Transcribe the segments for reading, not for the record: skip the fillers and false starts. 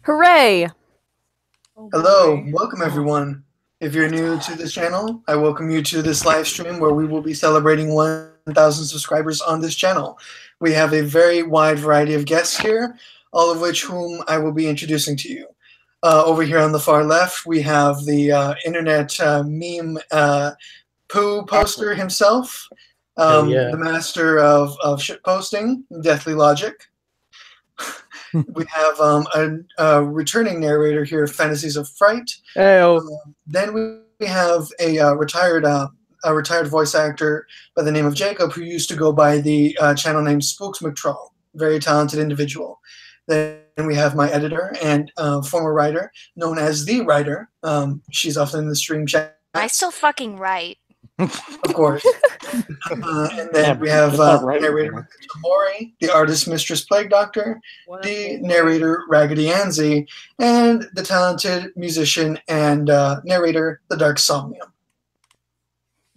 Hooray! Hello, welcome everyone. If you're new to this channel, I welcome you to this live stream where we will be celebrating 1,000 subscribers on this channel. We have a very wide variety of guests here, all of which whom I will be introducing to you. Over here on the far left, we have the internet meme poo poster himself, the master of shitposting, Deathly Logic. We have a returning narrator here of Fantasies of Fright. Then we have a retired voice actor by the name of Jacob, who used to go by the channel name Spooks McTroll. Very talented individual. Then we have my editor and former writer, known as The Writer. She's often in the stream chat. I still fucking write. Of course. And then we have narrator Tamori, the artist Mistress Plague Doctor, the narrator Raggedy Anzi, and the talented musician and narrator The Dark Somnium.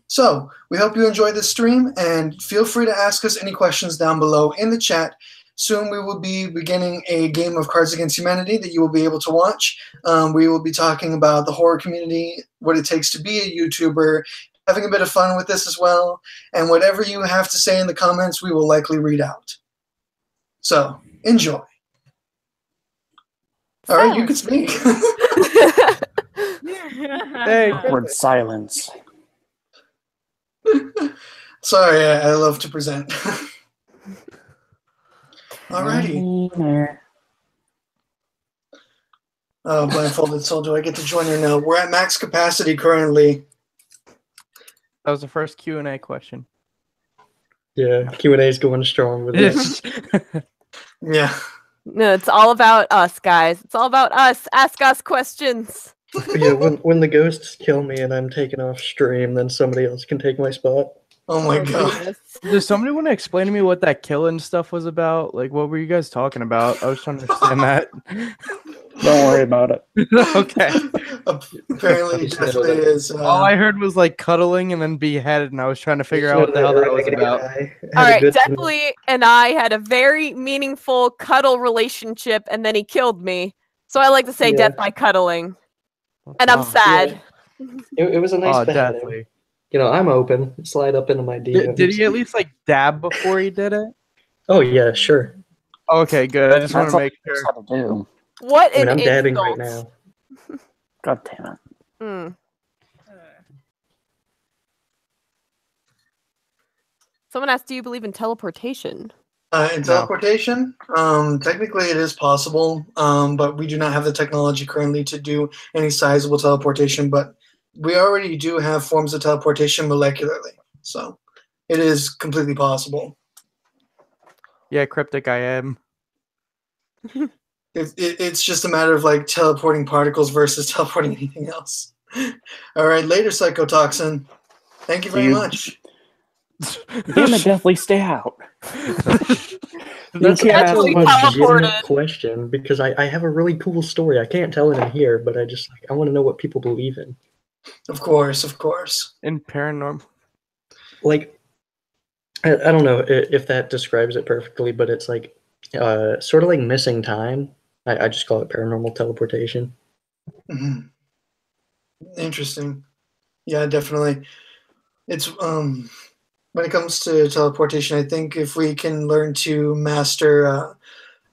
So, we hope you enjoy this stream, and feel free to ask us any questions down below in the chat. Soon we will be beginning a game of Cards Against Humanity that you will be able to watch. We will be talking about the horror community, what it takes to be a YouTuber, having a bit of fun with this as well, and whatever you have to say in the comments, we will likely read out. So, enjoy. All right, you can speak. Awkward silence. Sorry, I love to present. Alrighty. Oh, blindfolded soul, do I get to join her now? We're at max capacity currently. That was the first Q&A question. Yeah, Q&A is going strong with this. Yeah. No, it's all about us, guys. It's all about us. Ask us questions. Yeah, when the ghosts kill me and I'm taken off stream, then somebody else can take my spot. Oh my god. Does somebody want to explain to me what that killing stuff was about? Like, what were you guys talking about? I was trying to understand that. Don't worry about it. Okay. Apparently, Deathly is. All I heard was like cuddling and then beheaded, and I was trying to figure out what the hell that was about. All right, Deathly and I had a very meaningful cuddle relationship, and then he killed me. So I like to say death by cuddling. And I'm sad. Yeah. It was a nice Deathly. You know, I'm open. Slide up into my DMs. Did he at least like dab before he did it? Oh yeah, sure. Okay, good. I just want to make sure. How to do. What an I'm dabbing insult. right now. God damn it. Someone asked, do you believe in teleportation? In teleportation, technically it is possible, but we do not have the technology currently to do any sizable teleportation, but we already do have forms of teleportation molecularly, so it is completely possible. Yeah, cryptic I am. It's just a matter of like teleporting particles versus teleporting anything else. All right, later, Psychotoxin. Thank you very much. Damn it, Deathly, stay out. You can't ask a legitimate question because I have a really cool story. I can't tell it in here, but I want to know what people believe in. Of course, of course. In paranormal. Like, I don't know if that describes it perfectly, but it's like sort of like missing time. I just call it paranormal teleportation. Mm-hmm. Interesting. Yeah, definitely. It's when it comes to teleportation, I think if we can learn to master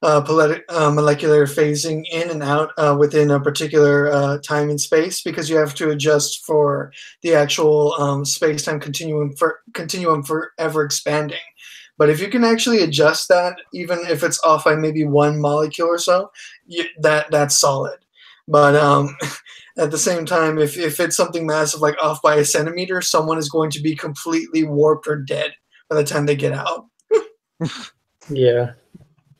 molecular phasing in and out within a particular time and space, because you have to adjust for the actual space-time continuum forever expanding. But if you can actually adjust that, even if it's off by maybe one molecule or so, that's solid. But at the same time, if it's something massive like off by a centimeter, someone is going to be completely warped or dead by the time they get out. Yeah.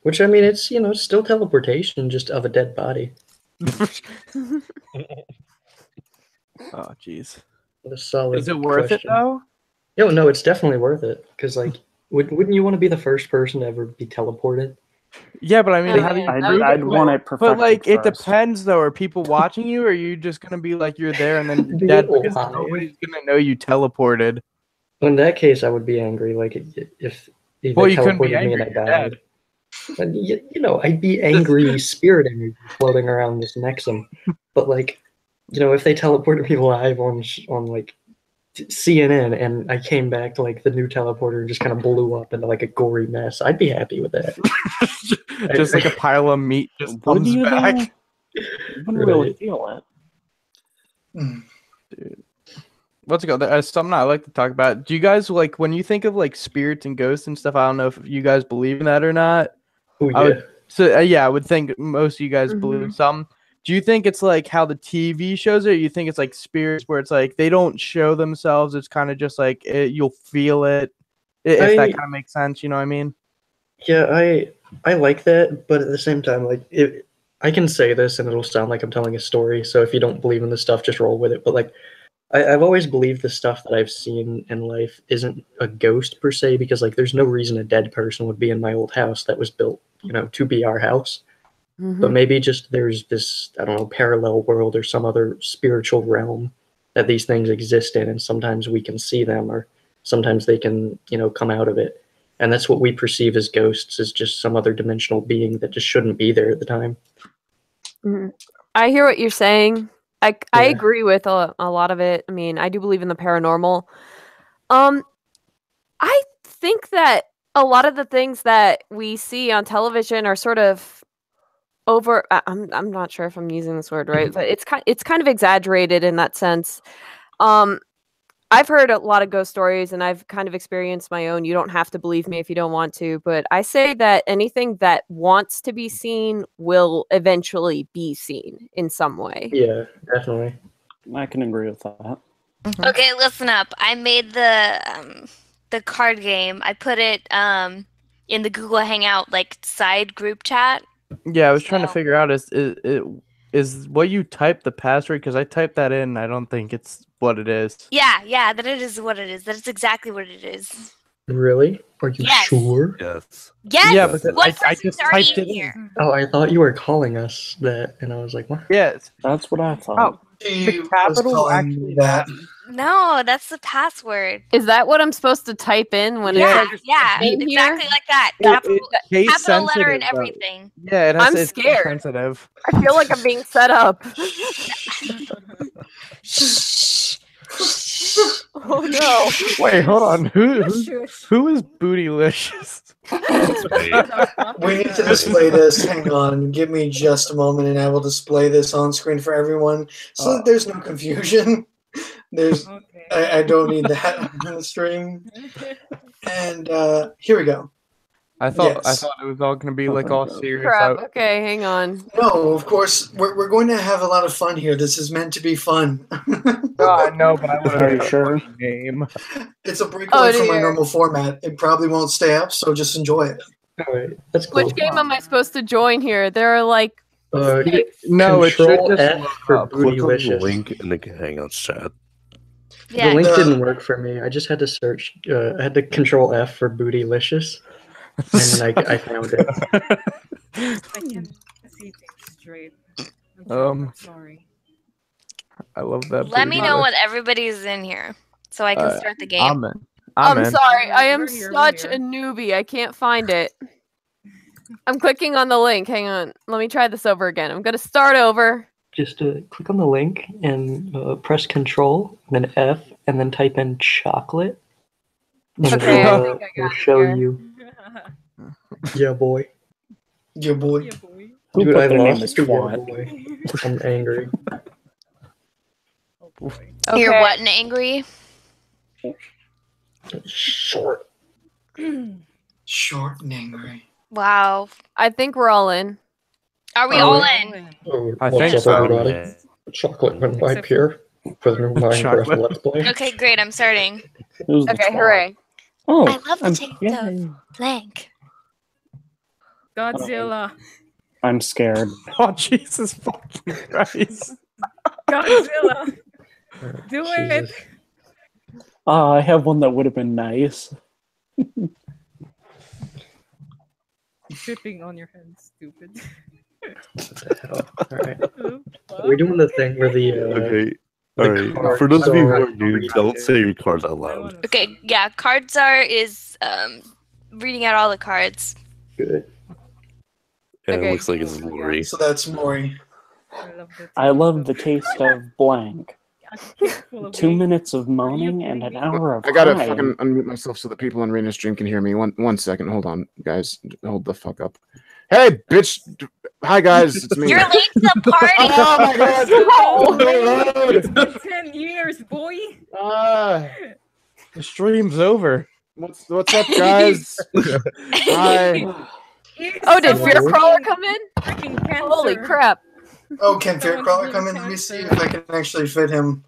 Which, I mean, it's, you know, still teleportation, just of a dead body. Oh, jeez. What a solid Is it worth question. it, though? No, it's definitely worth it. Because, like, wouldn't you want to be the first person to ever be teleported? Yeah, but I mean, how do you I'd want it perfected. But, like, it first. depends, though. Are people watching you, or are you just going to be like, you're there and then dead because nobody's going to know you teleported? In that case, I would be angry. Like, if Well, they you couldn't be teleported me angry, and I you're died. dead. And I'd be angry spirit energy floating around this Nexum. But like, if they teleported me live on like CNN and I came back to like the new teleporter and just kind of blew up into like a gory mess, I'd be happy with that. Just like a pile of meat just comes back. You wouldn't really feel it. Dude. Let's go. That's something I like to talk about. Do you guys like when you think of like spirits and ghosts and stuff? I don't know if you guys believe in that or not. Oh yeah. I would think most of you guys believe some. Do you think it's like how the TV shows it? Or you think it's like spirits where it's like they don't show themselves? It's kind of just like you'll feel it. If that kind of makes sense, you know what I mean? Yeah, I like that, but at the same time, like I can say this and it'll sound like I'm telling a story. So if you don't believe in this stuff, just roll with it. But like, I've always believed the stuff that I've seen in life isn't a ghost per se, because like there's no reason a dead person would be in my old house that was built, to be our house. But maybe just there's this, I don't know, parallel world or some other spiritual realm that these things exist in, and sometimes we can see them, or sometimes they can, come out of it. And that's what we perceive as ghosts, is just some other dimensional being that just shouldn't be there at the time. I hear what you're saying. I agree with a lot of it. I mean, I do believe in the paranormal. I think that a lot of the things that we see on television are sort of over. I'm not sure if I'm using this word right, but it's kind of exaggerated in that sense. I've heard a lot of ghost stories, and I've kind of experienced my own. You don't have to believe me if you don't want to, but I say that anything that wants to be seen will eventually be seen in some way. Yeah, definitely. I can agree with that. Okay, listen up. I made the card game. I put it in the Google Hangout like side group chat. Yeah, I was trying to figure out is what you type the password, because I typed that in. I don't think it's what it is. Yeah, that it is what it is. That is exactly what it is. Really? Are you sure? Yes. Yes. Yeah, but I just already typed it here. in. Oh, I thought you were calling us that, and I was like, what? Yes. That's what I thought. The capital actually that. No, that's the password. Is that what I'm supposed to type in when Yeah, it's exactly here? like that. Case Capital letter and sensitive, though. everything. Yeah, I'm it's scared. sensitive. I feel like I'm being set up. Oh no! Wait, hold on. Who is Bootylicious? We need to display this. Hang on. Give me just a moment, and I will display this on screen for everyone, so that there's no confusion. I don't need that on the stream. And here we go. I thought it was all gonna be like all serious. Crap. Okay, hang on. No, of course we're going to have a lot of fun here. This is meant to be fun. I know, but I want Are to you sure? game. It's a breakaway from my normal format. It probably won't stay up, so just enjoy it. All right, that's cool. Which game am I supposed to join here? There are like No, it should Control just F for Click on the Bootylicious. link in the Hangouts chat. Yeah. The link didn't work for me. I just had to search. I had to Control F for Bootylicious, and then I found it. I can't see things straight. Sorry. I love that. Let me know when everybody's in here, so I can start the game. I'm in. sorry. I am We're here, such we're a newbie. I can't find it. I'm clicking on the link. Hang on. Let me try this over again. I'm going to start over. Just click on the link and press Control, and then F, and then type in chocolate. And Okay, I it'll, think I got it'll it show here. you. Yeah, boy. Your boy. Yeah, boy. Who Dude, put I their name lost as to yeah, twat? boy. I'm angry. Oh boy. Okay. You're what and angry? Short. Short and angry. Wow. I think we're all in. Are we Oh, all in? Oh, I what's think up, so. everybody? Chocolate and White Except Pure for the new Minecraft Chocolate. Let's Play. Okay, great. I'm starting. Who's the Okay, twat? hooray. Oh, I love the I'm, taste yay. of blank. Godzilla. I'm scared. Oh Jesus fucking Christ! Godzilla. Do it. Jesus. I have one that would have been nice. Tripping on your head, stupid. What the hell? Alright. We're doing the thing where the Okay. the Alright. cards For those of you who are are new, read don't out. say your cards out loud. Okay, yeah. Cardzar is reading out all the cards. Good. And Okay. it looks like it's Lori. So that's Maury. I love the taste of blank. A kid full of 2 hate. minutes of moaning and an hour of I gotta crying. fucking unmute myself so the people on Raina's stream can hear me. One second. Hold on, guys. Hold the fuck up. Hey, bitch. Hi, guys. It's me. You're late to the party. Oh my god. It's been 10 years, boy. The stream's over. What's up, guys? Hi. Oh, did Someone Fear Crawler getting come in? freaking cancer. Holy crap. Oh, can Fear Someone's Crawler getting come in? Let me see cancer. if I can actually fit him.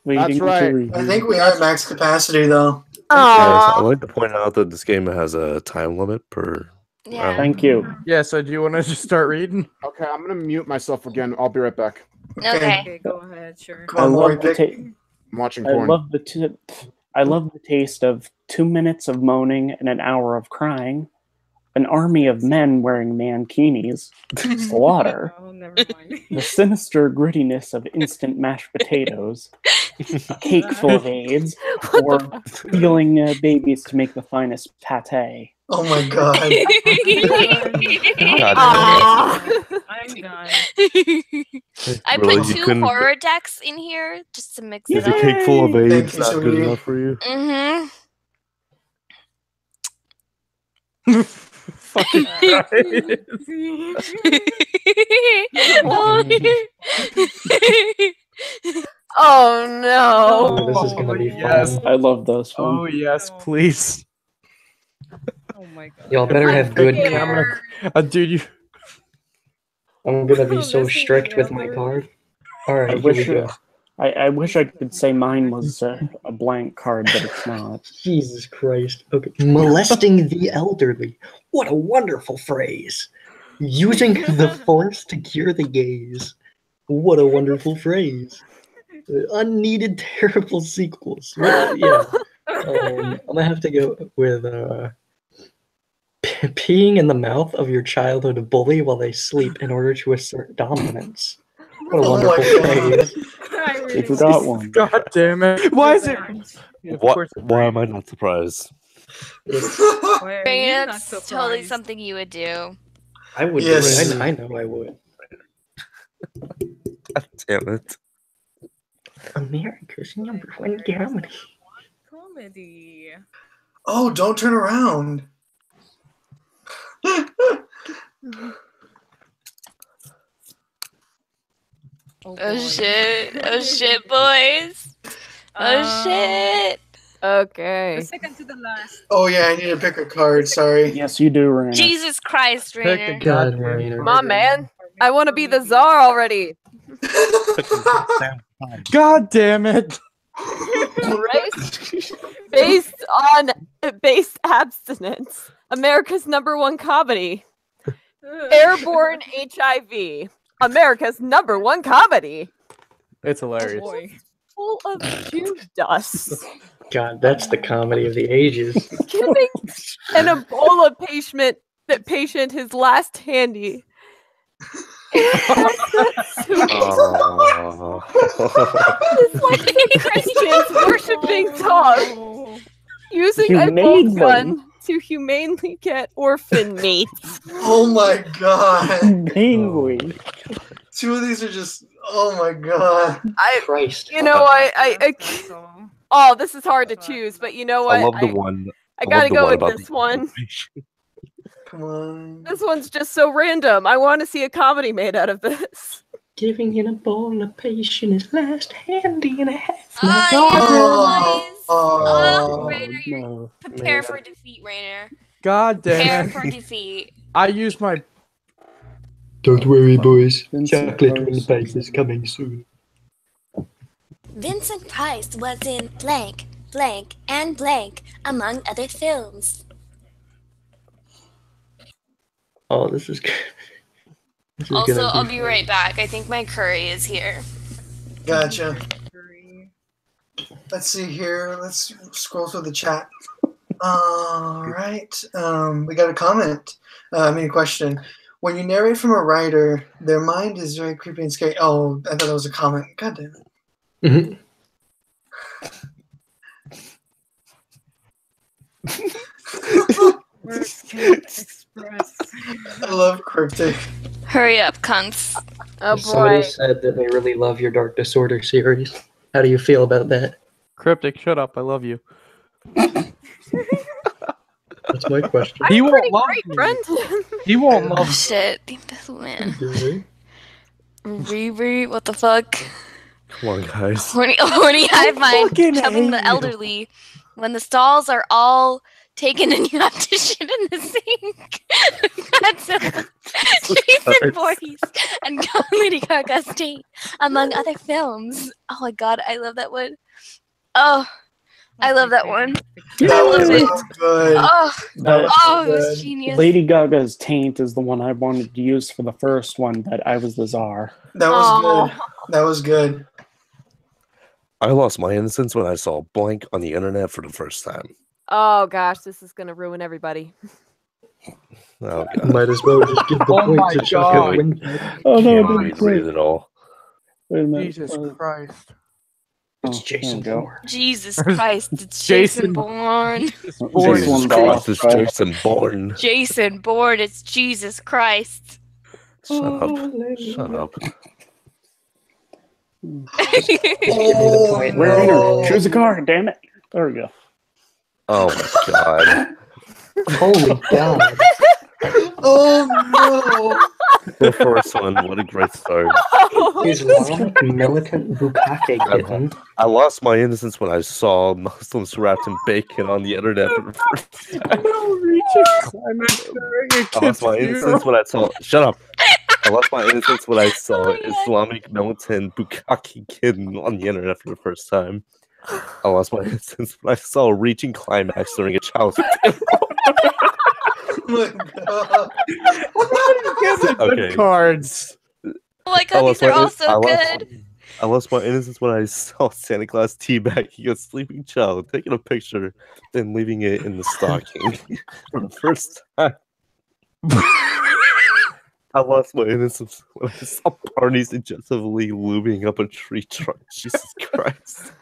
Waiting to right. review. I think we are at max capacity, though. Guys, I'd Aww. like to point out that this game has a time limit per Yeah. round. Thank you. Yeah, so do you want to just start reading? Okay, I'm gonna mute myself again. I'll be right back. Okay. Okay, go ahead, sure. Come on, Maury, pick. I'm watching I porn. love the taste of 2 minutes of moaning and an hour of crying. An army of men wearing mankinis. Slaughter. Oh, never mind. The sinister grittiness of instant mashed potatoes. A cake full of AIDS. Or stealing babies to make the finest pate. Oh my god. Aww. I'm done. I Really? put You 2 couldn't- horror decks in here just to mix Is it a up. cake full of Thank AIDS you, not good sweetie. enough for you? Mm-hmm. Fucking Oh no. Oh, this is gonna be yes. fun. I love those Oh ones. yes, please. Oh my god. Y'all better have good I'm card. gonna, dude, you. I'm gonna be so This is strict with my ever- card. I Alright, here we wish go. I wish I could say mine was a blank card, but it's not. Jesus Christ. Okay. Molesting the elderly. What a wonderful phrase. Using the force to cure the gays. What a wonderful phrase. Unneeded terrible sequels. Well, yeah. I'm gonna have to go with peeing in the mouth of your childhood bully while they sleep in order to assert dominance. What a Oh wonderful my God. phrase. I You really forgot one. God damn it! Why is it? Yeah, of What? course it's Why am I not surprised? Why are you not That's totally surprised? something you would do. I would Yes. do it. I know I would. God damn it. America's number one comedy. Comedy. Oh, don't turn around. Oh, Oh boy. shit. Oh shit, boys. Oh shit. Okay. The second to the last. Oh yeah, I need to pick a card. Sorry. Yes, you do, Rana. Jesus Christ, Pick Rainer. a God, goddamn Rainer. Come on, man. I want to be the czar already. God damn it! Right? Based abstinence. America's #1 comedy. Airborne HIV. America's #1 comedy. It's Oh hilarious. boy. Full of Jew dust. God, that's the comedy of the ages. Giving an Ebola patient his last handy. Oh. Dyslexic Christians worshipping dogs. Using You a made bolt gun to humanely get orphan mates. Oh my god. Mainly. Two of these are just. Oh my god. Christ. You know, That's all. oh, this is hard to choose, but you know what? I love the one. I love gotta the go one with about this the one. information. Come on. This one's just so random. I want to see a comedy made out of this. Giving an Ebola patient his last handy and a half. Oh, Oh, oh, Rainer, you No. prepare for defeat, Rainer. God Prepare damn it! for defeat. I used my. Don't worry, boys. Vincent Chocolate Price. Winnipeg is coming soon. Vincent Price was in blank, blank, and blank, among other films. Oh, this is good. This is Also, gonna I'll be right back. I think my curry is here. gotcha. Three. Let's see here. Let's scroll through the chat. All right. We got a comment. A question. When you narrate from a writer, their mind is very creepy and scary. Oh, I thought that was a comment. God damn it. Mhm. Words can't express I love Cryptic. Hurry up, cunts. Oh Somebody boy. said that they really love your Dark Disorder series. How do you feel about that? Cryptic, shut up. I love you. That's my question. He won't Pretty love great, me. Brendan. He won't Oh love shit, the embezzle man. Really? Riri, what the fuck? Come on, guys. Horny hive mind fucking shoving hate the you. elderly when the stalls are all taken and you have to shit in the sink. That's Jason Voorhees and Lady Gaga's date, among other films. Oh my god, I love that one. Oh, I love that one. That was love it. so good. Oh, That was oh, so it was good. genius. Lady Gaga's Taint is the one I wanted to use for the first one, but I was the czar. That was Aw. good. That was good. I lost my innocence when I saw blank on the internet for the first time. Oh gosh, this is gonna ruin everybody. Oh god. Might as well just give the Oh my point to Chuck God. and Winghead. Oh no, Can't I wait didn't to read click. it all. Wait a minute. Jesus Oh, Christ. It's there Jason we go. Bourne. Jesus Christ, it's Jason Jason- Bourne. Jesus This Bourne. Jesus one's Christ, off. it's Jason Bourne. Jason Bourne, it's Jesus Christ. Shut up. Shut up. Just give me Oh, the point. Rainer, no. choose a card, damn it. There we go. Oh my god. Holy God. Oh The first one, what a great start. Islamic militant bukake kitten. I lost my innocence when I saw Muslims wrapped in bacon on the internet for the first time. I lost my innocence when I saw. Shut up. I lost my innocence when I saw Islamic militant Bukaki kitten on the internet for the first time. I lost my innocence when I saw reaching climax during a child's my god. Okay. Cards. Oh my I god, lost these are my all in- I so lost- good. I lost my innocence when I saw Santa Claus teabagging a sleeping child, taking a picture, then leaving it in the stocking for the first time. I lost my innocence when I saw Barney suggestively lubing up a tree trunk. Jesus Christ.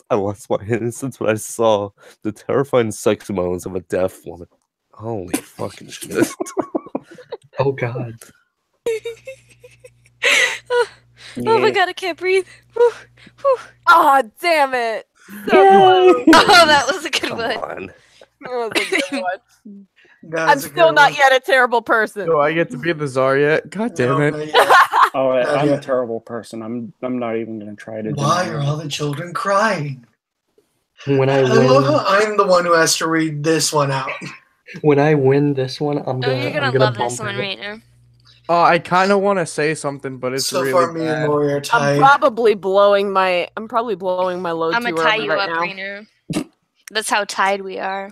I lost my innocence when I saw the terrifying sex moans of a deaf woman. Holy fucking shit. Oh God. Oh my god, I can't breathe. Whew, whew. Oh damn it! So Yay! close. Oh, that was a good Come one. on. That was a good one. That I'm was a still good not one. yet a terrible person. Do I get to be the czar yet? God damn No, it. not yet. Oh, I'm yeah. a terrible person. I'm not even gonna try to. Why deny are it. all the children crying? When I I love how win, I'm the one who has to read this one out. when I win this one, I'm Oh, gonna. you're gonna I'm gonna love this bump one, it. Rainer. Oh, I kind of want to say something, but it's So really far, me and bad. Lori are I'm tied. probably blowing my load I'm too gonna tie early you right up, now. Rainer. That's how tied we are.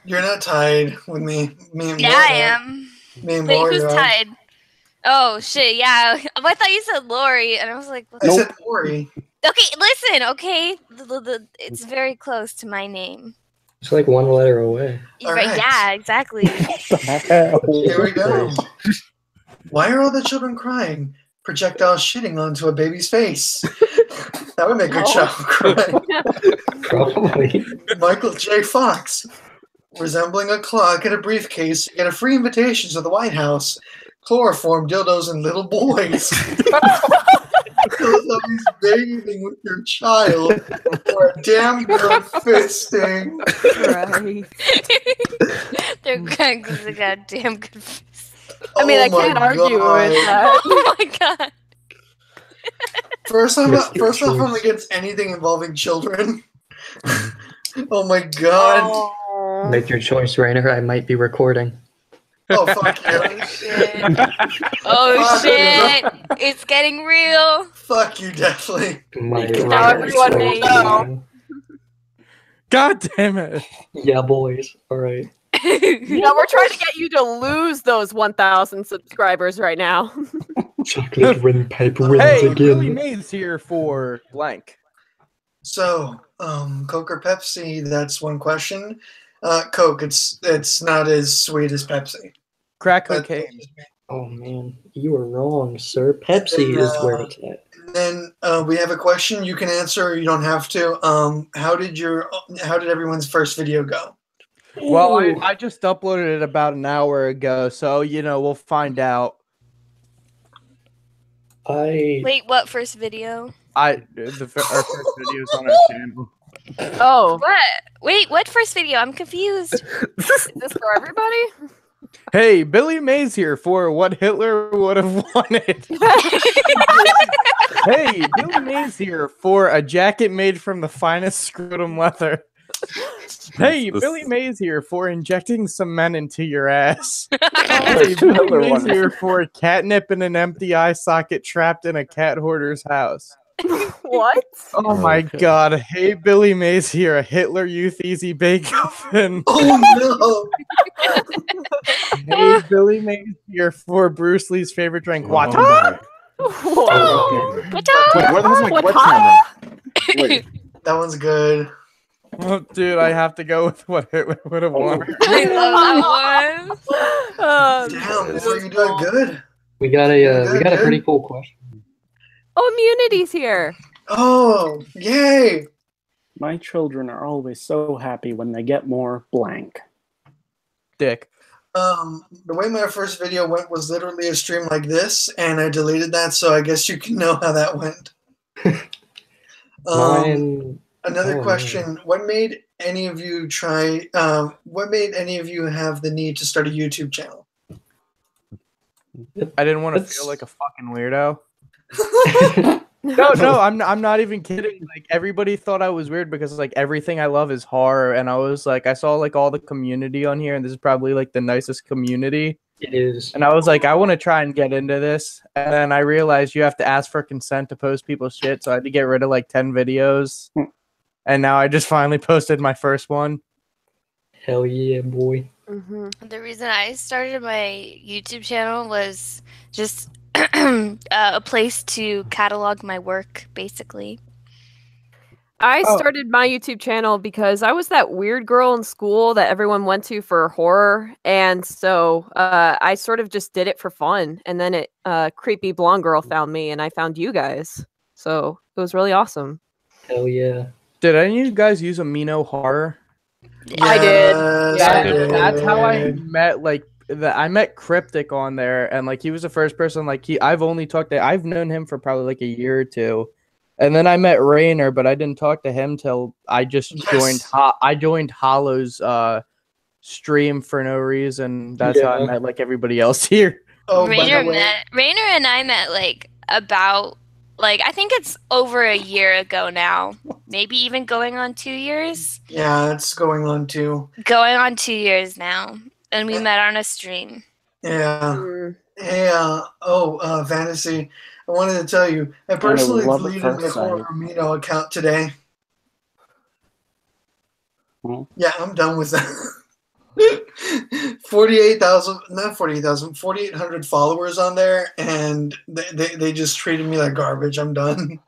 You're not tied with me. Me and Yeah, Lori I are. am. Me and Wait, Lori who's are. tied? Oh shit, yeah. I thought you said Lori, and I was like, what I the- said Lori. okay, listen, okay. It's very close to my name. It's like one letter away. All Right, right. yeah, exactly. What the hell? Here we go. Why are all the children crying? Projectile shitting onto a baby's face. That would make a child cry. Probably. Michael J. Fox. Resembling a clock in a briefcase, you get a free invitation to the White House. Chloroform dildos and little boys. Teletubbies bathing with your child. Or a damn good fisting. Right. They're crying because they got a damn good face. I mean, Oh I can't my argue God. with that. Oh my god. First Yes, off, I'm choice. against anything involving children. Oh my god. Oh. Make your choice, Rainer. I might be recording. Oh fuck you. Oh shit. Oh Fuck shit. It's getting real. Fuck you, definitely. My Now everyone will know. God damn it. Yeah, boys. All right. No, we're trying to get you to lose those 1,000 subscribers right now. Chocolate rim paper wins Hey, again. Billy Mays here for blank. So, Coke or Pepsi? That's one question. Coke. It's not as sweet as Pepsi. Crack But- cocaine. Oh man, you are wrong, sir. Pepsi is where it's at. Then we have a question you can answer. Or you don't have to. How did everyone's first video go? Well, I just uploaded it about an hour ago, so we'll find out. Wait, what first video? Our first video's on our channel. Oh, What? Wait, what first video? I'm confused. is this for everybody? Hey, Billy Mays here for what Hitler would have wanted. Hey, Billy Mays here for a jacket made from the finest scrotum leather. Hey, Billy Mays here for injecting cement into your ass. Hey, Billy Mays here for catnip in an empty eye socket trapped in a cat hoarder's house. What? Oh my god. Hey, Billy Mays here, a Hitler Youth Easy Bake Oven. Oh Hey, Billy Mays here for Bruce Lee's favorite drink, water. Whoa. Wait, where the hell's my webcam? Wait, that one's good. Oh, dude, I have to go with what Hitler would have wanted. I love that one. Damn, boy, you're doing good. We got a pretty cool question. Oh, Immunity's here. Oh, yay! My children are always so happy when they get more blank. Dick. The way my first video went was literally a stream like this, and I deleted that, so I guess you can know how that went. Another question: what made any of you what made any of you have the need to start a YouTube channel? I didn't want to feel like a fucking weirdo. No, I'm not even kidding. Like, everybody thought I was weird because like everything I love is horror, and I was like, I saw like all the community on here, and this is probably like the nicest community. It is. And I was like, I want to try and get into this, and then I realized you have to ask for consent to post people's shit, so I had to get rid of like 10 videos, and now I just finally posted my first one. Hell yeah, boy. The reason I started my YouTube channel was just a place to catalog my work, basically. I started my YouTube channel because I was that weird girl in school that everyone went to for horror, and so I sort of just did it for fun. And then creepy blonde girl found me, and I found you guys. So it was really awesome. Hell yeah! Did any of you guys use Amino Horror? I did. Yeah, That's how I met I met Cryptic on there, and like he was the first person. Like I've known him for probably like a year or two, and then I met Rainer, but I didn't talk to him till I just joined. I joined Hollow's stream for no reason. That's how I met like everybody else here. Oh, Rainer and I met like about I think it's over a year ago now. Maybe even going on 2 years. Yeah, it's going on 2. Going on 2 years now. And we met on a stream. Yeah. Hey, Fantasy, I wanted to tell you, I personally deleted my former Amino account today. Yeah, I'm done with that. 4,800 followers on there, and they just treated me like garbage. I'm done.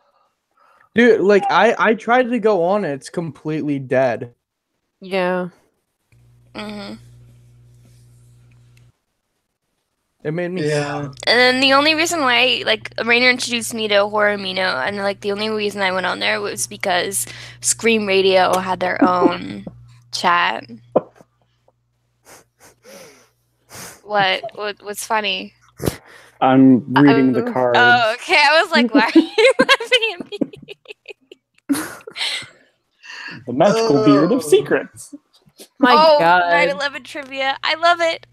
Dude, like I tried to go on it, it's completely dead. Yeah. It made me sad. And then the only reason why, Rainer introduced me to Horror Amino, and, the only reason I went on there was because Scream Radio had their own chat. What's funny? I'm reading the cards. Oh, okay. I was like, why are you laughing at me? The magical beard of secrets. My God. 9/11 trivia. I love it.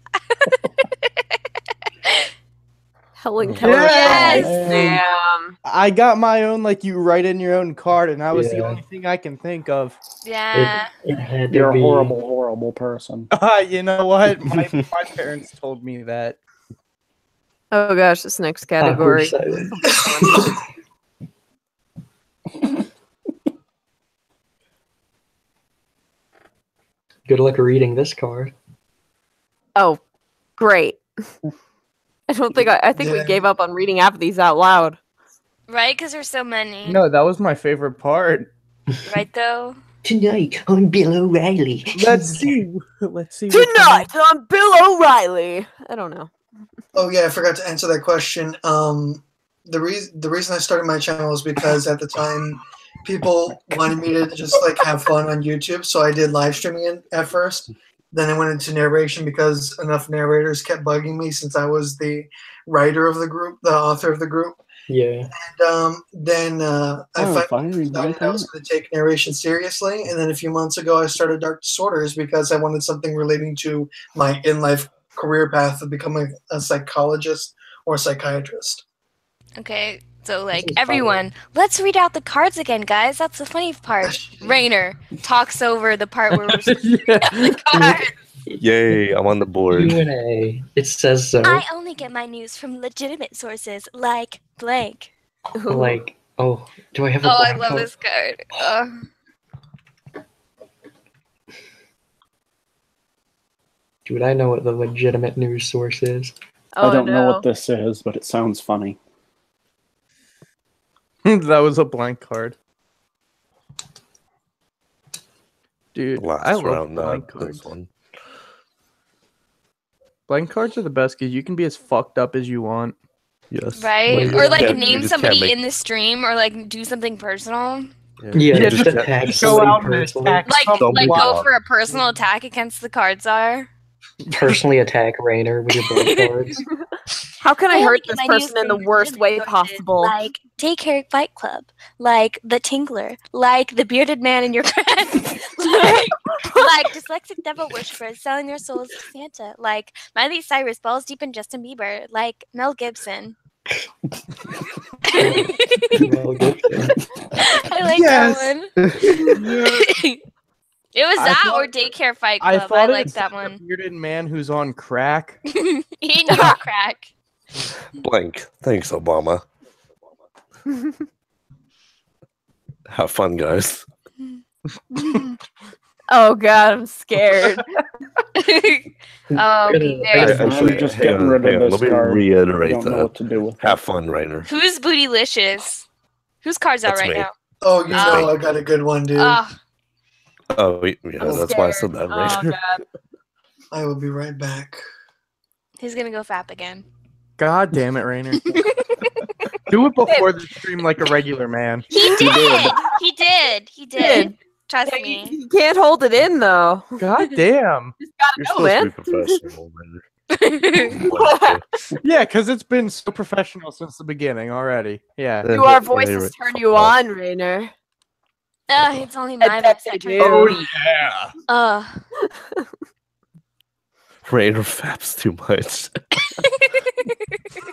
Helen Keller. Yes. Damn. I got my own, you write in your own card, and that was the only thing I can think of. Yeah. It had to You're a be. horrible, horrible person. You know what? My parents told me that. Oh gosh, this next category. Good luck reading this card. Oh, great. I don't think I think we gave up on reading half of these out loud. Right? Because there's so many. No, that was my favorite part. Right, though? Tonight on Bill O'Reilly. Let's see. Tonight on Bill O'Reilly. I don't know. Oh yeah, I forgot to answer that question. The reason I started my channel is because at the time people wanted me to just have fun on YouTube, so I did live streaming it at first. Then I went into narration because enough narrators kept bugging me since I was the writer of the group, the author of the group. Yeah. And then I finally fine, decided I was going to take narration seriously. And then a few months ago, I started Dark Disorders because I wanted something relating to my in-life career path of becoming a psychologist or a psychiatrist. Okay, so like is everyone, let's read out the cards again, guys. That's the funny part. Rainer talks over the part where we're Yeah. the cards. Yay, I'm on the board. Q&A. It says so. I only get my news from legitimate sources like blank. Like, oh, do I have a Oh, I blank love card? this card. Dude, I know what the legitimate news source is. Oh, I don't know no. what this is, but it sounds funny. That was a blank card. Dude, Last I love round, blank not cards. this one. Blank cards are the best because you can be as fucked up as you want. Yes. Right? Well, Or like yeah, you name just somebody can't make- in the stream or like do something personal. Yeah, Yeah, just just attack go somebody out and personally. attack Like somebody. go for a personal attack against the cards are. Personally attack Rainer with your blank cards. How can I only hurt get this my news person in the from worst way legitimate sources, possible? Like Daycare Fight Club, like the Tingler, like the bearded man in your friend, like dyslexic devil worshippers selling their souls to Santa, like Miley Cyrus balls deep in Justin Bieber, like Mel Gibson. Mel Gibson. I like that one. It was I that thought- or Daycare Fight I Club. I, thought like it that said one. the bearded man who's on crack. He not crack. Blank. Thanks, Obama. Have fun, guys. Oh god, I'm scared. Oh, be I very. gotta- I'm just hang getting on, rid hang of on. this Let me card. I reiterate don't know that. what to do with Have it. fun, Rainer. Who's Bootylicious? Whose cards out That's right me. now? Oh, you That's know me. I got a good one, dude. Oh, yeah, I'm that's why I said scared. that, Oh Rainer. god. I will be right back. He's gonna go fap again. God damn it, Rainer. Do it before the stream like a regular man. He did. He did. He did. Trust Yeah, me. you can't hold it in though. God damn. Just gotta You're know, supposed man. to be professional, Rainer. Yeah, because it's been so professional since the beginning already. Yeah. Do our Yeah, voices you're right. turn you on, Rainer? It's only my I voice bet that they turns do. me Oh, on. yeah. Rainer faps too much.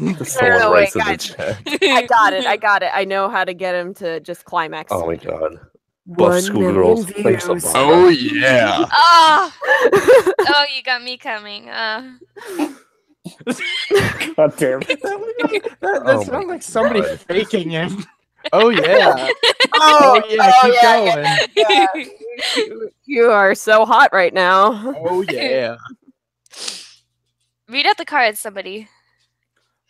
No, Someone no, writes wait, in the guys. chat. I got it. I got it. I know how to get him to just climax. Oh my god. Buff 1 schoolgirls. million Thanks, views. Obama. yeah. Oh, you got me coming. God damn it. That Oh my sounds like somebody God. faking him. Oh yeah. Oh, yeah, oh, keep yeah, going. You are so hot right now. Oh yeah. Read out the cards, somebody.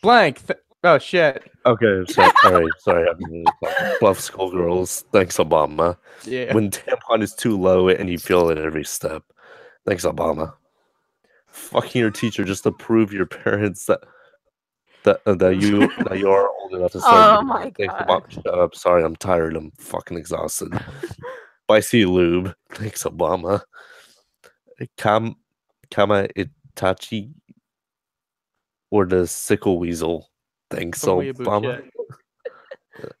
Blank. Oh shit. Okay, so, alright, sorry. I'm really sorry. Buff schoolgirls. Thanks, Obama. Yeah. When tampon is too low and you feel it every step. Thanks, Obama. Fucking your teacher just to prove your parents that you are old enough to start. Oh my Thanks, god. Obama. Shut up. Sorry, I'm tired. I'm fucking exhausted. Spicy lube. Thanks, Obama. Kama Itachi or the sickle weasel. Thanks, Some weeaboo Obama. shit.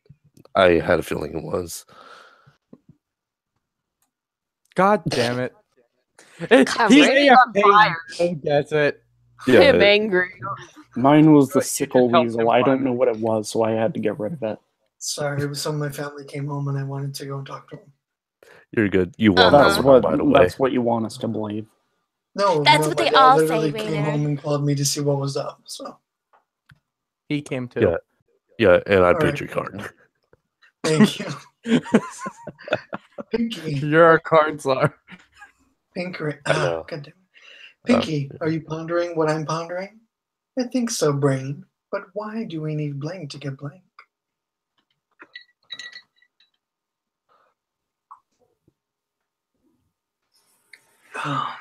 I had a feeling it was. God damn it. God, He's Rainer's on AFK. fire. Who gets it? I'm Yeah, angry. Mine was the You sickle just helped weasel. him I don't find know what it was, so I had to get rid of it. Sorry, some of my family came home and I wanted to go and talk to them. you're good. You won Uh-huh. that That's one, what by the way. that's what you want us to believe. No, That's no, what my they dad all literally say, came Rainer. home and called me to see what was up. So He came too. Yeah. Yeah, and I paid Alright. your card. thank you. Pinky, You're our cards are. Pinky, I know. God damn it. Pinky, are you pondering what I'm pondering? I think so, brain. But why do we need blank to get blank? Oh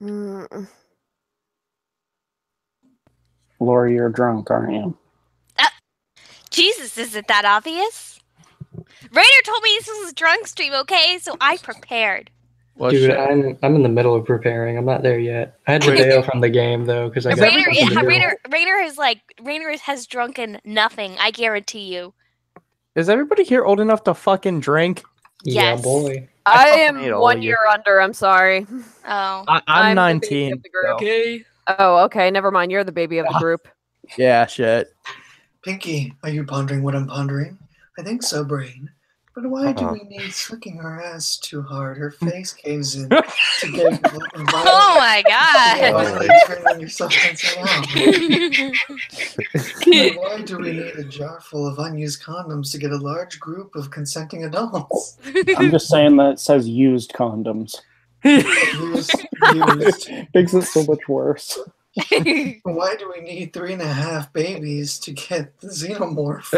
man. Mm. Lori, you're drunk, aren't you? Jesus, is it that obvious? Rainer told me this was a drunk stream, okay? So I prepared. Well, Dude, shit. I'm in the middle of preparing. I'm not there yet. I had to Wait. bail from the game though because I Is got Rainer, nothing to do. Rainer has drunken nothing. I guarantee you. Is everybody here old enough to fucking drink? Yeah, Yes. boy. I fucking hate am all 1 of you. year under. I'm sorry. Oh. I'm the baby 19. of the group. so- Oh, okay. Never mind. You're the baby of the group. Yeah, shit. Pinky, are you pondering what I'm pondering? I think so, Brain. But why do we need flicking her ass too hard? Her face caves in to get Oh my god. turning yourself inside out. And why do we need a jar full of unused condoms to get a large group of consenting adults? I'm just saying that it says used condoms. Used. Makes it so much worse. Why do we need 3.5 babies to get the xenomorph?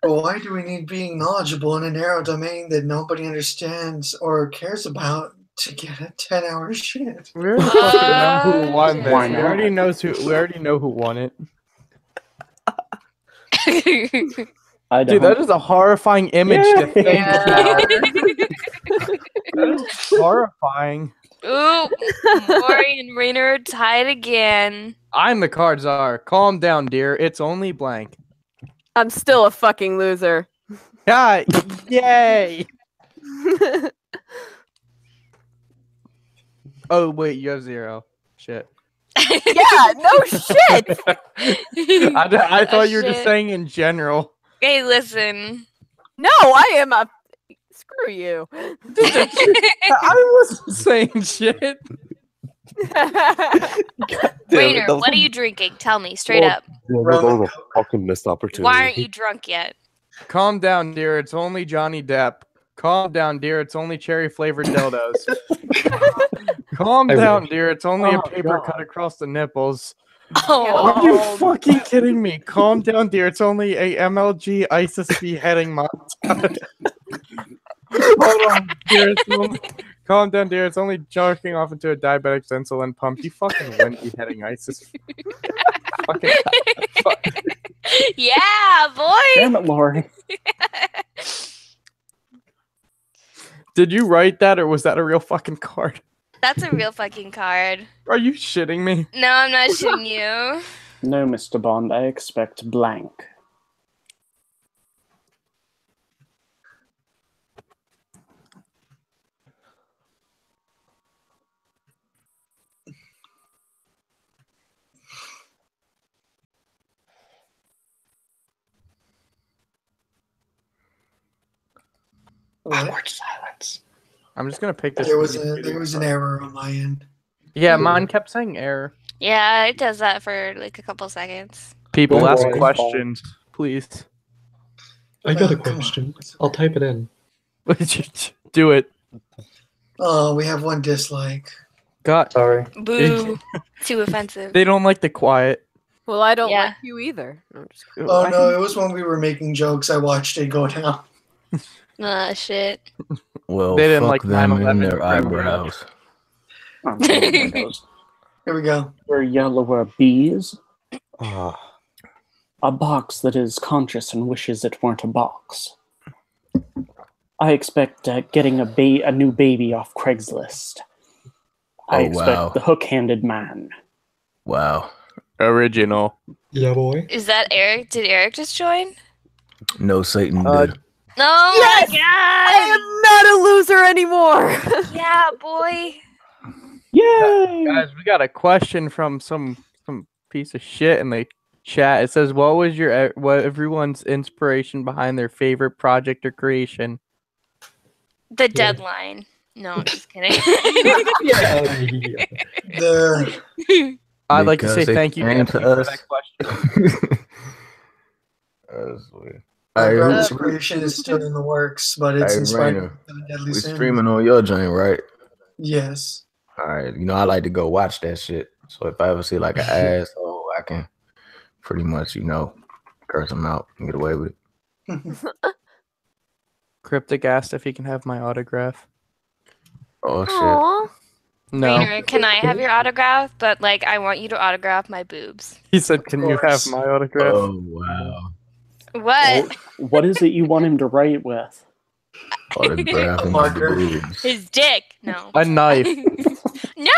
Why do we need being knowledgeable in a narrow domain that nobody understands or cares about to get a 10-hour shit? We already fucking know who won shit. this. Why We not? already know who won it. I don't. Dude, that is a horrifying image to think Yeah. about. That is horrifying. Ooh, Maury and Rainer are tied again. I'm the card czar. Calm down, dear. It's only blank. I'm still a fucking loser. God, yay! Oh wait, you have 0. Shit. Yeah, no shit. I thought you were just Shit. saying in general. Hey, listen. No, I am a. Screw you. I wasn't saying shit. Rainer, what are you drinking? Tell me straight Well, up. Yeah, that was a fucking missed opportunity. Why aren't you drunk yet? Calm down, dear. It's only Johnny Depp. Calm down, dear. It's only cherry flavored dildos. Calm I down, wish. dear. It's only a Oh, paper God. cut across the nipples. Oh, Are you fucking kidding me? Calm down, dear. It's only a MLG ISIS beheading montage. Hold on, dear. Calm down, dear. It's only jerking off into a diabetic's insulin pump. You fucking win beheading ISIS. Fucking yeah, boy. Damn it, Lori. Did you write that, or was that a real fucking card? That's a real fucking card. Are you shitting me? No, I'm not shitting you. No, Mr. Bond, I expect blank. Awkward silence. I'm just gonna pick this. There was an error on my end. Yeah, mine kept saying error. Yeah, it does that for like a couple seconds. People Don't ask worry. questions, please. I got a Come on. question. I'll type it in. Do it. Oh, we have one dislike. God, Sorry. Boo. Too offensive. they don't like the quiet. Well, I don't Yeah. like you either. No, I'm just Oh no, it was when we were making jokes. I watched it go down. Ah, shit. Well, They didn't fuck like them 9/11 and their Spring Break. eyebrows. Oh, my goes. Here we go. Where yellower bees, Ah, a box that is conscious and wishes it weren't a box. I expect getting a new baby off Craigslist. I Oh, expect wow. the hook-handed man. Wow. Original. Yeah, boy. Is that Eric? Did Eric just join? No, Satan Uh, did. No, Yes! my I am not a loser anymore. God. Yeah, boy. Yay! Guys, we got a question from some piece of shit in the chat. It says, "What was what everyone's inspiration behind their favorite project or creation?" The deadline. No, I'm just kidding. Yeah. The I'd like to Because say it thank you came Nancy, to for us. that question. That's weird. my Hey, brother's who- creation is still in the works, but it's Hey, inspired Rainer, by Deadly we Sin. streaming on your joint, right? Yes. All right. You know, I like to go watch that shit. So if I ever see like an asshole, I can pretty much, curse him out and get away with it. Cryptic asked if he can have my autograph. Oh shit. Aw. No, Rainer, can I have your autograph? But I want you to autograph my boobs. he said, "Can you have course. my autograph?" Oh wow. What? What is it you want him to write with? Autograph and marker. boobs. His dick. No. A knife. No!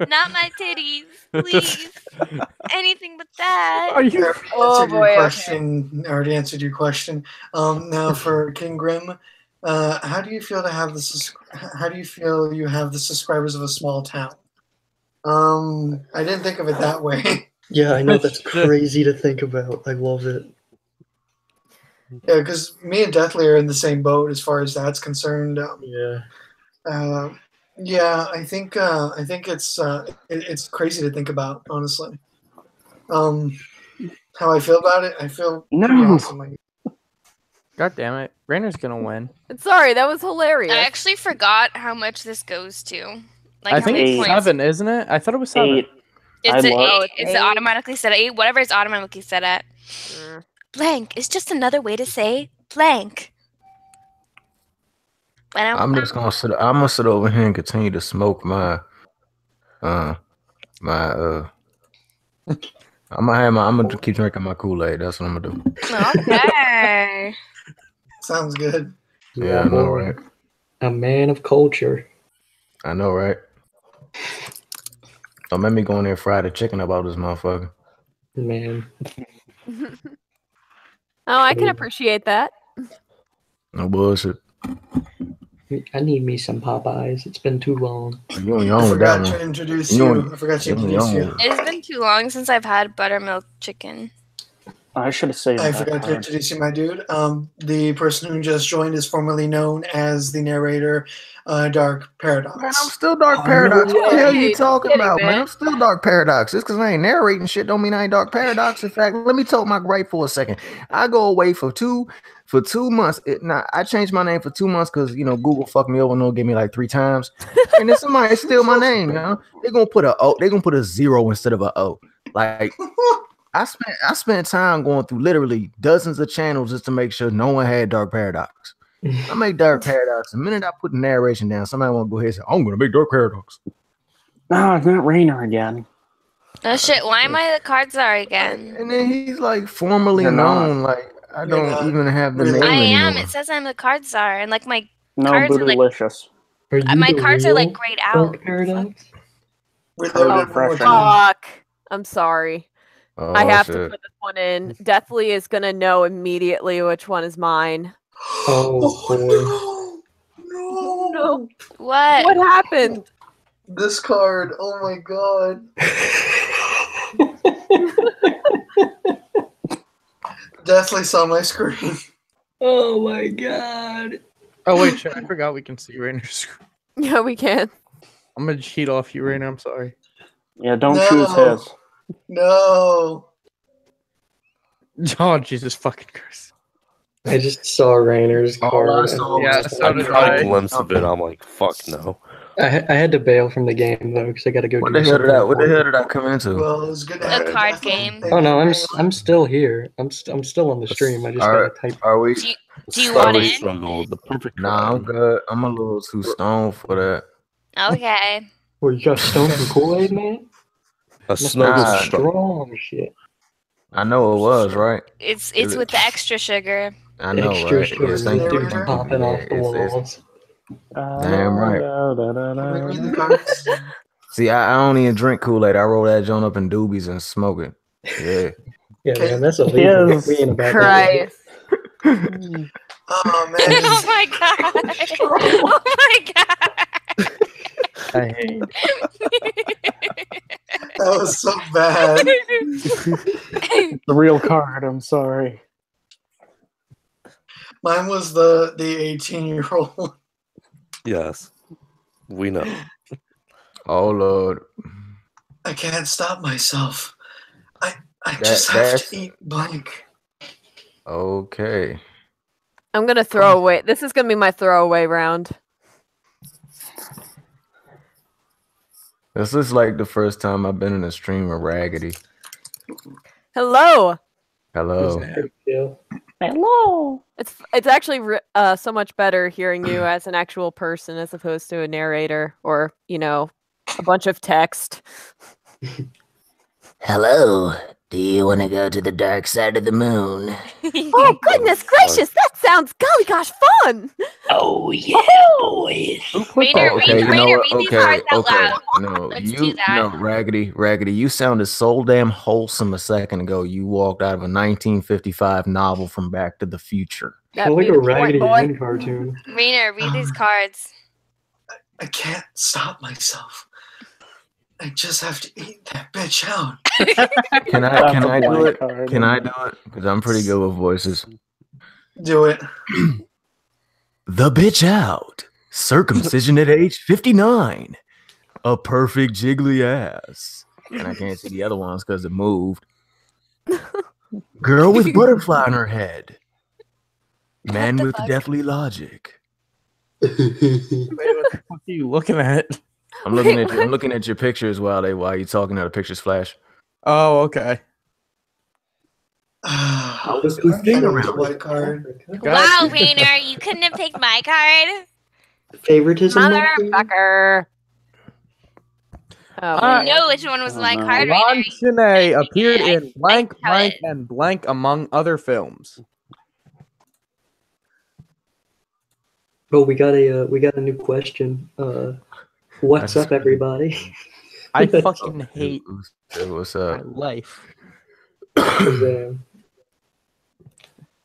Not my titties. Please. Anything but that. Are you? Oh, boy, okay. I already answered your question. Now for King Grim, how do you feel how do you feel you have the subscribers of a small town? I didn't think of it that way. Yeah, I know that's crazy to think about. I love it. Yeah, because me and Deathly are in the same boat as far as that's concerned. Yeah, I think it's crazy to think about, honestly. How I feel about it, I feel pretty awesome. God damn it. Rainer's gonna win. Sorry, that was hilarious. I actually forgot how much this goes to. Like I how think many it's points. 7, isn't it? I thought it was 7. 8. It's an love- 8. Is it automatically set at 8? Whatever it's automatically set at. Blank is just another way to say blank. I'm just gonna sit. I'm gonna sit over here and continue to smoke my. I'm gonna keep drinking my Kool-Aid. That's what I'm gonna do. Okay. Sounds good. Yeah, I know, right? A man of culture. I know, right? Don't make me go in there and fry the chicken about this motherfucker. Man. Oh, I can appreciate that. No bullshit. I need me some Popeyes. It's been too long. You on your I own with that forgot one. to introduce You you. on- I forgot to you on introduce your you. own. It's been too long since I've had buttermilk chicken. I should have saved I that forgot to card. introduce you, my dude. The person who just joined is formerly known as the narrator, Dark Paradox. Man, I'm still Dark Paradox. What the hell you talking Kidding, about, man? man. I'm still Dark Paradox. Just because I ain't narrating shit don't mean I ain't Dark Paradox. In fact, let me talk my gripe for a second. I go away for 2 months. I changed my name for 2 months because Google fucked me over and they'll give me like 3 times. And then somebody steal my name, They're gonna put a O, they're gonna put a 0 instead of a O. Like I spent time going through literally dozens of channels just to make sure no one had Dark Paradox. I make Dark Paradox. The minute I put the narration down, somebody want to go ahead and say, I'm going to make Dark Paradox. No, it's not Rainer again. Oh shit, why am I the card czar again? And then he's like formally You're not. known. Like, I You're don't not. even have the Really? name I am. anymore. It says I'm the card czar, and like my No, cards are like Bootylicious. Are you my the cards are like real grayed out. Dark Paradox? Reloaded one more refreshing. time. Fuck. I'm sorry. Oh, I have to shit. put this one in. Deathly is gonna know immediately which one is mine. Oh, boy. No. What? What happened? This card. Oh my god. Deathly saw my screen. Oh, my God. Oh wait, shit, I forgot we can see Rainer's screen. Yeah, we can. I'm gonna cheat off you, Rainer. I'm sorry. Yeah, don't No. choose his. No. Oh Jesus fucking Christ! I just saw Rainer's card. I saw Yeah, was- so I did caught I. a glimpse of it. I'm like, fuck no. I had to bail from the game, though, because I got to go What do the hell something. did I come into? Well, it was good to A have you, card Deathly. game. Thank Oh, no, you. I'm still here. I'm still on the stream. I just got to type. Are we? Do you want Slowly in? struggle. The perfect. Nah, I'm card. good. I'm a little too stoned for that. Okay. Well, you got stoned from Kool-Aid, man? A snuggle Nah. struggle. Strong shit. I know it was, right? It's Is it- with the extra sugar. I know, Extra right? sugar. Yes, thank you. Dudes Thank you. Popping Yeah, off the walls. Damn right. Can we read the cards? See, I don't even drink Kool-Aid. I roll that joint up in doobies and smoke it. Yeah. Yeah, Okay. man, that's illegal. Yes. We ain't about that. Christ. Oh man. Oh my god! Oh my god! I hate. That was so bad. The real card, I'm sorry. Mine was the 18-year-old. Yes, we know. Oh Lord. I can't stop myself. I That- just have that's- to eat blank. Okay. I'm gonna throw away. This is gonna be my throwaway round. This is like the first time I've been in a stream of Raggedy. Hello. Hello. Big deal. Hello. It's actually so much better hearing you as an actual person as opposed to a narrator or a bunch of text. Hello. Do you want to go to the dark side of the moon? Oh, goodness gracious, that sounds golly gosh fun! Oh yeah, boys. Rainer, Okay, you know Rainer, what? read these Okay, cards out okay. loud. No, Let's do you that. no, Raggedy, you sounded so damn wholesome a second ago. You walked out of a 1955 novel from Back to the Future. Sounds like a Raggedy Ann cartoon. Rainer, read these cards. I can't stop myself. I just have to eat that bitch out. Can I do it? Can I do it? Because I'm pretty good with voices. Do it. The bitch out. Circumcision at age 59. A perfect jiggly ass. And I can't see the other ones because it moved. Girl with butterfly on her head. Man with deathly logic. What are you looking at? I'm looking at your pictures while you're talking. How the pictures flash. Oh, okay. What's this thing around? White card. Wow, Rainer, you couldn't have picked my card. Favoritism. Motherfucker. Oh, You know which one was my card, Rainer. Lon Chaney appeared in blank, blank, and blank among other films. Oh, we got a new question. What's up, everybody? I fucking hate What's my up? life.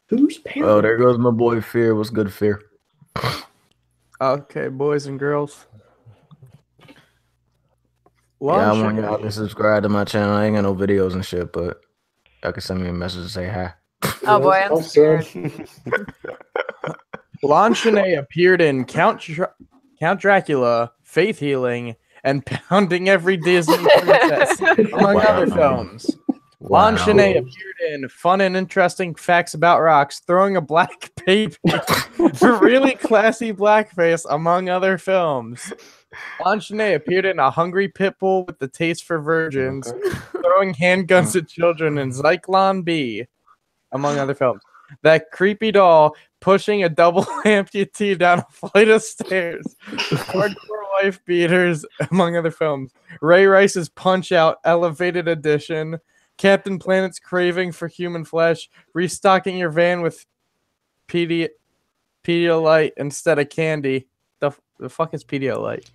Who's parent? Oh, there goes my boy Fear. What's good, Fear? Okay, boys and girls. Yeah, I want y'all to subscribe to my channel. I ain't got no videos and shit, but y'all can send me a message and say hi. Oh boy, I'm scared. Lon Chaney appeared in Count Dracula, Faith Healing, and Pounding Every Disney Princess, among other films. Lon Chaney appeared in Fun and Interesting Facts About Rocks, Throwing a Black Baby, Really Classy Blackface, among other films. Lon Chaney appeared in A Hungry Pitbull with the Taste for Virgins, Throwing Handguns at Children, and Zyklon B, among other films. That creepy doll pushing a double amputee down a flight of stairs. Hardcore Wife Beaters, among other films. Ray Rice's Punch Out, Elevated Edition. Captain Planet's Craving for Human Flesh. Restocking your van with Pedialyte instead of candy. The fuck is Pedialyte?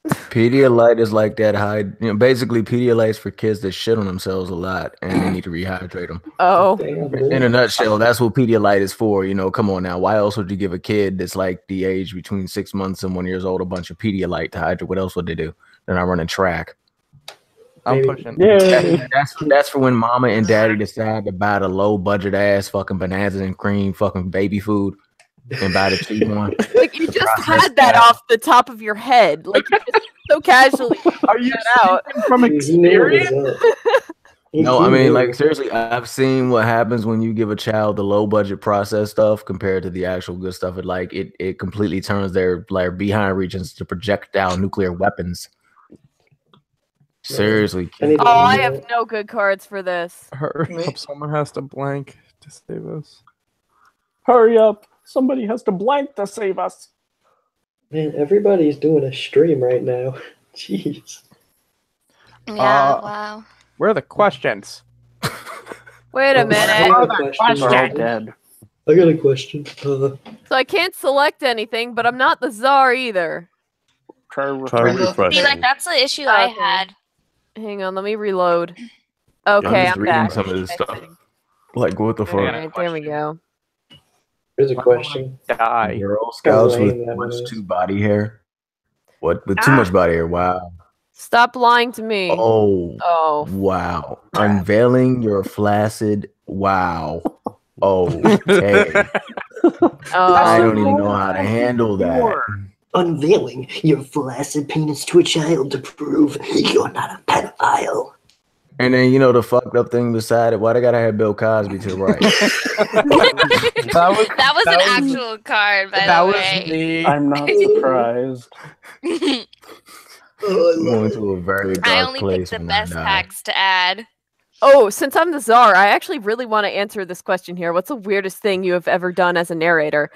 Pedialyte is like that high, basically Pedialyte's for kids that shit on themselves a lot and they need to rehydrate them. Oh. In a nutshell, that's what Pedialyte is for. Come on now. Why else would you give a kid that's like the age between 6 months and 1 year old a bunch of Pedialyte to hydrate? What else would they do? They're not running track. I'm pushing. That's for when mama and daddy decide to buy the low budget ass fucking bananas and cream fucking baby food and buy the cheap one. Like you just had that off the top of your head. Like you just so casually. Are you out from experience? No, I mean, like, seriously, I've seen what happens when you give a child the low budget processed stuff compared to the actual good stuff. It completely turns their like behind regions to projectile nuclear weapons. Seriously. Oh, I have no good cards for this. Hurry up, someone has to blank to save us. Hurry up. Somebody has to blank to save us. Man, everybody's doing a stream right now. Jeez. Yeah, wow. Where are the questions? Wait a minute. I got a question. So I can't select anything, but I'm not the czar either. Try refreshing. See, like that's the issue I had. Hang on, let me reload. Okay, I'm reading back. some of this stuff. Like, what the fuck? Alright, there we go. There's a question. Die. Girl Scouts with much too body hair. What? With too much body hair? Wow. Stop lying to me. Oh. Wow. Unveiling your flaccid. Wow. Okay. I don't even know how to handle that. Unveiling your flaccid penis to a child to prove you're not a pedophile. And then, the fucked up thing beside it, why they gotta have Bill Cosby to the right? that was an actual card, by the way. Me. I'm not surprised. Going to a very dark I only place picked the when I best die. packs to add. Oh, since I'm the czar, I actually really want to answer this question here. What's the weirdest thing you have ever done as a narrator?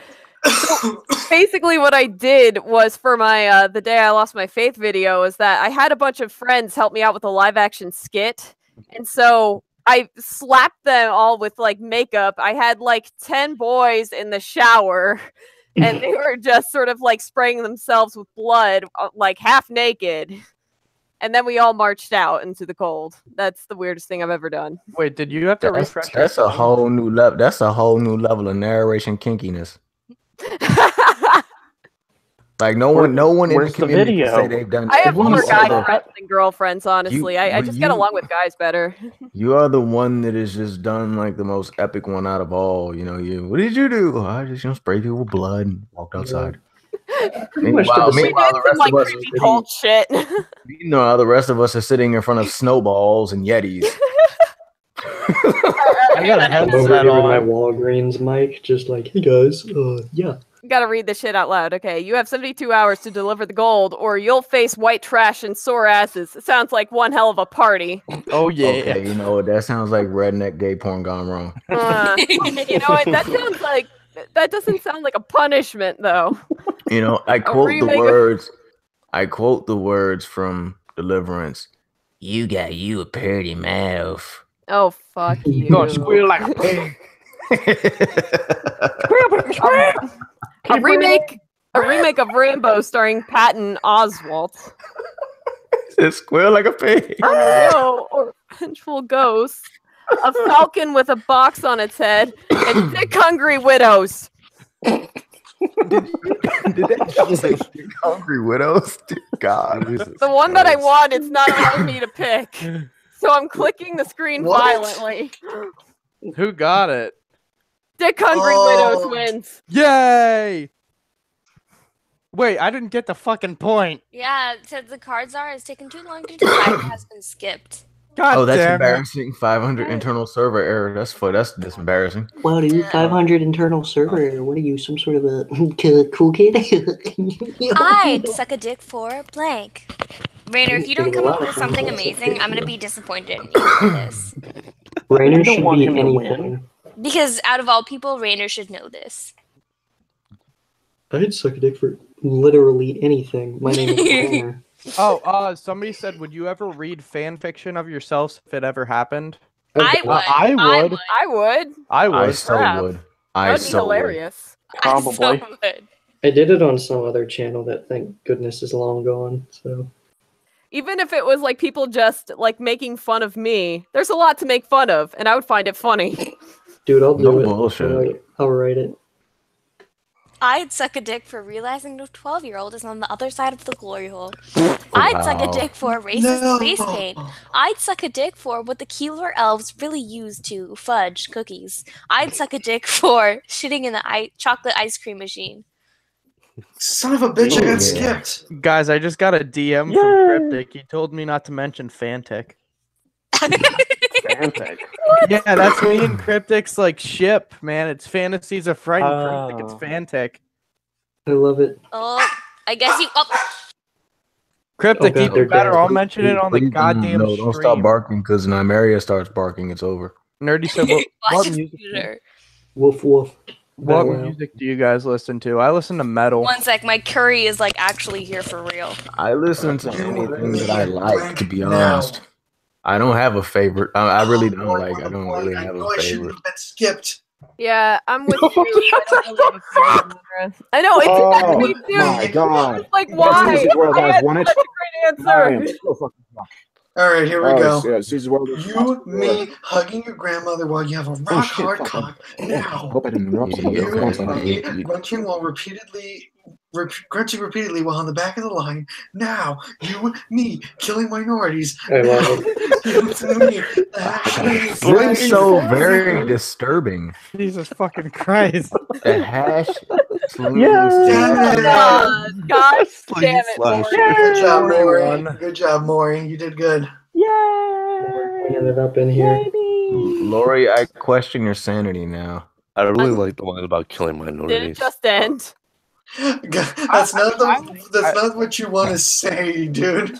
So basically what I did was for my the day I lost my faith video is that I had a bunch of friends help me out with a live action skit. And so I slapped them all with like makeup. I had like 10 boys in the shower, and they were just sort of like spraying themselves with blood, like half naked. And then we all marched out into the cold. That's the weirdest thing I've ever done. Wait, did you have to refresh? That's a whole new level. That's a whole new level of narration kinkiness. Like no one in the community can say they've done. I have more guy friends than girlfriends, honestly. I just get along with guys better. You are the one that has just done like the most epic one out of all. You know, what did you do? Oh, I just spray people with blood and walked outside. Meanwhile, the rest of us creepy cold shit. You know, the rest of us are sitting in front of snowballs and Yetis. I got a headset on my Walgreens mic, just like, hey guys, yeah. You gotta read this shit out loud. Okay, you have 72 hours to deliver the gold, or you'll face white trash and sore asses. It sounds like one hell of a party. Oh yeah. Okay, you know what? That sounds like redneck gay porn gone wrong. You know what? That doesn't sound like a punishment, though. You know, I quote the words from Deliverance. You got you a pretty mouth. Oh fuck you! Gonna squeal like a pig. A remake of Rainbow starring Patton Oswalt. It squeal like a pig. No, or vengeful ghosts. A falcon with a box on its head, and dick hungry widows. Did that say dick hungry widows? Dear God. The one that I want, it's not allowing me to pick. So I'm clicking the screen violently. Who got it? Dick hungry widows wins. Yay! Wait, I didn't get the fucking point. Yeah, it says the card czar has taken too long to decide and has been skipped. God that's damn embarrassing. 500 internal server error. That's just embarrassing. Wow, dude, 500 internal server error. What are you, some sort of a cool kid? I'd suck a dick for blank. Rainer, if you don't come up with something amazing, I'm gonna be disappointed in you for this. Rainer should be anything. Because out of all people, Rainer should know this. I'd suck a dick for literally anything. My name is Rainer. Somebody said, would you ever read fan fiction of yourselves if it ever happened? I would. I would. I would. I so would. That'd be hilarious. Probably. I did it on some other channel that, thank goodness, is long gone. So. Even if it was like people just like making fun of me, there's a lot to make fun of, and I would find it funny. Dude, I'll do it. Bullshit. I'll write it. I'd suck a dick for realizing the 12-year-old is on the other side of the glory hole. I'd suck a dick for racist space paint. I'd suck a dick for what the Keeler elves really use to fudge cookies. I'd suck a dick for shitting in the chocolate ice cream machine. Son of a bitch, I got skipped. Guys, I just got a DM from Cryptic. He told me not to mention Fantic. Fantic. Yeah, that's me and Cryptic's like ship, man. It's Fantasies of Fright and Cryptic. It's Fantic. I love it. Oh, I guess you. Oh. Cryptic, even better. I'll mention it on the goddamn stream. Don't stop barking, because when Maria starts barking, it's over. Nerdy said, what music? Woof woof. What music do you guys listen to? I listen to metal. One sec, my curry is like actually here for real. I listen to anything that I like, to be honest. I don't have a favorite. I really don't like. I don't really have a favorite. Skipped. Yeah, I'm with you. I know it's me too. My God! It's like why? Music World has won it. Such a great answer. All right, here we go. Yeah, you, me, hugging your grandmother while you have a rock hard cock. Now, hope I didn't interrupt you, me, grunting repeatedly while on the back of the line. Now, you, me, killing minorities. I love it. It's so very disturbing. Jesus fucking Christ. The hash. God damn it, Maury. Good job, Maury. Good job, Maury. You did good. Yay! We ended up in here. Lori, I question your sanity now. I really like the line about killing minorities. Did it just end? That's not what you want to say, dude.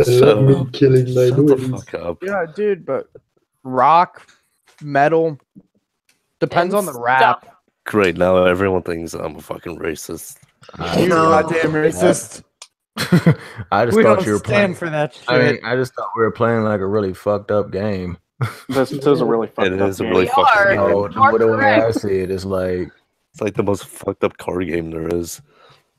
So, killing minorities. Fuck up. Yeah, dude, but rock, metal, depends on the rap. Great, now everyone thinks I'm a fucking racist. You goddamn racist. I just we thought don't you were stand playing for that shit. I mean, I just thought we were playing like a really fucked up game. This is a really fucked It up is a game. really We fucked up are. game. Oh, the way I see it is like It's like the most fucked up card game there is.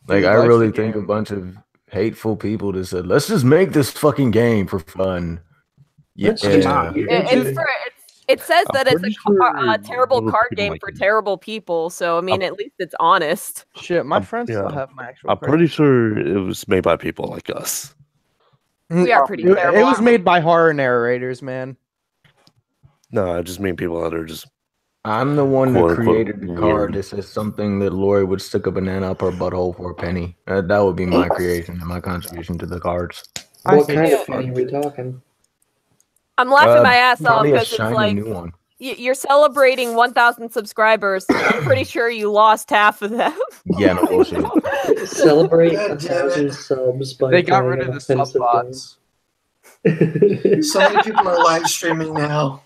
Like Dude, I life's really a think a game. bunch of hateful people just said, "Let's just make this fucking game for fun." That's Yeah, just weird. It says I'm that it's pretty a sure terrible more card people game like for it. terrible people. So I mean, at least it's honest. Shit, my I'm- friends still yeah. have my actual. I'm card. pretty sure it was made by people like us. We are pretty It terrible. was made by horror narrators, man. No, I just mean people that are just I'm the one that Quote, unquote, created the card weird. that says something that Lori would stick a banana up her butthole for a penny. That would be my creation and my contribution to the cards. What kind see. of penny are we talking? I'm laughing my ass off Probably a because it's shiny like new one. you're celebrating 1,000 subscribers. I'm pretty sure you lost half of them. Yeah, no bullshit. Celebrate God damn it. 1,000 subs by They got playing rid an of the offensive subbots. game. So many people are live streaming now.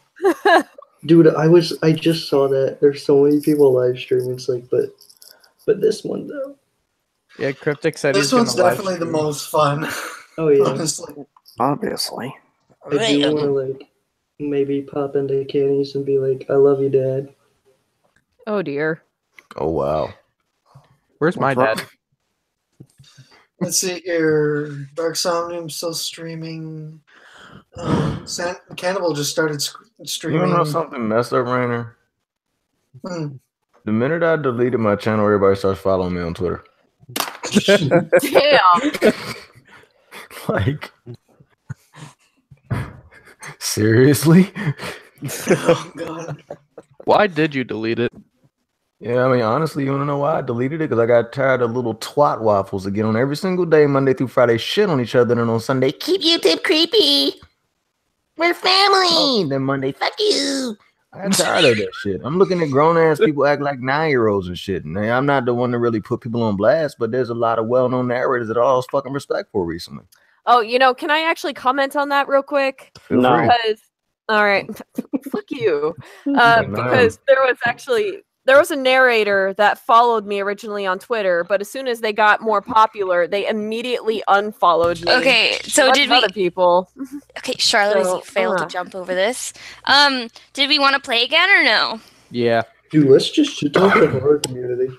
Dude, I just saw that. There's so many people live streaming. It's like, but this one though. Yeah, Cryptic said This he's one's gonna live definitely the stream. most fun. Oh yeah. Honestly. Obviously. I do want to like maybe pop into Kenny's and be like, "I love you, Dad." Oh dear. Oh wow. Where's my dad? Let's see here. Dark Somnium still streaming. Cannibal just started You streaming. know something messed up, Rainer? Hmm. The minute I deleted my channel, everybody starts following me on Twitter. Damn. Like, seriously? Oh god. Why did you delete it? Yeah, I mean, honestly, you want to know why I deleted it? Because I got tired of little twat waffles that get on every single day, Monday through Friday, shit on each other, and on Sunday, keep YouTube creepy. We're family. Then Monday, fuck you. I got tired of that shit. I'm looking at grown ass people act like 9-year-olds and shit. And I'm not the one to really put people on blast, but there's a lot of well-known narrators that I lost fucking respect for recently. Oh, can I actually comment on that real quick? Feel No. free. Because, all right, fuck you. No. Because there was a narrator that followed me originally on Twitter, but as soon as they got more popular, they immediately unfollowed me. Okay, so Bunch did of we? other people? Okay, Charlotte, as So, you failed to jump over this. Did we want to play again or no? Yeah. Dude, let's just shit talk the horror community.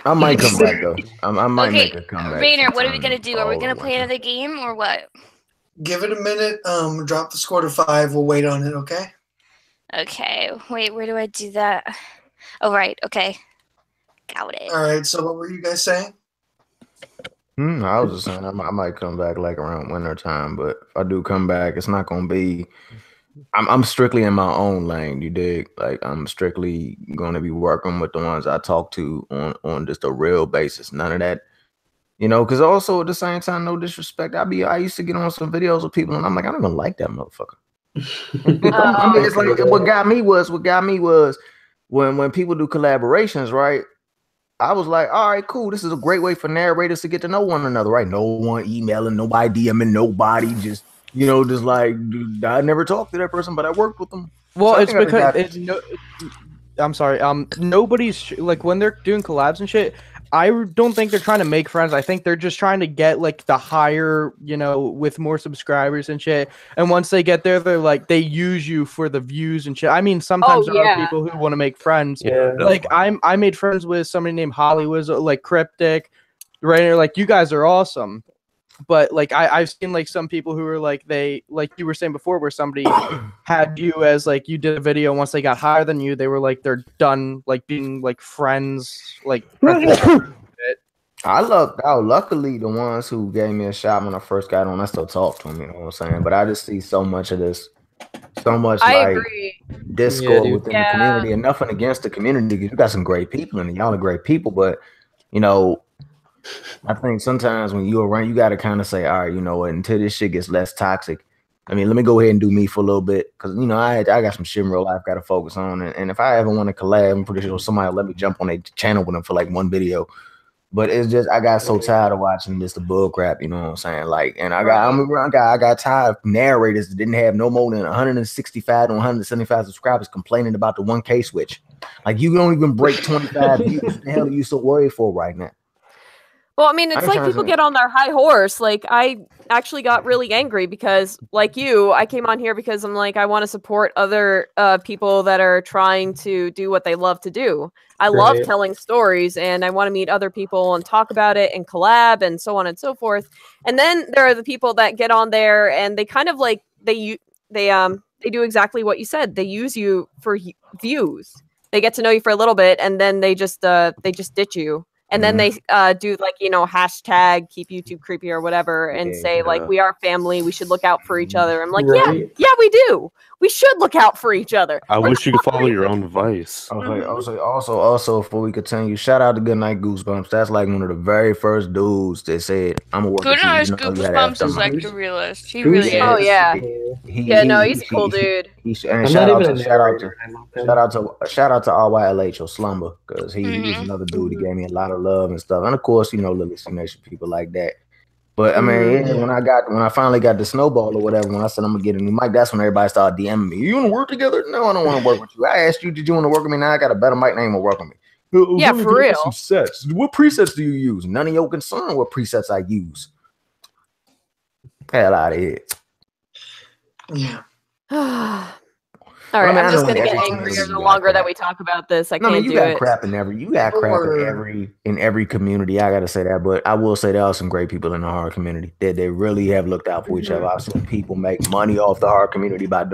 I might come back though. I might Okay, make a comeback. Rainer, what are we sometime gonna do? Are we fall gonna or play winter. another game or what? Give it a minute. Drop the score to 5. We'll wait on it, okay? Okay, wait, where do I do that? Oh, right, okay. Got it. Alright, so what were you guys saying? I was just saying I might come back like around winter time, but if I do come back, it's not gonna be. I'm strictly in my own lane. You dig? Like I'm strictly gonna be working with the ones I talk to on just a real basis. None of that, Because also at the same time, no disrespect. I used to get on some videos with people, and I'm like, I don't even like that motherfucker. I mean, it's like what got me was when people do collaborations, right? I was like, all right, cool. This is a great way for narrators to get to know one another, right? No one emailing, nobody DMing, nobody just, just like, dude, I never talked to that person, but I worked with them. Well, So I it's think I because got- it's no. I'm sorry. Nobody's like when they're doing collabs and shit. I don't think they're trying to make friends. I think they're just trying to get like the higher, with more subscribers and shit. And once they get there, they're like they use you for the views and shit. I mean, sometimes there are people who want to make friends. Yeah. Like I made friends with somebody named Holly, was like Cryptic, right? Like you guys are awesome. But like I've seen like some people who are like they like you were saying before where somebody had you as like you did a video and once they got higher than you they were like they're done like being like friends like luckily the ones who gave me a shot when I first got on, I still talk to them, you know what I'm saying? But I just see so much of this, so much I like agree. discord dude. within the community, and nothing against the community because you got some great people and y'all are great people, but I think sometimes when you're around, you got to kind of say, all right, you know what, until this shit gets less toxic. I mean, let me go ahead and do me for a little bit because, I got some shit in real life got to focus on. And if I ever want to collab, I'm pretty sure somebody will let me jump on a channel with them for like one video. But it's just, I got so tired of watching this, the bull crap, you know what I'm saying? Like, and I got tired of narrators that didn't have no more than 165 to 175 subscribers complaining about the 1K switch. Like, you don't even break 25 views. What the hell are you so worried for right now? Well, I mean, it's ain't like trying to people say- get on their high horse. Like, I actually got really angry because, like you, I came on here because I'm like, I want to support other people that are trying to do what they love to do. I love Right. telling stories, and I want to meet other people and talk about it and collab and so on and so forth. And then there are the people that get on there and they kind of like they do exactly what you said. They use you for views. They get to know you for a little bit, and then they just ditch you. And then they do like, hashtag keep YouTube creepy or whatever and say like, we are family. We should look out for each other. I'm like, Right. yeah, we do. We should look out for each other. I Where wish the you could fuck follow are your own advice. Also, before we continue, shout out to Goodnight Goosebumps. That's like one of the very first dudes that said, "I'm gonna work with you." Good You know, you had Goosebumps to is ask like them. the realist. He Who's really Oh is. yeah. He, Yeah, no, he's a cool dude. And I'm shout not out even to a narrator. I love him. shout out to RYLH or Slumber, because he was Mhm. another dude that gave me a lot of love and stuff. And of course, Little C Nation people like that. But I mean, Mhm. when I finally got the snowball or whatever, when I said I'm gonna get a new mic, that's when everybody started DMing me. You want to work together? No, I don't want to work with you. I asked you, did you want to work with me? Now I got a better mic. Name will work with me. Yeah, Let me for get real. some sets. What presets do you use? None of your concern what presets I use. Hell out of here. Yeah. All right, I mean, I I'm just know in gonna get every angrier community the you got longer that crap. we talk about this. I No, I can't mean, you do got it. crap in every community. I gotta say that, but I will say there are some great people in the horror community that they really have looked out for each other. I've seen people make money off the horror community by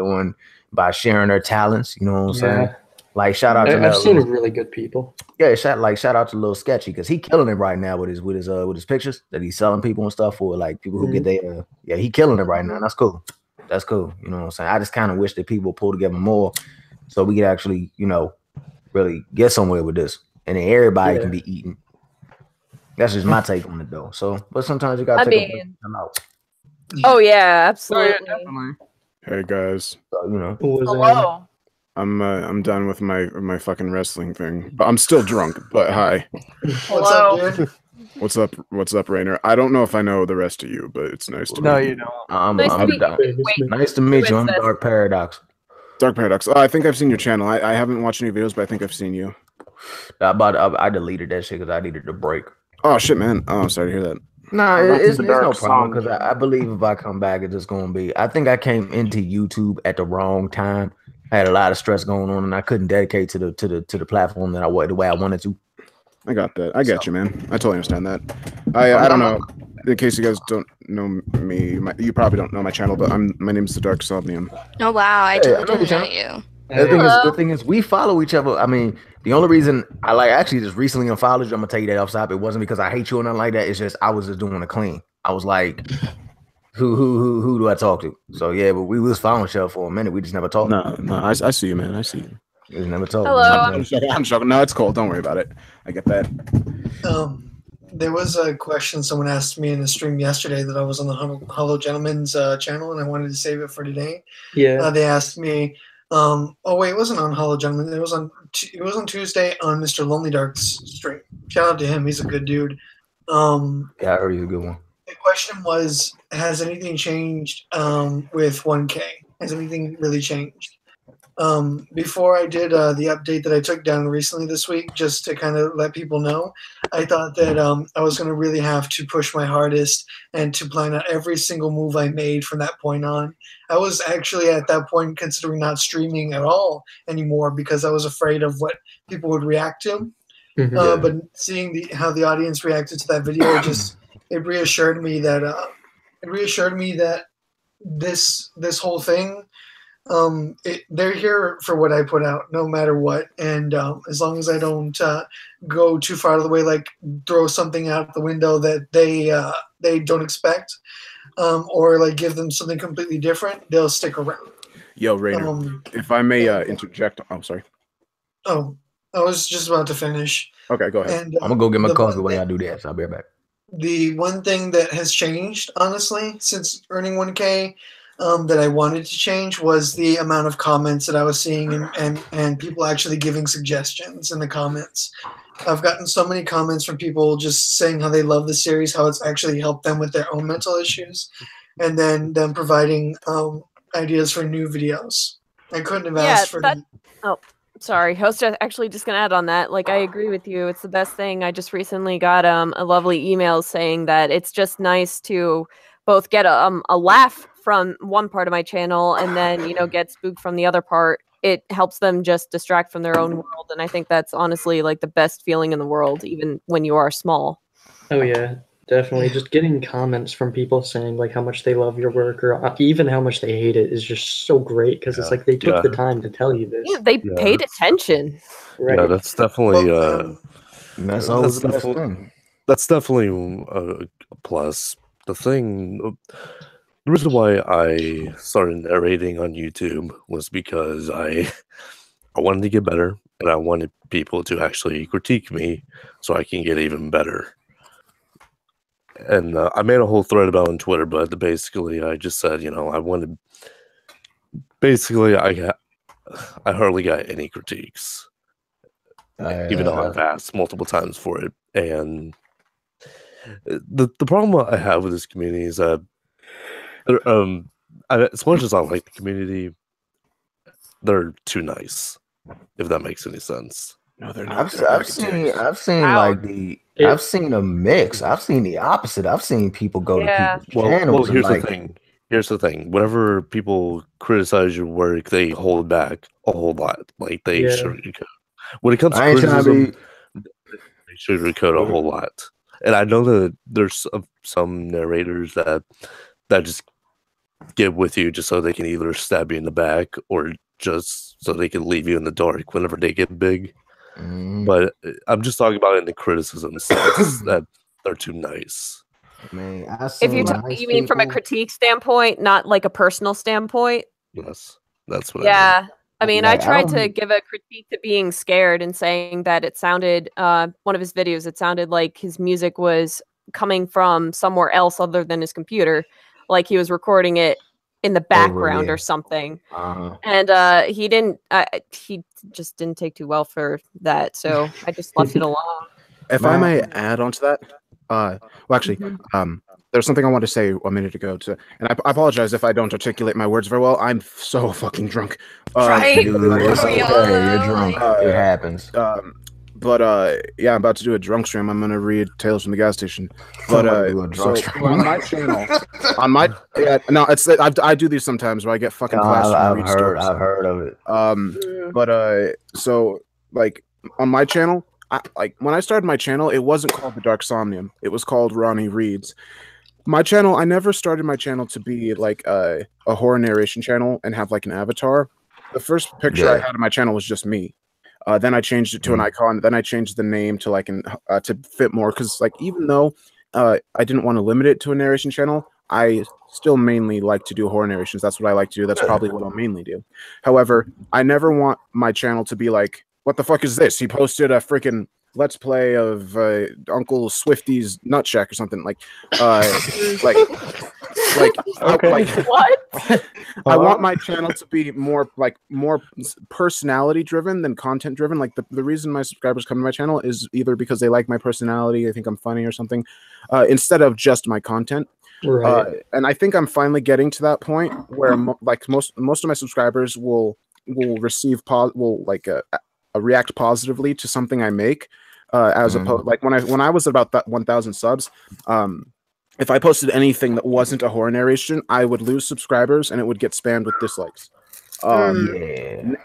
sharing their talents. You know what I'm saying? Yeah. Like shout out to I've seen really good people. yeah, shout out to Lil Sketchy because he killing it right now with his pictures that he's selling people and stuff for like people who get their he killing it right now. And that's cool. That's cool. You know what I'm saying? I just kind of wish that people pull together more so we could actually, really get somewhere with this. And then everybody can be eating. That's just my take on it though. So but sometimes you gotta take a break and come out. Oh yeah, absolutely. Hey guys. So, Hello. I'm done with my fucking wrestling thing, but I'm still drunk. But hi. What's up, dude? What's up? What's up, Rainer? I don't know if I know the rest of you, but it's nice to meet you don't. Nice to meet you. I'm Dark Paradox. Dark Paradox. Oh, I think I've seen your channel. I haven't watched any videos, but I think I've seen you. I deleted that shit because I needed a break. Oh shit, man. Oh, I'm sorry to hear that. Nah, That's it's the no dark problem song. because I believe if I come back, it's just gonna be. I think I came into YouTube at the wrong time. I had a lot of stress going on, and I couldn't dedicate to the platform the way I wanted to. I got that. I get you, man. I totally understand that. I don't know. In case you guys don't know me, you probably don't know my channel, but my name's the Dark Somnium. Oh wow, I Hey, totally I know didn't know you. you. The thing is, we follow each other. I mean, the only reason I actually just recently unfollowed you, I'm gonna tell you that off top. It wasn't because I hate you or nothing like that. It's just I was just doing a clean. I was like, who do I talk to? So yeah, but we was following each other for a minute. We just never talked. No, I see you, man. I see you. We just never talked. Hello. I'm joking. No, it's cool. Don't worry about it. I get that. There was a question someone asked me in the stream yesterday that I was on the Hollow Gentleman's channel, and I wanted to save it for today. Yeah. They asked me. Oh wait, it wasn't on Hollow Gentleman. It was on Tuesday on Mr. Lonely Dark's stream. Shout out to him. He's a good dude. Yeah, I heard he's a good one. The question was, has anything changed with 1K? Has anything really changed? Before I did the update that I took down recently this week, just to kind of let people know, I thought that I was going to really have to push my hardest and to plan out every single move I made from that point on. I was actually at that point considering not streaming at all anymore because I was afraid of what people would react to. But seeing how the audience reacted to that video, it reassured me that this whole thing. They're here for what I put out, no matter what. And as long as I don't go too far out of the way, like throw something out the window that they don't expect, or like give them something completely different, they'll stick around. Yo, Rainer, if I may interject. I'm sorry. Oh, I was just about to finish. Okay, go ahead. And, I'm gonna go get my coffee while I do that. So I'll be right back. The one thing that has changed, honestly, since earning 1K, that I wanted to change was the amount of comments that I was seeing and people actually giving suggestions in the comments. I've gotten so many comments from people just saying how they love the series, how it's actually helped them with their own mental issues, and then them providing ideas for new videos. I couldn't have asked for that. Oh, Sorry, I was just gonna add on that. Like, I agree with you. It's the best thing. I just recently got a lovely email saying that it's just nice to both get a laugh from one part of my channel and then get spooked from the other part. It helps them just distract from their own world, and I think that's honestly like the best feeling in the world, even when you are small. Oh yeah, definitely. Just getting comments from people saying like how much they love your work or even how much they hate it is just so great because it's like they took the time to tell you this. Yeah, they paid attention. Right. Yeah, that's definitely that's always the best thing. That's definitely a plus. The reason why I started narrating on YouTube was because I wanted to get better, and I wanted people to actually critique me so I can get even better. And I made a whole thread about it on Twitter, but basically I just said, I wanted. Basically, I hardly got any critiques, even though I've asked multiple times for it. And the problem I have with this community is that, as much as I like the community, they're too nice. If that makes any sense. No, they're not. I've seen a mix. I've seen the opposite. I've seen people go to people's channels. Well, here's the thing. Whenever people criticize your work, they hold back a whole lot. Like they sugarcoat. When it comes to criticism, they sugarcoat a whole lot. And I know that there's some narrators that just get with you just so they can either stab you in the back or just so they can leave you in the dark whenever they get big. But I'm just talking about it in the criticism sense that they're too nice. Man, if you mean from a critique standpoint, not like a personal standpoint? Yes, that's what I mean. I mean, I tried to give a critique to Being Scared and saying that it sounded, one of his videos, it sounded like his music was coming from somewhere else other than his computer. Like he was recording it in the background or something. And he just didn't take too well for that. So I just left it alone. If I may add on to that, there's something I wanted to say a minute ago and I apologize if I don't articulate my words very well. I'm so fucking drunk. Right? It's okay. You're drunk. It happens. But I'm about to do a drunk stream. I'm gonna read Tales from the Gas Station. But on my channel, I do these sometimes where I get fucking class. I've heard of it. So like on my channel, when I started my channel, it wasn't called The Dark Somnium. It was called Ronnie Reads. My channel, I never started my channel to be like a horror narration channel and have like an avatar. The first picture I had on my channel was just me. Then I changed it to an icon. Then I changed the name to like to fit more because like even though I didn't want to limit it to a narration channel, I still mainly like to do horror narrations. That's what I like to do. That's probably what I'll mainly do. However, I never want my channel to be like, what the fuck is this? He posted a freaking Let's Play of Uncle Swifty's Nut Shack or something like what? I want my channel to be more personality driven than content driven. Like the reason my subscribers come to my channel is either because they like my personality, they think I'm funny or something, instead of just my content. Right. And I think I'm finally getting to that point where most of my subscribers will receive react positively to something I make, as opposed like when I was about that 1,000 subs, if I posted anything that wasn't a horror narration, I would lose subscribers and it would get spammed with dislikes.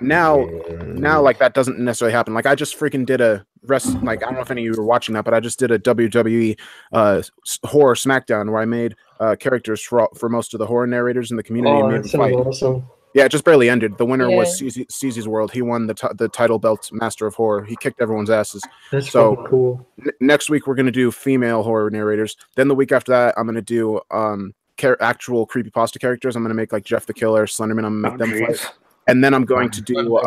Now like that doesn't necessarily happen. Like I just freaking did I don't know if any of you were watching that, but I just did a WWE horror SmackDown where I made characters for most of the horror narrators in the community. Oh, that sounds awesome. Yeah, it just barely ended. The winner was CZ's World. He won the title belt, Master of Horror. He kicked everyone's asses. That's so cool. Next week we're gonna do female horror narrators. Then the week after that, I'm gonna do actual creepypasta characters. I'm gonna make like Jeff the Killer, Slenderman. I'm gonna make them fight. And then I'm going to do do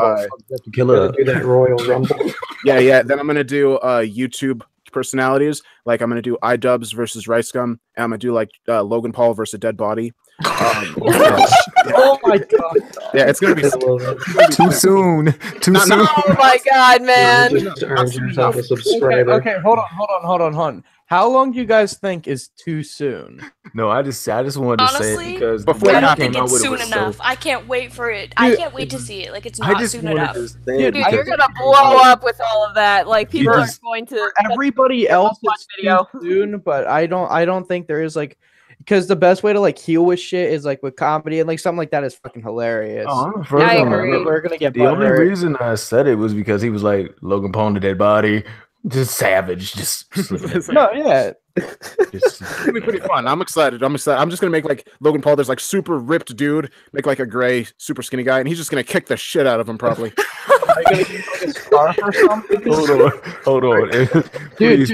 that Royal Rumble. Yeah. Then I'm gonna do YouTube personalities. Like I'm gonna do iDubbbz versus Rice Gum. And I'm gonna do like Logan Paul versus Dead Body. Oh my god! Yeah, it's gonna be too soon. Oh my god, man! Okay, hold on. How long do you guys think is too soon? No, I just wanted to say it Honestly, because Before I when don't it think came out it's with it soon was enough. so. I can't wait for it. I Dude, can't wait to see it. Like it's I not just soon wanted enough. to say Dude, it Dude, you're because gonna blow up with all of that. Like people are just- going to. For everybody else, it's too video. soon. But I don't think there is like, because the best way to like heal with shit is like with comedy and like something like that is fucking hilarious. Oh, I'm the first I one. agree. We're gonna get The only butthurt. reason I said it was because he was like Logan Paul, the dead body, just savage, just slipping it. No, yeah. Just, It's gonna be pretty fun. I'm excited. I'm excited. I'm just gonna make like Logan Paul. There's like super ripped dude, make like a gray, super skinny guy, and he's just gonna kick the shit out of him probably. Are you gonna use like a scarf or something? hold on. Dude,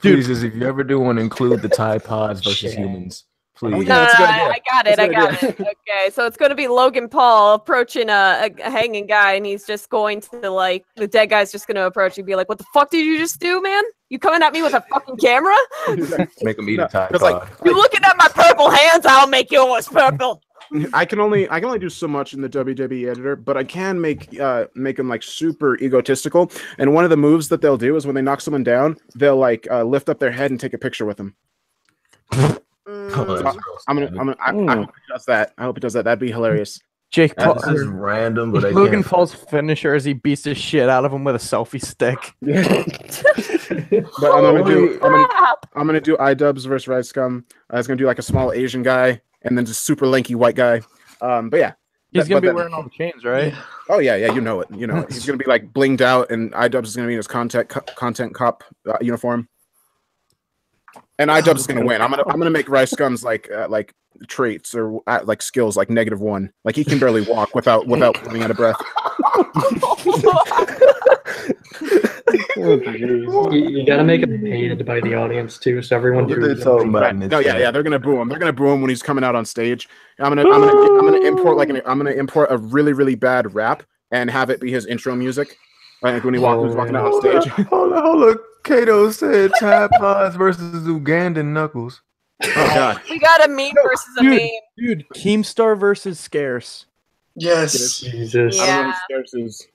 please, just if you ever do want to include the Tide Pods versus humans, please. Oh, No, yeah, that's a good idea. I got it. That's a I good got it. Okay, so it's going to be Logan Paul approaching a hanging guy, and he's just going to like the dead guy's just going to approach and be like, "What the fuck did you just do, man? You coming at me with a fucking camera? Make them eat a Tide 'Cause, Pod. like, You looking at my purple hands? I'll make yours purple." I can only do so much in the WWE editor, but I can make them like super egotistical. And one of the moves that they'll do is when they knock someone down, they'll like lift up their head and take a picture with them. Oh, that's gross. I hope it does that. I hope it does that. That'd be hilarious. Jake Paul. This is random, but I Logan can't. Paul's finisher is he beats the shit out of him with a selfie stick. But I'm gonna do iDubbbz versus Red Scum. I was gonna do like a small Asian guy and then just super lanky white guy. But yeah, He's gonna be wearing all the chains, right? Oh yeah, you know it. You know it. He's gonna be like blinged out, and iDubbbz is gonna be in his content cop uniform. And iDubbbz is gonna win. I'm gonna make Rice Scum's like traits or like skills like -1. Like he can barely walk without running out of breath. You gotta make him hated by the audience too, so everyone. What they're talking about in this No, chat. yeah, they're gonna boo him. They're gonna boo him when he's coming out on stage. I'm gonna import a really bad rap and have it be his intro music. Like when he's walking out on stage. Hold on. Kato said Tide Pods versus Ugandan Knuckles. Oh god. We got a meme versus a meme. Dude, Keemstar versus Scarce. Yes. Jesus. I don't know Yeah. who Scarce is.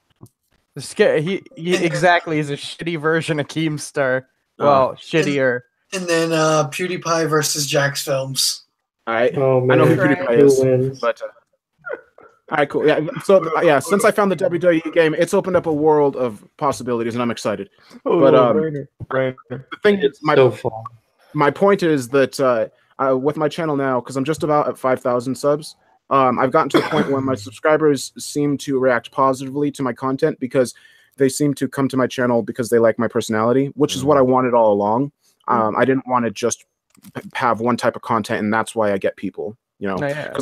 He exactly is a shitty version of Keemstar. Well, shittier. And then PewDiePie versus Jax Films. All right. Oh man, I know who Right. PewDiePie Who is. wins? But all right, cool. Yeah. So yeah, since I found the WWE game, it's opened up a world of possibilities, and I'm excited. But Rainer. the thing is, So fun. my point is that with my channel now, because I'm just about at 5,000 subs, I've gotten to a point where my subscribers seem to react positively to my content because they seem to come to my channel because they like my personality, which is what I wanted all along. I didn't want to just have one type of content, and that's why I get people. You know, No, yeah.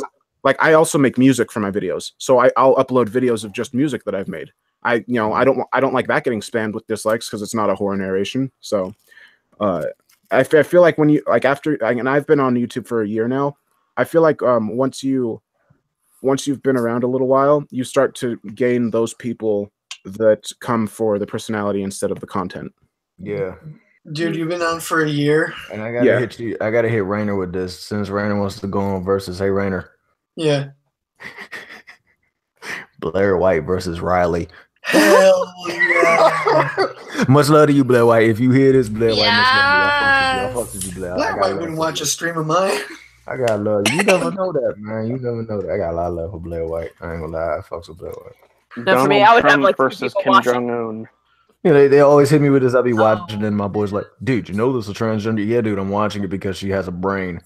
like I also make music for my videos, so I'll upload videos of just music that I've made. I don't like that getting spammed with dislikes because it's not a horror narration. So I feel like when you like and I've been on YouTube for a year now. I feel like once you've been around a little while, you start to gain those people that come for the personality instead of the content. Yeah. Dude, you've been on for a year. And I gotta hit you. I gotta hit Rainer with this since Rainer wants to go on versus. Hey Rainer. Yeah. Blair White versus Riley. Hell yeah. Much love to you, Blair White. If you hear this, Blair White, Yes. much love to you. I fuck with you, Blair. Blair White wouldn't watch a stream of mine. I got love. You never know that, man. You never know that. I got a lot of love for Blair White. I ain't gonna lie. I fucks with Blair White. No, for me, I would have Trump like two versus people Kim watching. Jong Un. Yeah, they always hit me with this. I'll be watching, and my boy's like, "Dude, you know this is a transgender?" Yeah, dude, I'm watching it because she has a brain.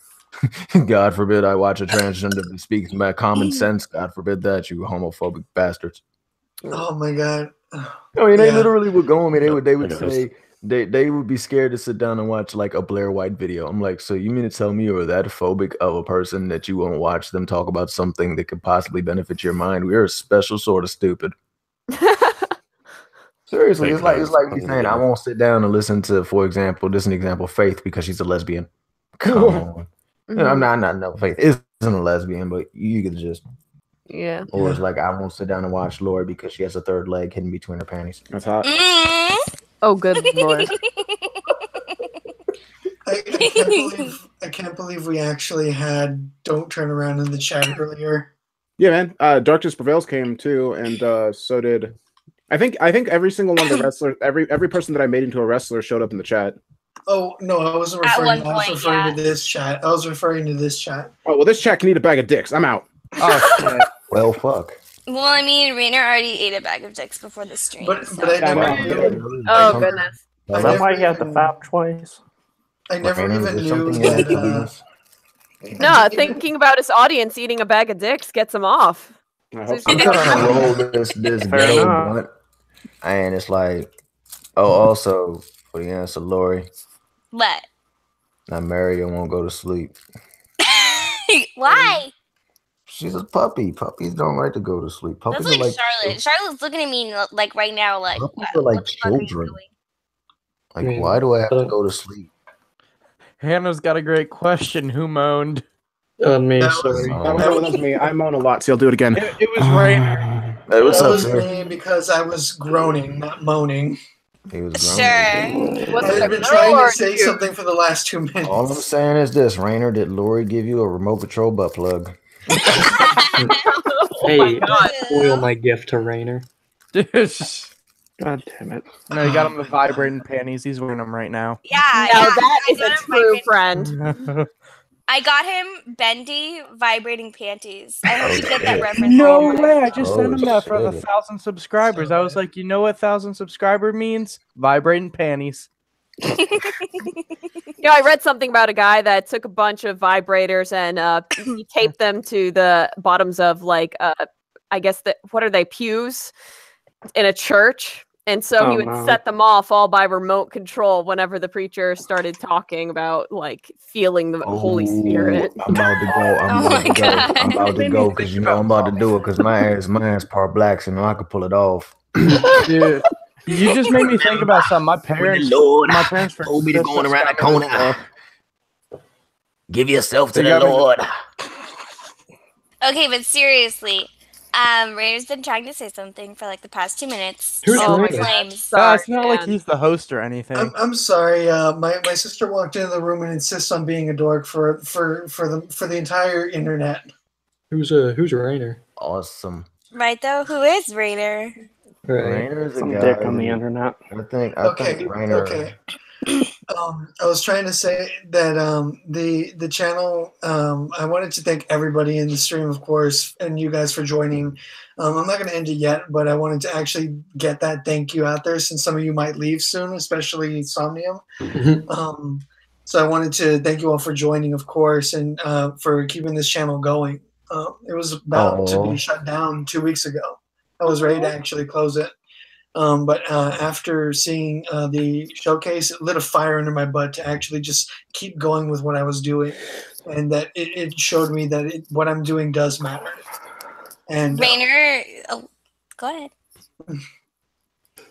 God forbid I watch a transgender that speaks my common sense. God forbid that, you homophobic bastards. Oh my god. I mean, they Yeah. literally would go on me. They would say they would be scared to sit down and watch like a Blair White video. I'm like, so you mean to tell me you're that phobic of a person that you won't watch them talk about something that could possibly benefit your mind? We're a special sort of stupid. Seriously, it's like me saying I won't sit down and listen to, for example, this is an example, Faith because she's a lesbian. Come on. No, I'm not no Faith isn't a lesbian, but you could just Yeah. or it's like I won't sit down and watch Lori because she has a third leg hidden between her panties. That's hot. Oh, good lord. I can't believe we actually had Don't Turn Around in the chat earlier. Yeah, man. Darkness Prevails came too, and so did I think every single one of the wrestlers, every person that I made into a wrestler showed up in the chat. Oh no, I wasn't At referring. one I was point, referring yeah. to this chat. I was referring to this chat. Oh well, this chat can eat a bag of dicks. I'm out. Oh shit. Well, fuck. Well, I mean, Rainer already ate a bag of dicks before the stream. But so. I Yeah, never no. even. Oh I goodness. I Is that why never he had to even- fap twice? I never Rainer, even is knew something you like to that. use? No, thinking about his audience eating a bag of dicks gets him off. I hope I'm so. trying to roll this Fair ghetto enough. blunt, and it's like, oh, also for the answer, Lori, What? now Mario won't go to sleep. Why? She's a puppy. Puppies don't like to go to sleep. That's Puppies like, are like Charlotte. Charlotte's looking at me like right now, like puppies are like what the fuck are you children. doing? Like, Man, why do I have to go to sleep? Hannah's got a great question. Who moaned? Me, That sorry. That was me. I moan a lot, so you'll do it again. It was Rainer. Hey, what's That up, was sir? me because I was groaning, not moaning. He was Sure. Was I it had a been girl trying or to say you? something for the last 2 minutes. All I'm saying is this, Rainer, did Lori give you a remote control butt plug? Hey, God. spoil my gift to Rainer. God damn it. No, you got him the vibrating panties. He's wearing them right now. Yeah, Now yeah. that I is got a him true vibrating- friend. I got him bendy vibrating panties. I hope you get that shit. reference. No later. way! I just Oh, sent him that for the shit. 1,000 subscribers. I was like, you know what 1,000 subscriber means? Vibrating panties. You know, I read something about a guy that took a bunch of vibrators and he taped them to the bottoms of like I guess what are they, pews in a church, and so he Oh, would no. set them off all by remote control whenever the preacher started talking about like feeling the Holy Spirit. I'm about to go. I'm Oh about my to go. God. I'm about to go because you know I'm about to do it because my ass part black, so you know I could pull it off. Dude, you just made me think about something. My parents, Lord my parents told me to go around the corner. Give yourself to They the got me- Lord. Okay, but seriously, Rainer's been trying to say something for like the past 2 minutes. Who's So Rainer? flames. Nah, it's not Sorry, like man. he's the host or anything. I'm sorry. My sister walked into the room and insists on being a dork for the entire internet. Who's Rainer? Awesome. Right though, who is Rainer? Right. Rainer's a Some guy. dick on the that- internet. I think Okay, Rainer. okay. I was trying to say that the channel. I wanted to thank everybody in the stream, of course, and you guys for joining. I'm not going to end it yet, but I wanted to actually get that thank you out there since some of you might leave soon, especially Somnium. So I wanted to thank you all for joining, of course, and for keeping this channel going. It was about to be shut down 2 weeks ago. I was ready to actually close it. But after seeing the showcase, it lit a fire under my butt to actually just keep going with what I was doing. And that it showed me that what I'm doing does matter. And Rainer, oh, go ahead.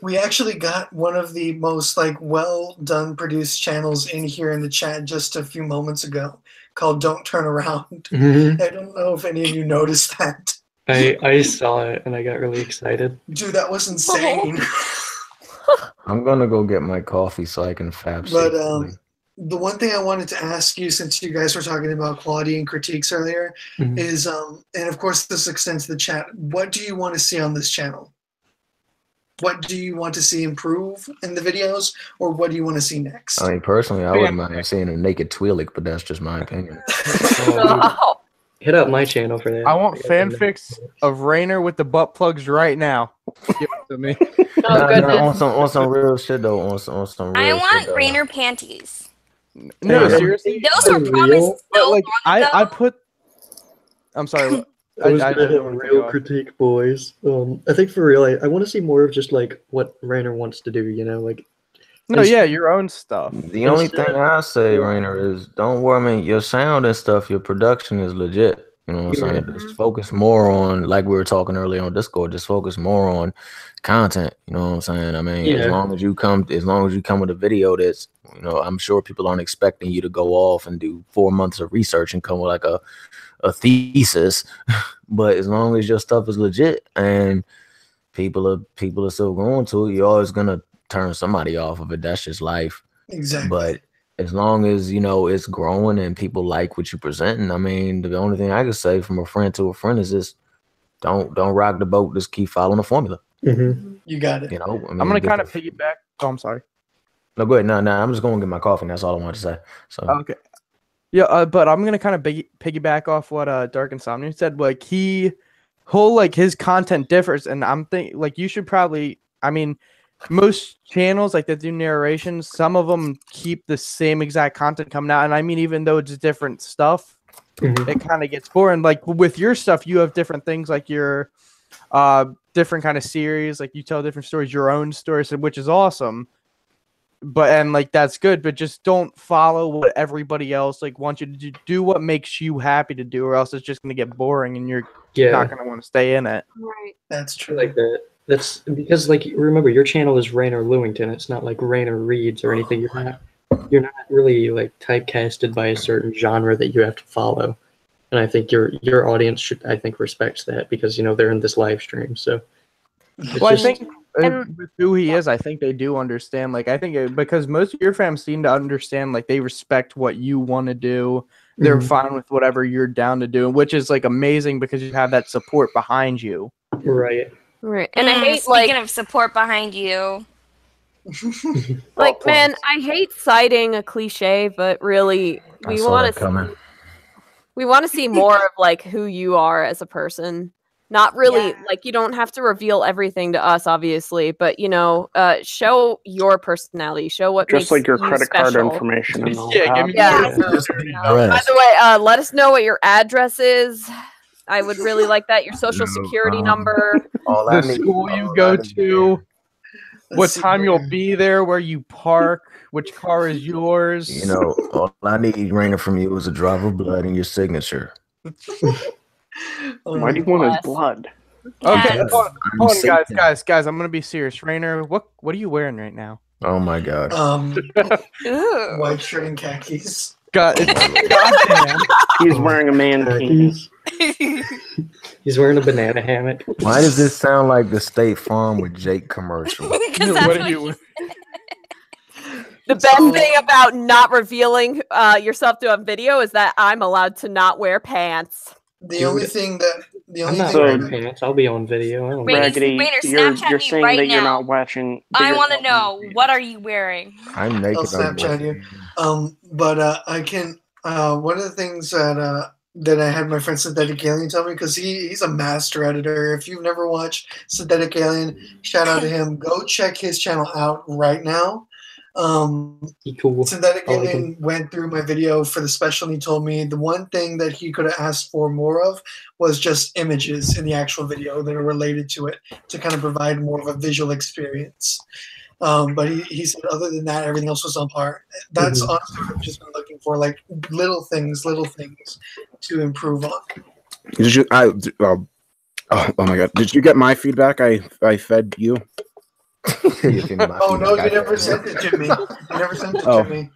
we actually got one of the most well done produced channels in here in the chat just a few moments ago called Don't Turn Around. I don't know if any of you noticed that. I saw it and I got really excited. Dude, that was insane. I'm gonna go get my coffee so I can fab. But safely. the one thing I wanted to ask you, since you guys were talking about quality and critiques earlier, is, and of course this extends to the chat, what do you want to see on this channel? What do you want to see improve in the videos, or what do you want to see next? I mean, personally, I wouldn't mind seeing a naked Twi'lek, but that's just my opinion. Oh, Hit up my channel for that. I want fanfics of Rainer with the butt plugs right now. Give it to me. oh goodness. on some real shit though. On some real I shit, want though. Rainer panties. No, Yeah. seriously. Those were promised But so like, long ago. I put. I'm sorry. What? I was I gonna don't hit wanna real go. critique, boys. I think for real, I want to see more of just what Rainer wants to do. You know, No, yeah, your own stuff. The only thing I say, Rainer, is don't worry. I mean, your sound and stuff, your production is legit. You know what I'm saying? Just focus more on, like we were talking earlier on Discord. Just focus more on content. You know what I'm saying? I mean, as long as you come with a video that's, I'm sure people aren't expecting you to go off and do 4 months of research and come with like a thesis. But as long as your stuff is legit and people are still going to it, you're always gonna turn somebody off of it. That's just life. Exactly. But as long as it's growing and people like what you're presenting, I mean, the only thing I can say from a friend to a friend is just don't rock the boat. Just keep following the formula. You got it. I mean, I'm gonna kind of piggyback. Oh, I'm sorry. No, go ahead. No, I'm just going to get my coffee. And that's all I want to say. So Okay. Yeah, but I'm gonna kind of piggyback off what Dark Insomnia said. Like his content differs, and I'm thinking like you should probably. I mean, most channels like that do narrations, some of them keep the same exact content coming out, and I mean even though it's different stuff, it kind of gets boring. Like with your stuff, you have different things like your different kind of series, like you tell different stories, your own stories, which is awesome. But like that's good, but just don't follow what everybody else like wants you to do. Do what makes you happy to do, or else it's just gonna get boring and you're not gonna want to stay in it. Right. That's true. Like that. That's because like remember your channel is Rainer Lewington. It's not like Rainer Reads or anything. You're not really like typecasted by a certain genre that you have to follow. And I think your audience should respects that because they're in this live stream. So well, I think with who he is, I think they do understand. Like I think because most of your fans seem to understand, like they respect what you want to do. They're fine with whatever you're down to do, which is like amazing because you have that support behind you. Right. Right. And I hate speaking of support behind you. Like man, I hate citing a cliche, but really we want to see more of like who you are as a person. Not really like you don't have to reveal everything to us, obviously, but show your personality, show what Just makes like your you credit special. card information and all Give that. me By the way, let us know what your address is. I would really like that. Your social security number. The school you go to. What time you'll be there, where you park, which car is yours. all I need, Rainer, from you is a drop of blood and your signature. Why do you want his blood? Okay, hold on, guys. I'm gonna be serious. Rainer, what are you wearing right now? Oh my god. White shirt and khakis. Goddamn. He's wearing a mankini. He's wearing a banana hammock. Why does this sound like the State Farm with Jake commercial? What are you? The best thing about not revealing yourself to a video is that I'm allowed to not wear pants. I'm not wearing pants. I'll be on video. Raggedy, Rainer, you're Snapchat me saying right that you're now. not watching. I want to know, what are you wearing? I'm naked. I'll Snapchat you. But I can. One of the things that I had my friend Synthetic Alien tell me, because he's a master editor. If you've never watched Synthetic Alien, shout out to him. Go check his channel out right now. Cool. Synthetic Alien went through my video for the special, and he told me the one thing that he could have asked for more of was just images in the actual video that are related to it to kind of provide more of a visual experience. But he said other than that, everything else was on par. That's honestly what I've just been looking for, like little things to improve on. Did you? Oh my god! Did you get my feedback? I fed you. Oh no, you never sent it to me. You never sent it to me.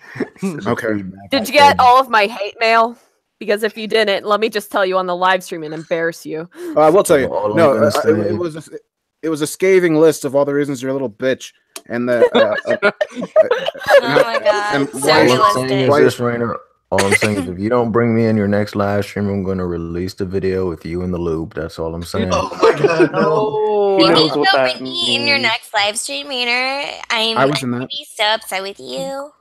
Okay. Did you get all of my hate mail? Because if you didn't, let me just tell you on the live stream and embarrass you. I will tell you. No, it was a scathing list of all the reasons you're a little bitch, and that. Oh my god! So realistic. All I'm saying is, if you don't bring me in your next live stream, I'm going to release the video with you in the loop. That's all I'm saying. Oh my god, no. You need to go bring me in your next live stream, Rainer. I was in that. I'd be so upset with you.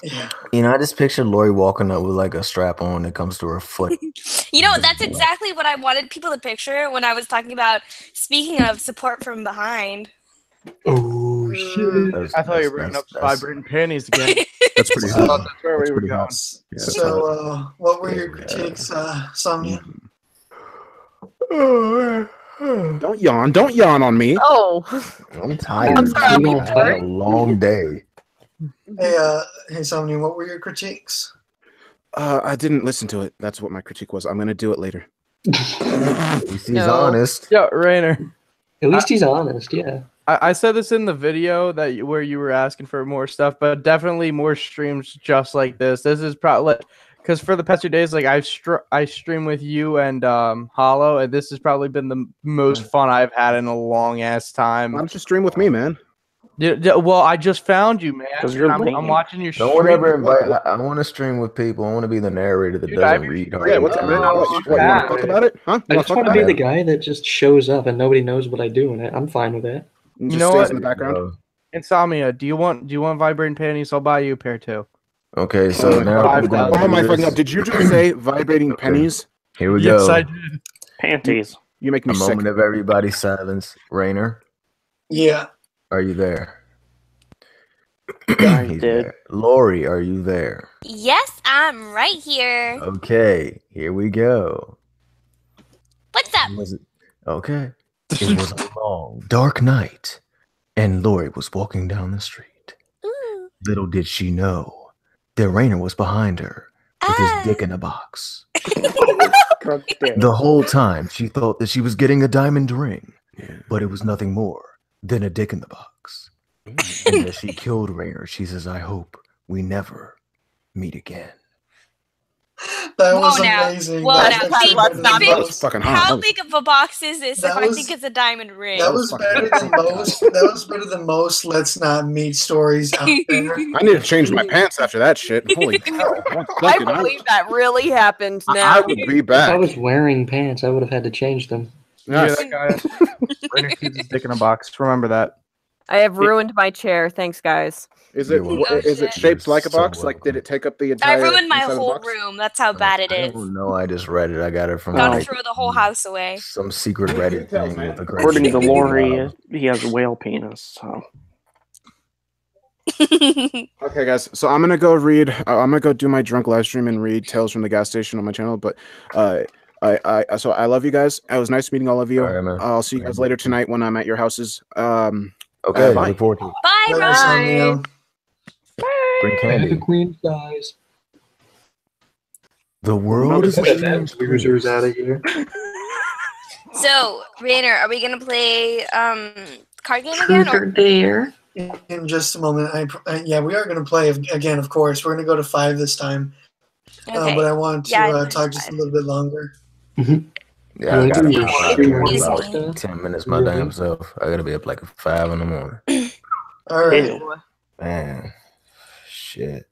Yeah. I just pictured Lori walking up with like a strap on that comes to her foot. That's exactly what I wanted people to picture when I was talking about, speaking of support from behind. Oh shit! I thought you were bringing up vibrating panties again. That's pretty hot. That's where we were going. Yeah, So, what were your critiques, Somnia? Don't yawn on me. Oh, I'm tired. I'm sorry. It's been a long day. Hey, Somnia, what were your critiques? I didn't listen to it. That's what my critique was. I'm gonna do it later. At least he's honest. Yeah, Rainer. At least he's honest. Yeah. I said this in the video where you were asking for more stuff, but definitely more streams just like this. This is probably because for the past 2 days, like I stream with you and Hollow, and this has probably been the most fun I've had in a long ass time. Why don't you stream with me, man? Yeah, well, I just found you, man. I'm watching your stream. Don't ever invite. I want to stream with people. I want to be the narrator that doesn't read. Yeah, what's up, man? What, you want to talk about it? Huh? I just want to be the guy that just shows up and nobody knows what I do in it. I'm fine with that. You know what? In the background. Insomnia, do you want vibrating panties? I'll buy you a pair too. Okay, so now Five I'm gonna thousand. Oh my do fucking this. god! Did you just say vibrating pennies? Here we Yes, go. I did. Panties. You make me A sick. moment of everybody's silence. Rainer, Yeah. are you there? I He's did. there. Lori, are you there? Yes, I'm right here. Okay, here we go. What's up? Okay. It was a long, dark night, and Lori was walking down the street. Ooh. Little did she know that Rainer was behind her with his dick in a box. The whole time, she thought that she was getting a diamond ring, but it was nothing more than a dick in the box. And as she killed Rainer, she says, I hope we never meet again. That Whoa, was now. amazing. Whoa, That now. was actually better than most. Fucking hot. How big of a box is this That if I was- think it's a diamond ring? That was better than most. That was better than most. Let's not meet stories out there. I need to change my pants after that shit. Holy cow! I believe that really happened now. I would be If I back. was wearing pants, I would have had to change them. Yeah, Yes. that guy. Rainer keeps his dick in a box. Remember that. I have ruined my chair. Thanks, guys. Is it Oh, is it shit. shaped like a So box? Like, did it take up the I entire? ruined my inside of the whole box? room. That's how bad it I is. don't know. I just read it. I got it from Gotta like, throw the whole house away. some secret Reddit thing with a great According to big Lori, love. he has a whale penis. So Okay, guys. So I'm gonna go read. I'm gonna go do my drunk live stream and read Tales from the Gas Station on my channel. But so I love you guys. It was nice meeting all of you. All right, man. I'll see you guys later tonight when I'm at your houses. Okay, bye. look forward to it. Bye, Let Ron. us know, Neil. Bring candy. Queen size. The world is a strange place. Losers out of here. So, Rainer, are we gonna play card game again? Truth or Or... dare? In just a moment. Yeah, we are going to play again, of course. We're going to go to 5 this time. Okay. But I want to Yeah, I think talk just a 5. little bit longer. Yeah, I got Maybe about stream about or 10 minutes my damn self. I gotta be up like 5 in the morning. All right. Ew. Man, shit.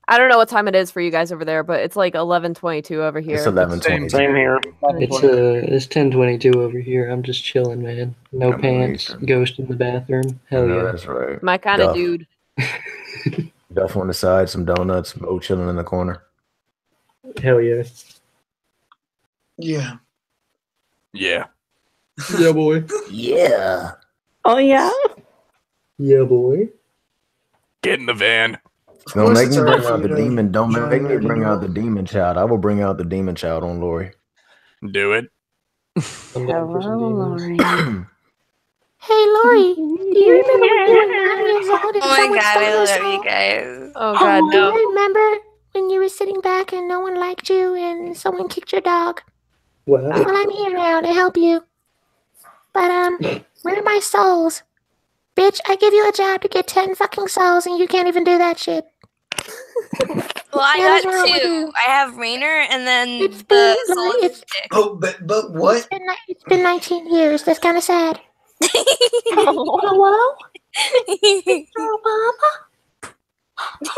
I don't know what time it is for you guys over there, but it's like 11:22 over here. It's 11:20. same here. It's 10:22 over here. I'm just chilling, man. No I'm pants. Eastern. Ghost in the bathroom. Hell No, yeah. that's right. My kind of Duff. dude. Duff on the side, some donuts, Mo chilling in the corner. Hell yeah. Yeah. Yeah. Yeah, boy. Yeah. Oh yeah. Yeah, boy. Get in the van. Of Don't course make it's me alright bring for out you the to demon. Don't join make me our bring out video. the demon child. I will bring out the demon child on Lori. Do it. I'm looking for some demons. Hey, Lori, do you remember when you were 9 years old and Oh my someone god, stole I your love soul? you guys. Oh god, Do no. you remember when you were sitting back and no one liked you and someone kicked your dog? What? Well, I'm here now to help you. But, where are my souls? Bitch, I give you a job to get 10 fucking souls and you can't even do that shit. Well, I What is got wrong with 2. you? I have Rainer and then It's the been, soul like, of it's, stick. Oh, but what? it's been 19 years. That's kind of sad. Hello? Obama?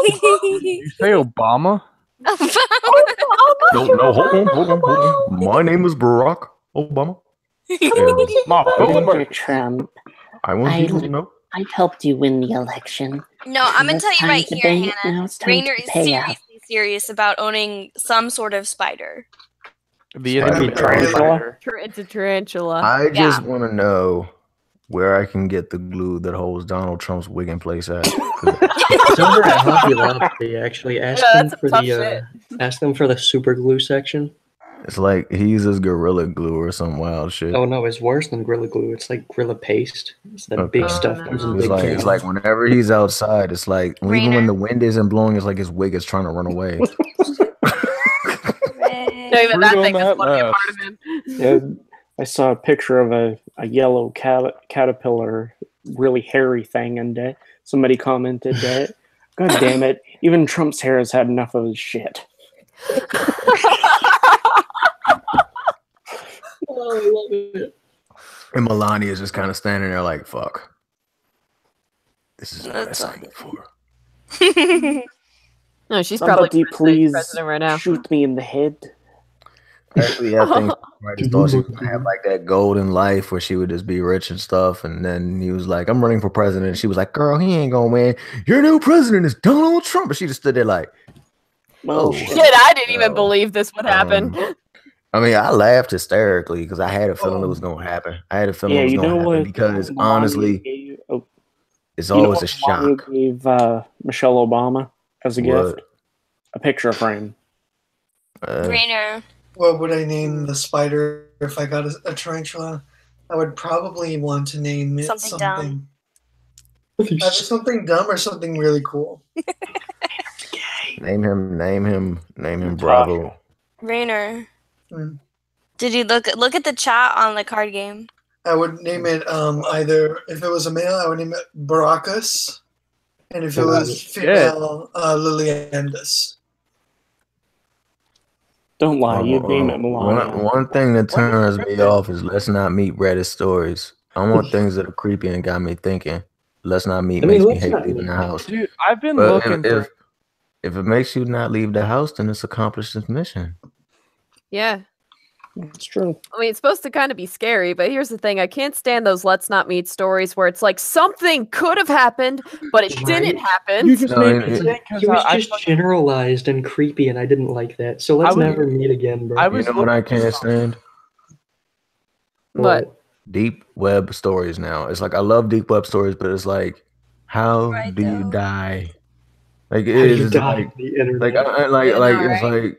You say Obama? No, hold on. My name is Barack Obama. Trump, I want people to know. I helped you win the election. No, I'm gonna It's tell you time right to here, pay- Hannah. now it's time Rainer to is pay up. seriously serious about owning some sort of spider. The Spider. enemy Tarantula? It's a tarantula. I just want to know where I can get the glue that holds Donald Trump's wig in place at. It's over at Hobby Lobby. Actually, ask Yeah, them that's for some tough the ask them for the super glue section. It's like he uses Gorilla Glue or some wild shit. Oh no, it's worse than Gorilla Glue. It's like Gorilla Paste. It's that big stuff comes in It's big like cans. it's like whenever he's outside, it's like even when the wind isn't blowing, it's like his wig is trying to run away. No, even that Fruit thing on is that funny left. part of him. Yeah, I saw a picture of a yellow caterpillar, really hairy thing, and somebody commented that, God damn it, even Trump's hair has had enough of his shit. Oh, I love it. And Melania is just kind of standing there like, fuck. This is what I signed up for. No, she's Somebody probably please president right now. shoot me in the head. Actually, I think I just thought she was gonna have like that golden life where she would just be rich and stuff. And then he was like, "I'm running for president." And she was like, "Girl, he ain't gonna win. Your new president is Donald Trump." And she just stood there like, "Oh shit! I didn't even believe this would happen." I mean, I laughed hysterically because I had a feeling it was gonna happen. I had a feeling it was gonna happen because honestly, it's always a shock. Gave Michelle Obama as a gift a picture frame. Rainer. What would I name the spider if I got a tarantula? I would probably want to name it Something dumb. Either something dumb or something really cool. Name him Bravo. Rainer. Did you look at the chat on the card game? I would name it either, if it was a male, I would name it Baracus, and if it was female, Liliandus. Don't lie, you'd name it Melania. One thing that turns me off is let's not meet Reddit stories. I want things that are creepy and got me thinking. Let's not meet makes me hate leaving the house. Dude, I've been looking for... If it makes you not leave the house, then it's accomplished its mission. Yeah. It's true. I mean, it's supposed to kind of be scary, but here's the thing. I can't stand those let's not meet stories where it's like something could have happened, but it didn't happen. You just made me think it was just generalized and creepy, and I didn't like that. So let's never meet again, bro. You know what I can't stand? What? Deep web stories now. It's like I love deep web stories, but it's like, how do you die? Like it's like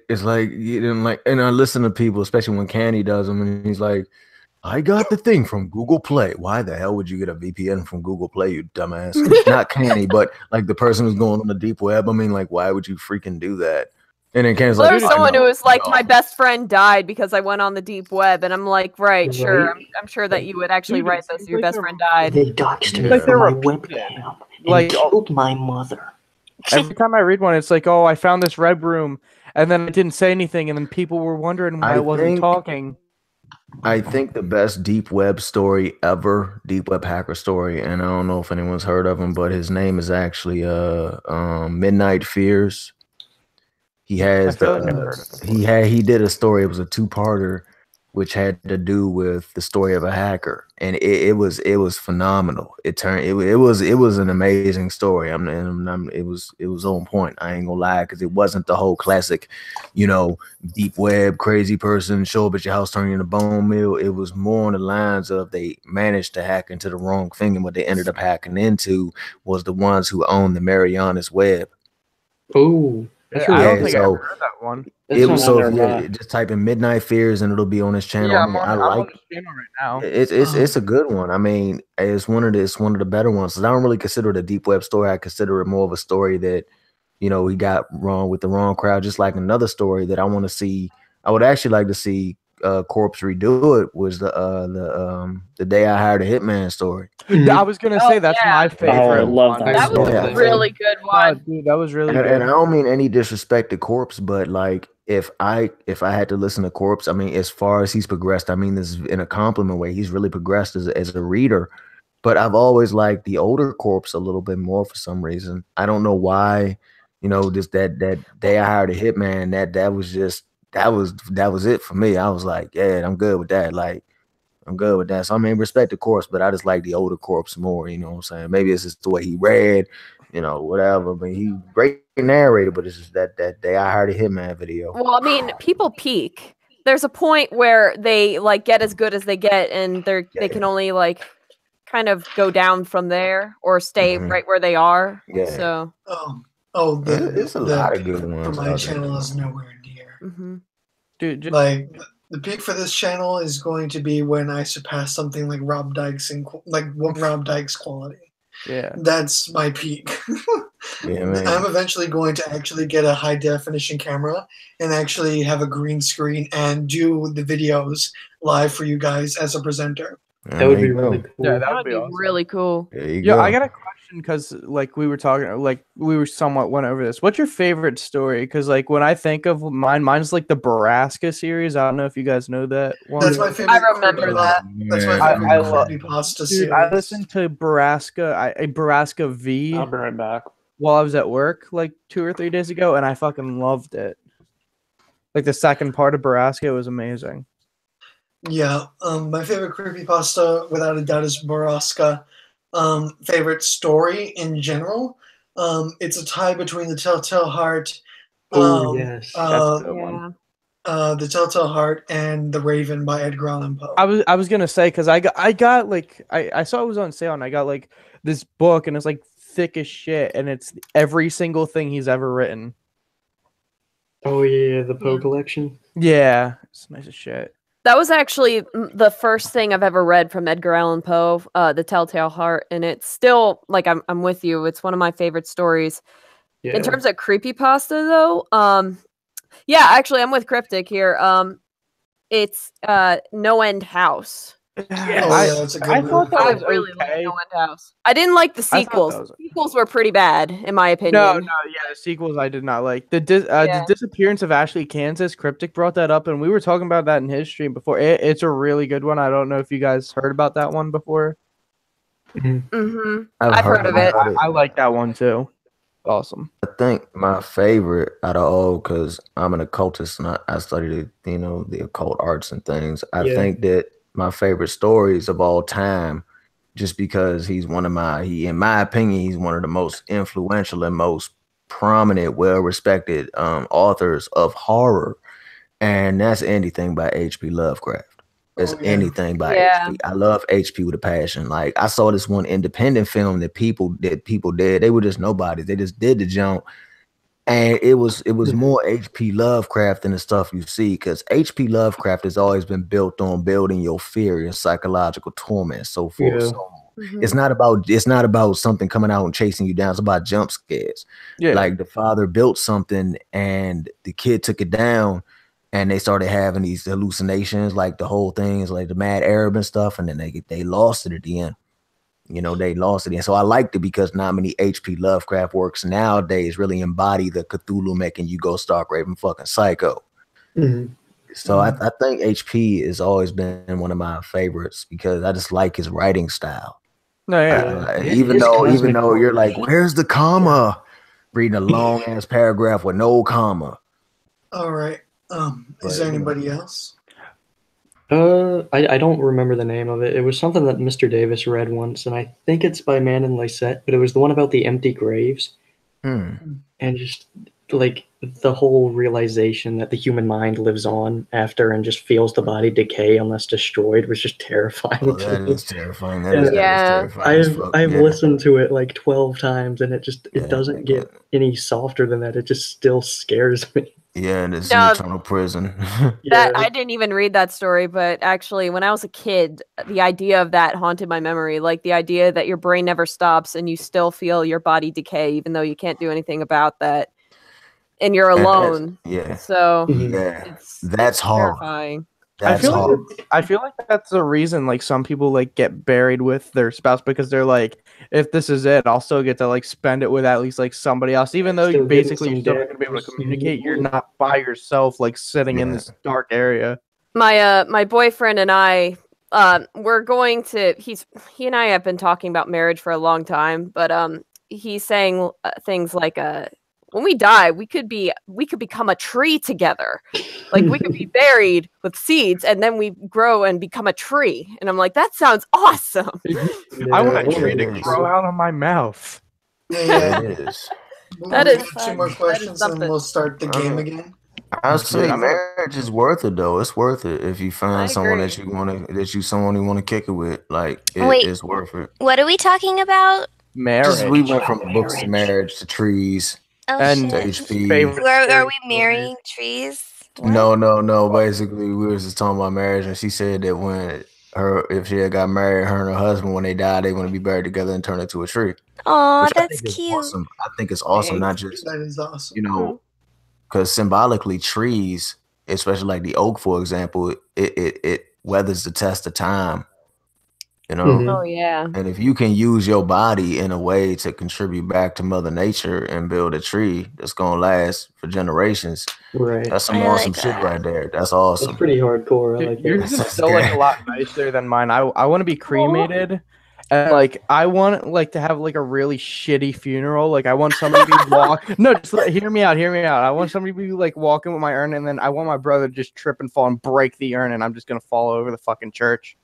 it's like you didn't like, and I listen to people, especially when Candy does them, and he's like, I got the thing from Google Play. Why the hell would you get a VPN from Google Play, you dumbass? Not Candy, but like the person who's going on the deep web. I mean, like, why would you freaking do that? And then Candy's like, there's someone who was like, my best friend died because I went on the deep web, and I'm like, right, sure. I'm sure that you would actually write this. Your best friend died. They doxed me from my webcam and killed my mother. Every time I read one, it's like, oh, I found this red room, and then I didn't say anything, and then people were wondering why I wasn't talking. I think the best deep web story ever, deep web hacker story, and I don't know if anyone's heard of him, but his name is actually Midnight Fears. He has he did a story. It was a two-parter, which had to do with the story of a hacker, and it was phenomenal. It was an amazing story. It was on point. I ain't gonna lie, because it wasn't the whole classic, deep web crazy person show up at your house turning into bone meal. It was more on the lines of they managed to hack into the wrong thing, and what they ended up hacking into was the ones who owned the Marianas Web. Oh. I don't think I ever heard that one. Just type in Midnight Fears and it'll be on his channel. Yeah, I'm on his channel right now. It's a good one. I mean, it's one of the better ones. I don't really consider it a deep web story. I consider it more of a story that, he got wrong with the wrong crowd. Just like another story that I want to see. I would actually like to see Corpse redo it was the Day I Hired a Hitman story. I was gonna say that's my favorite. I love that. That was a really good one. Dude, that was really good. good. And I don't mean any disrespect to Corpse, but like if I had to listen to Corpse, I mean, as far as he's progressed, I mean this in a compliment way. He's really progressed as a reader. But I've always liked the older Corpse a little bit more for some reason. I don't know why. Just that Day I Hired a Hitman. That was it for me. I was like, yeah, I'm good with that. Like, I'm good with that. So I mean, respect the Corpse, but I just like the older Corpse more. You know what I'm saying? Maybe it's just the way he read, whatever. But he great narrator, but it's just that Day I Hired a Hitman video. Well, I mean, people peak. There's a point where they like get as good as they get, and they can only like kind of go down from there or stay right where they are. Yeah. So. It's a lot of good ones. For my channel is nowhere near. Dude, like the peak for this channel is going to be when I surpass something like Rob Dyke's Rob Dyke's quality. Yeah, that's my peak. Yeah, man. I'm eventually going to actually get a high definition camera and actually have a green screen and do the videos live for you guys as a presenter. That would be really cool. Yeah, that would be awesome. Really cool. There you go. I got a question because like we were somewhat went over this. What's your favorite story? Because like when I think of mine's like the Baraska series. I don't know if you guys know that one. That's my favorite. I remember that. That's my favorite creepypasta series. I listened to Baraska V. I'll be right back. While I was at work like 2 or 3 days ago, and I fucking loved it. Like the second part of Baraska was amazing. Yeah, my favorite creepypasta, without a doubt, is Baraska. Favorite story in general, it's a tie between The Telltale Heart, Oh yes, that's a good one. The Telltale Heart, and The Raven by Edgar Allan Poe. I was gonna say because I got like I saw it was on sale and I got like this book and it's like thick as shit and it's every single thing he's ever written. Oh yeah, the Poe collection. Yeah, it's nice as shit. That was actually the first thing I've ever read from Edgar Allan Poe, The Telltale Heart, and it's still like I'm with you. It's one of my favorite stories. Yeah. In terms of creepypasta though, yeah, actually I'm with Cryptic here. It's No End House. That's a good I one. thought that I was really okay. like No End House. I didn't like the I thought sequels. that was- Sequels were pretty bad, in my opinion. No, yeah, the sequels I did not like. The disappearance of Ashley, Kansas. Cryptic brought that up, and we were talking about that in his stream before. It's a really good one. I don't know if you guys heard about that one before. Mm-hmm. I've heard of it. I like that one too. Awesome. I think my favorite out of all, because I'm an occultist and I studied, the occult arts and things. I Yeah. think that my favorite stories of all time, just because in my opinion, he's one of the most influential and most prominent, well-respected authors of horror, and that's anything by H.P. Lovecraft. It's anything by H.P. I love H.P. with a passion. Like I saw this one independent film that people did. They were just nobodies. They just did the jump, and it was more H.P. Lovecraft than the stuff you see, because H.P. Lovecraft has always been built on building your fear and psychological torment, so forth. Yeah. So on. It's not about something coming out and chasing you down. It's about jump scares. Yeah. Like the father built something and the kid took it down. And they started having these hallucinations, like the whole thing is like the mad Arab and stuff, and then they lost it at the end. They lost it. And so I liked it because not many H.P. Lovecraft works nowadays really embody the Cthulhu making you go stark raving fucking psycho. So I think H.P. has always been one of my favorites because I just like his writing style. No, yeah. Even though you're like, where's the comma? Reading a long ass paragraph with no comma. All right. Is there anybody else? I don't remember the name of it. It was something that Mr. Davis read once, and I think it's by Man and Lysette, but it was the one about the empty graves. And just like the whole realization that the human mind lives on after and just feels the body decay unless destroyed was just terrifying. That is terrifying. I've listened to it like 12 times, and it doesn't get any softer than that. It just still scares me. Yeah, and it's an eternal prison. That I didn't even read that story, but actually when I was a kid, the idea of that haunted my memory. Like the idea that your brain never stops and you still feel your body decay even though you can't do anything about that. And you're alone. So that's hard. Terrifying. I feel like that's the reason like some people like get buried with their spouse, because they're like, if this is it, I'll still get to like spend it with at least like somebody else, even though you basically you're still not gonna be able to communicate. You're not by yourself, like sitting in this dark area. My boyfriend and I, we're going to. He and I have been talking about marriage for a long time, but he's saying things like when we die, we could become a tree together. Like we could be buried with seeds and then we grow and become a tree. And I'm like, that sounds awesome. I want a tree to grow out of my mouth. Yeah, it is. That is two more questions and we'll start the game again. I say marriage is worth it though. It's worth it if you find someone that you want to kick it with. Like it's worth it. What are we talking about? Marriage. We went from books to marriage to trees. And HP. Are we marrying trees? No. Basically, we was just talking about marriage, and she said that if she had got married, her and her husband, when they died, they want to be buried together and turn into a tree. Oh, that's cute. Awesome. I think it's awesome. Not just that is awesome. Because symbolically, trees, especially like the oak, for example, it weathers the test of time. Oh yeah. And if you can use your body in a way to contribute back to Mother Nature and build a tree that's gonna last for generations, right? That's some awesome shit right there. That's awesome. That's pretty hardcore. I like Yours is still like a lot nicer than mine. I want to be cremated, And like I want like to have like a really shitty funeral. Like I want somebody to be No, just hear me out. I want somebody to be like walking with my urn, and then I want my brother to just trip and fall and break the urn, and I'm just gonna fall over the fucking church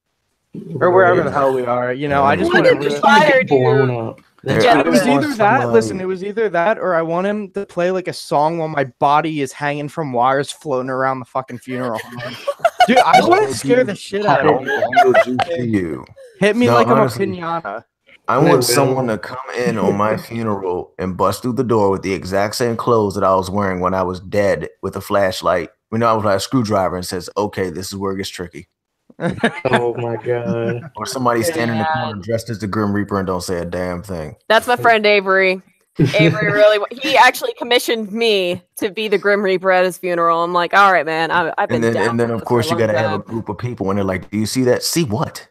or wherever the hell we are. You know, I just want to get blown up. It was either that. Listen, it was either that, or I want him to play like a song while my body is hanging from wires floating around the fucking funeral home. Dude, I want to scare the shit out of you. Hit me No, like honestly, I'm a pinata. I want someone to come in on my funeral and bust through the door with the exact same clothes that I was wearing when I was dead with a flashlight. I was like a screwdriver and says, "Okay, this is where it gets tricky." Oh my god. Or somebody standing in the corner dressed as the Grim Reaper and don't say a damn thing. That's my friend Avery. Avery he actually commissioned me to be the Grim Reaper at his funeral. I'm like, all right, man. I've been down And then for of this course for you a long gotta have a time. group of people and they're like, "Do you see that? See what?"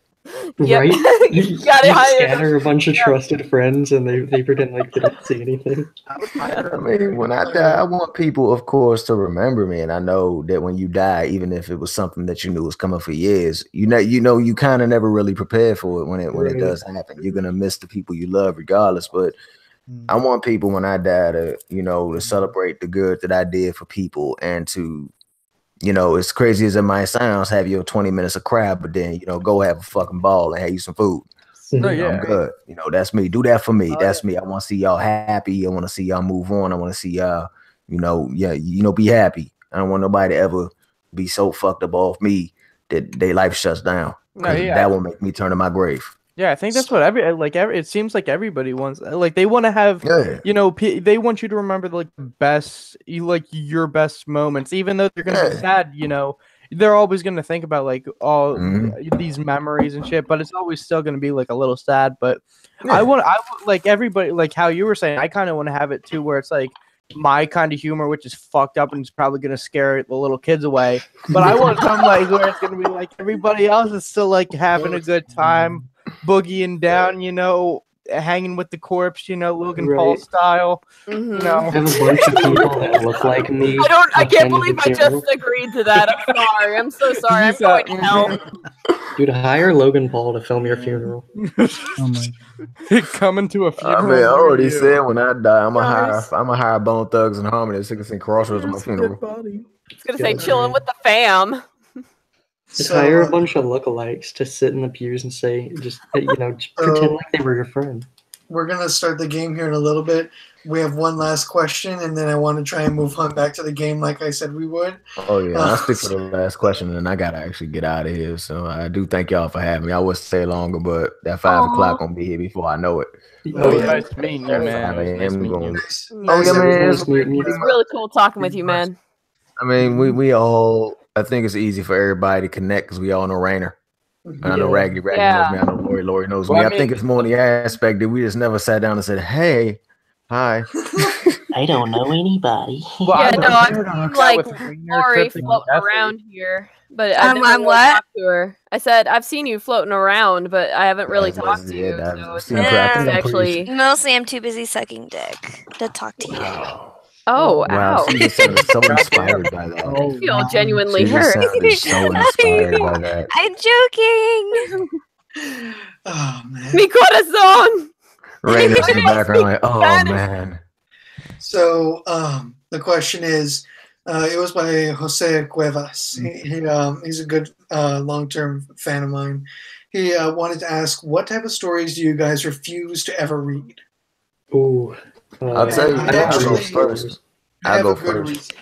Yep. Right? You gotta hire scatter a bunch of trusted friends and they pretend like they don't see anything. I mean, when I die, I want people, of course, to remember me. And I know that when you die, even if it was something that you knew was coming for years, you kind of never really prepared for it when it does happen. You're gonna miss the people you love regardless. But I want people when I die to, to celebrate the good that I did for people and to, as crazy as it might sound, have your 20 minutes of crap, but then, go have a fucking ball and have you some food. I'm good. That's me. Do that for me. That's me. I want to see y'all happy. I want to see y'all move on. I want to see y'all, be happy. I don't want nobody to ever be so fucked up off me that their life shuts down. That will make me turn to my grave. Yeah, I think that's what it seems like everybody wants. Like they want to have, they want you to remember like your best moments, even though they're gonna be sad. They're always gonna think about like all these memories and shit, but it's always still gonna be like a little sad. But I want like everybody, like how you were saying, I kind of want to have it too, where it's like my kind of humor, which is fucked up and it's probably gonna scare the little kids away. But I want some like where it's gonna be like everybody else is still like having a good time. Boogieing down, hanging with the corpse, Logan Paul style. I have a bunch of people that look like me. I can't believe I just agreed to that. I'm sorry. I'm so sorry. I'm going to hell. Dude, hire Logan Paul to film your funeral. Coming to a funeral. I mean, I already said when I die, I'm gonna hire Bone Thugs and Harmony to sing Crossroads at my funeral. I was gonna say chilling with the fam. Just hire a bunch of lookalikes to sit in the pews and say, just pretend like they were your friend. We're going to start the game here in a little bit. We have one last question, and then I want to try and move on back to the game like I said we would. Oh, yeah. I'll stick for the last question, and I got to actually get out of here. So I do thank y'all for having me. I would stay longer, but that 5 o'clock going to be here before I know it. Nice meeting you, man. Nice It's really cool talking with you, man. I mean, we all... I think it's easy for everybody to connect because we all know Rainer. I know Raggedy knows me. I know Lori knows me. I think it's more in the aspect that we just never sat down and said, "Hey, hi." I don't know anybody. I'm like Lori floating around here, but I've never really talked to her. I said I've seen you floating around, but I haven't really talked to you. So it's actually mostly I'm too busy sucking dick to talk to you. Oh, wow! ow. She just sounded so inspired by that. I feel genuinely She just hurt. sounded so inspired by that. I'm joking. Oh man. Mi corazón. Rainer's in the background, like, oh man. So the question is, it was by Jose Cuevas. He's a good long-term fan of mine. He wanted to ask, what type of stories do you guys refuse to ever read? Ooh. I'll tell you, I'll go first. I'll go first.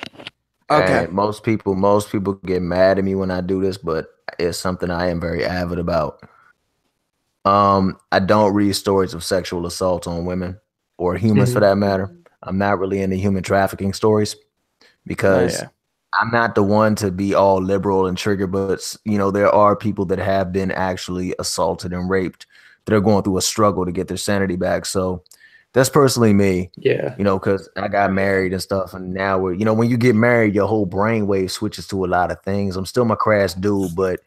Okay. And most people get mad at me when I do this, but it's something I am very avid about. I don't read stories of sexual assault on women or humans for that matter. I'm not really into human trafficking stories because I'm not the one to be all liberal and trigger, but there are people that have been actually assaulted and raped that are going through a struggle to get their sanity back. So that's personally me. Yeah. Because I got married and stuff, and now we're, when you get married, your whole brainwave switches to a lot of things. I'm still my crass dude, but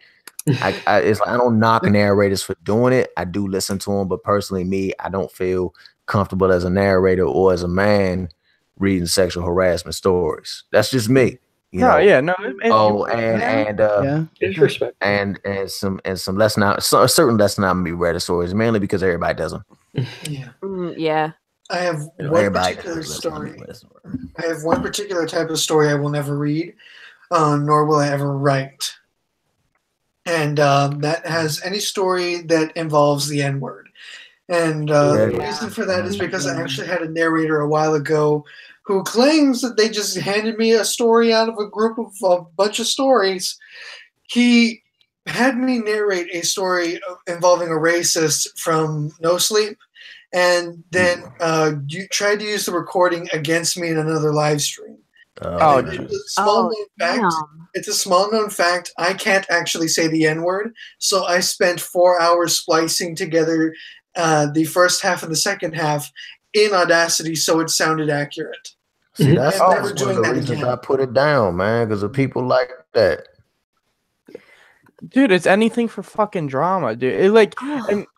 it's like I don't knock narrators for doing it. I do listen to them, but personally, me, I don't feel comfortable as a narrator or as a man reading sexual harassment stories. That's just me. You No, know. yeah, no. Oh, and It's respect. and some less not certain less not be Reddit stories, mainly because everybody does them. Yeah. Yeah. I have You know, one everybody particular does less not be story. Reddit story. I have one particular type of story I will never read, nor will I ever write. And that has any story that involves the N word. And the reason for that is because I actually had a narrator a while ago who claims that they just handed me a story out of a group of a bunch of stories. He had me narrate a story involving a racist from No Sleep, and then you tried to use the recording against me in another live stream. Oh, It's a small known fact. It's a small known fact. I can't actually say the N word, so I spent 4 hours splicing together the first half and the second half in Audacity so it sounded accurate. See, that's I'm one never of doing the that reasons again. I put it down, man, because of people like that. Dude, it's anything for fucking drama, dude.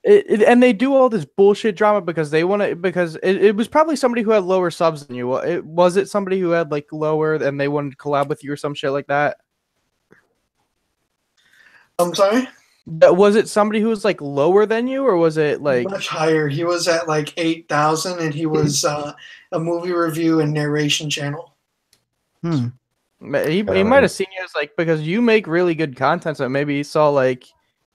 And they do all this bullshit drama because they want to. Because it was probably somebody who had lower subs than you. Was it somebody who had like lower and they wanted to collab with you or some shit like that? I'm sorry? Was it somebody who was like lower than you, or was it like Much higher. He was at like 8,000, and he was a movie review and narration channel. He might have seen you as like, because you make really good content, so maybe he saw like,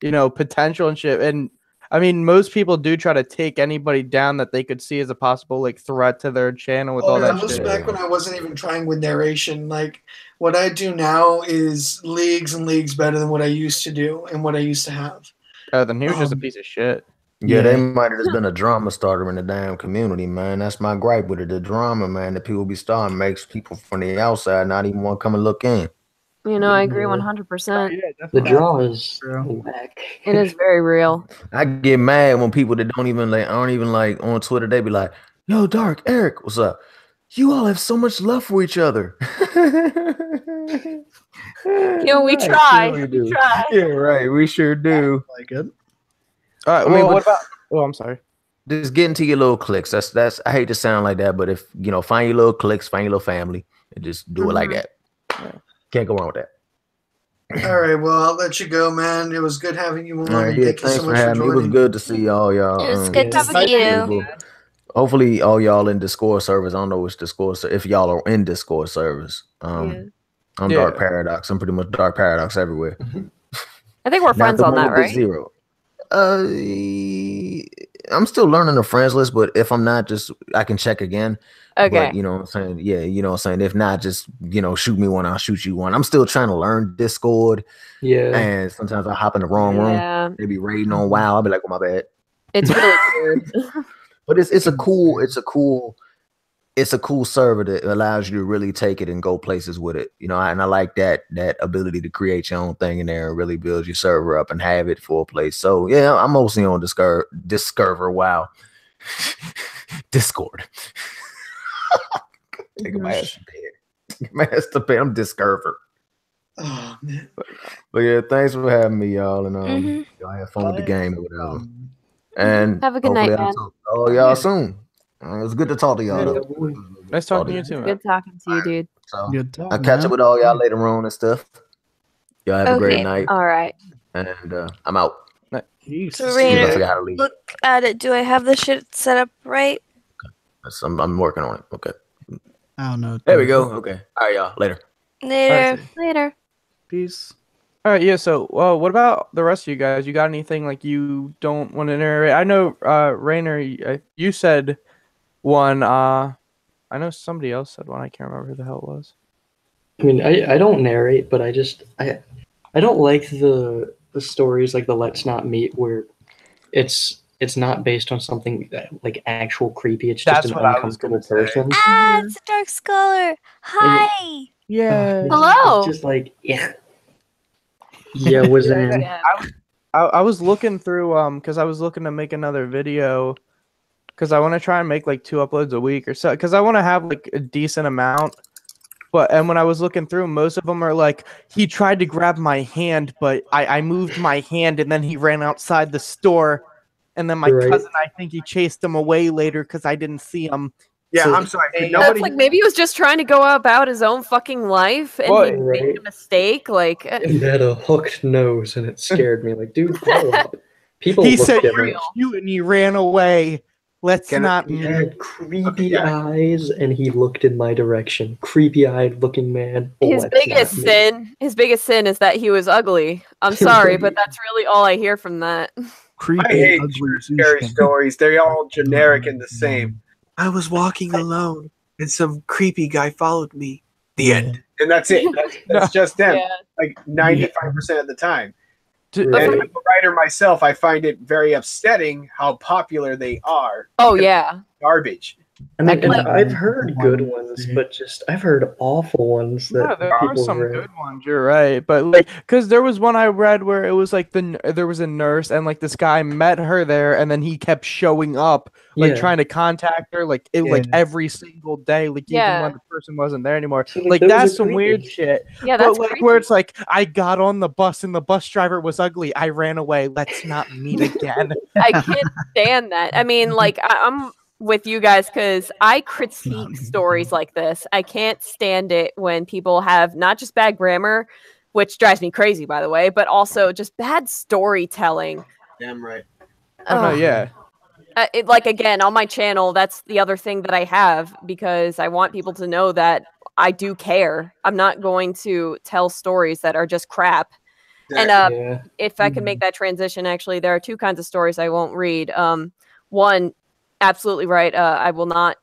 potential and shit. And I mean, most people do try to take anybody down that they could see as a possible like threat to their channel with all that That was shit. back when I wasn't even trying with narration. Like, what I do now is leagues and leagues better than what I used to do and what I used to have. Oh, then he was just a piece of shit. Yeah, they might have just been a drama starter in the damn community, man. That's my gripe with it. The drama, man, that people be starting makes people from the outside not even want to come and look in. I agree 100%. The drama is whack. It is very real. I get mad when people that aren't even like on Twitter, they be like, "Yo, Dark, Eric, what's up? You all have so much love for each other." We try. We do. Yeah, right. We sure do. Like it. All right. Well, what about? Oh, I'm sorry. Just get into your little cliques. That's. I hate to sound like that, but if find your little cliques, find your little family, and just do it like that. Can't go wrong with that. All right, well, I'll let you go, man. It was good having you on. All right, yeah, Thank you thanks so for much for having me. It was joining. good to see all y'all. It was good to see you. Hopefully, all y'all in Discord servers. I don't know which Discord. If y'all are in Discord servers, I'm Dark Paradox. I'm pretty much Dark Paradox everywhere. I think we're friends on that, right? Zero. I'm still learning the friends list, but if I'm not, I can check again. Okay. But you know what I'm saying? Yeah, you know what I'm saying? If not, just shoot me one, I'll shoot you one. I'm still trying to learn Discord. Yeah. And sometimes I hop in the wrong room. They be raiding on WoW. I'll be like, oh, my bad. It's really weird. But it's a cool server that allows you to really take it and go places with it. And I like that ability to create your own thing in there and really build your server up and have it for a place. So yeah, I'm mostly on Discover. Wow. Discord. Take my ass to bed. I'm Discover. Oh man. But yeah, thanks for having me, y'all. And y'all have fun with the game or whatever. And have a good night, man. I'll talk to all y'all soon. It was good to talk to y'all. Though. Nice talking to you too, man. Good talking to you, dude. So Good talk, I'll catch up with all y'all later on and stuff. Y'all have a great night. All right. And I'm out. So Rainer, look at it. Do I have the shit set up right? I'm working on it. Okay. I don't know. There we go. Okay. All right, y'all. Later. Later. Peace. All right, yeah. So, what about the rest of you guys? You got anything like you don't want to narrate? I know, Rainer, you said one. I know somebody else said one. I can't remember who the hell it was. I mean, I don't narrate, but I don't like the stories like the Let's Not Meet where it's not based on something like actual creepy. It's just an uncomfortable person. Ah, it's a Dark Scholar. Hi. Yeah. Hello. It's just like yeah, was in. I was looking through because I was looking to make another video because I want to try and make like 2 uploads a week or so because I want to have like a decent amount. And when I was looking through, most of them are like, he tried to grab my hand, but I moved my hand and then he ran outside the store. And then my cousin, I think he chased him away later because I didn't see him. Yeah, So- I'm sorry. But That's nobody. like maybe he was just trying to go about his own fucking life and Well, he made right. a mistake. Like, He had a hooked nose, and it scared me. Like, dude, grow up. People He look said different. you and he ran away. Let's not He meet. had creepy eyes, and he looked in my direction. Creepy-eyed looking man. his Let's biggest not meet. sin is that he was ugly. I'm sorry, but that's really all I hear from that. I hate scary stories. They're all generic and the same. I was walking alone, and some creepy guy followed me. The end. And that's it. That's just them. Yeah. Like 95% of the time. Right. And as a writer myself, I find it very upsetting how popular they are. Oh because yeah. garbage. I mean, and I've heard good ones, but just I've heard awful ones that No, there are people some read. good ones. You're right, but like, because there was one I read where it was like there was a nurse and like this guy met her there, and then he kept showing up, like Yeah. trying to contact her, like like every single day, like even Yeah. when the person wasn't there anymore. See, Like those that's are some weird creepy. shit. Yeah, But that's like creepy. where it's like I got on the bus and the bus driver was ugly. I ran away. Let's not meet again. I can't stand that. I mean, like I'm with you guys because I critique stories like this. I can't stand it when people have not just bad grammar, which drives me crazy, by the way, but also just bad storytelling. Damn right. Oh no, Ugh. yeah. Like again, on my channel, that's the other thing that I have because I want people to know that I do care. I'm not going to tell stories that are just crap. And Yeah. if I can make that transition, actually, there are two kinds of stories I won't read. One, absolutely right. I will not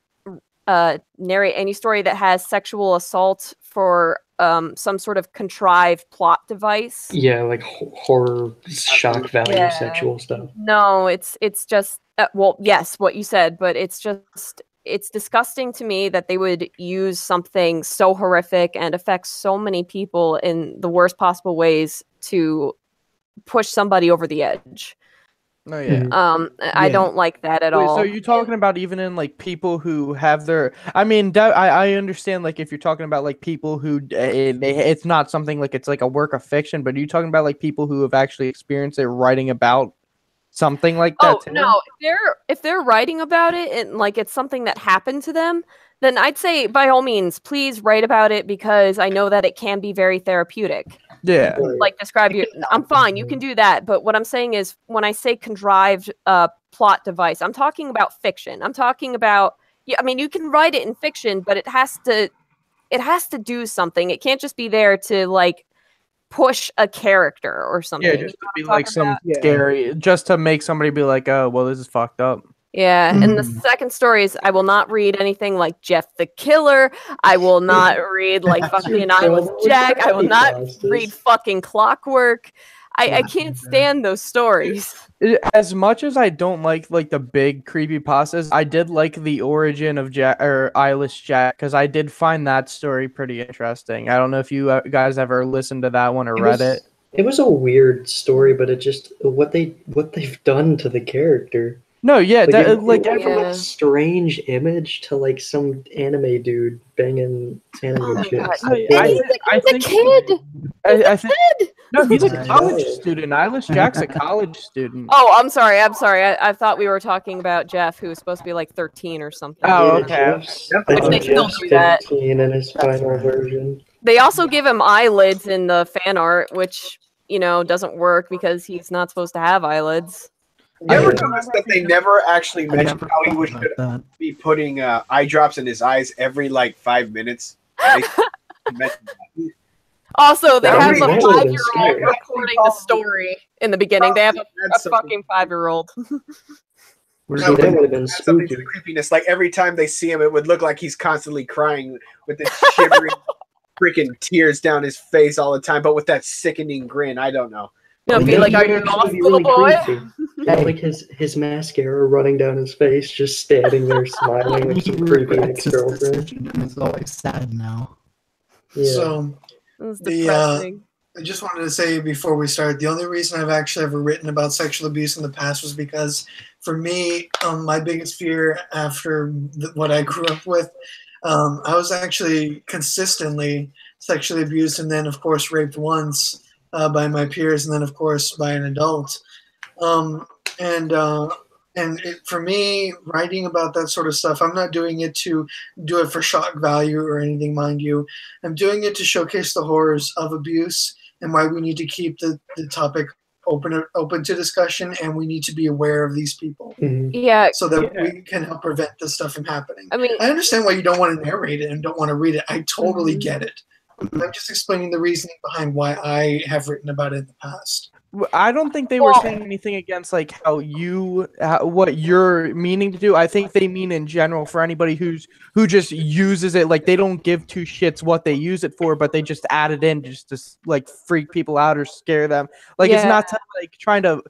narrate any story that has sexual assault for some sort of contrived plot device. Yeah, like horror, shock value, Yeah. sexual stuff. No, it's just well, yes, what you said, but it's disgusting to me that they would use something so horrific and affects so many people in the worst possible ways to push somebody over the edge. No, yeah. I don't like that at Wait, all. so you're talking about even in like people who have their? I mean, I understand like if you're talking about like people who it's not something like it's like a work of fiction, but are you talking about like people who have actually experienced it, writing about something like that? Oh too? no, if they're writing about it and like it's something that happened to them, then I'd say by all means, please write about it because I know that it can be very therapeutic. Yeah. Like describe your I'm fine, you can do that, but what I'm saying is when I say contrived plot device, I'm talking about fiction. I'm talking about I mean you can write it in fiction, but it has to do something. It can't just be there to like push a character or something. Yeah, just to be like some scary, just to make somebody be like, oh, well, this is fucked up. Yeah, and the second story is I will not read anything like Jeff the Killer. I will not read like fucking Eyeless Jack. I will not read fucking Clockwork. I can't stand those stories. As much as I don't like the big creepypastas, I did like the origin of Jack or Eyeless Jack because I did find that story pretty interesting. I don't know if you guys ever listened to that one or read it. It was a weird story, but it just what they've done to the character. No, yeah, Like from a strange image to like some anime dude banging anime chicks. I think kid. I think no, he's a college student. Eyeless Jack's a college student. Oh, I'm sorry. I thought we were talking about Jeff, who was supposed to be like 13 or something. Oh, okay. Which they still do that. 15 in his final version. They also give him eyelids in the fan art, which doesn't work because he's not supposed to have eyelids. You ever notice that they never actually mentioned how he would be putting eye drops in his eyes every like 5 minutes? Also, they That have would a be 5-year-old recording the story in the beginning. They have a fucking 5-year-old. That would have been That's something to the creepiness. Like every time they see him, it would look like he's constantly crying with the shivering, freaking tears down his face all the time, but with that sickening grin. I don't know. It'll be like, are you lost, little boy? Yeah, like his mascara running down his face, just standing there smiling like some creepy ex-girlfriend. It's always sad now. Yeah. So I just wanted to say before we start, the only reason I've actually ever written about sexual abuse in the past was because for me, my biggest fear after what I grew up with, I was actually consistently sexually abused and then of course raped once by my peers and then of course by an adult. And for me, writing about that sort of stuff, I'm not doing it to do it for shock value or anything, mind you. I'm doing it to showcase the horrors of abuse and why we need to keep the topic open to discussion, and we need to be aware of these people. Yeah. So that we can help prevent this stuff from happening. I mean, I understand why you don't want to narrate it and don't want to read it. I totally get it. I'm just explaining the reasoning behind why I have written about it in the past. I don't think they were saying anything against like how what you're meaning to do. I think they mean in general for anybody who just uses it, like they don't give two shits what they use it for, but they just add it in just to like freak people out or scare them. Like it's not like trying to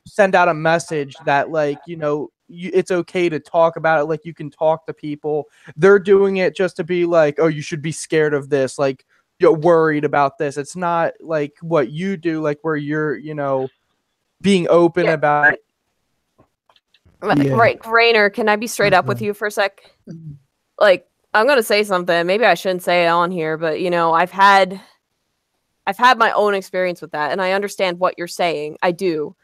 send out a message that like, you know, it's okay to talk about it. Like you can talk to people. They're doing it just to be like, oh, you should be scared of this. Like, you're worried about this. It's not like what you do, like where you're, you know, being open about it. Right, Rainer, can I be straight up with you for a sec? Like, I'm gonna say something. Maybe I shouldn't say it on here, but you know, I've had my own experience with that, and I understand what you're saying. I do.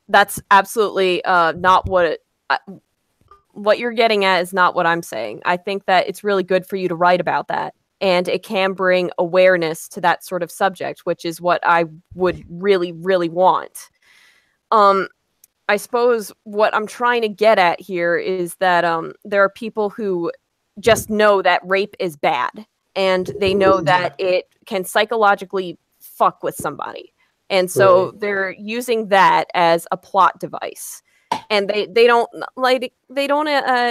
That's absolutely not what you're getting at is not what I'm saying. I think that it's really good for you to write about that. And it can bring awareness to that sort of subject, which is what I would really, really want. I suppose what I'm trying to get at here is that there are people who just know that rape is bad, and they know that it can psychologically fuck with somebody. And so they're using that as a plot device. And they don't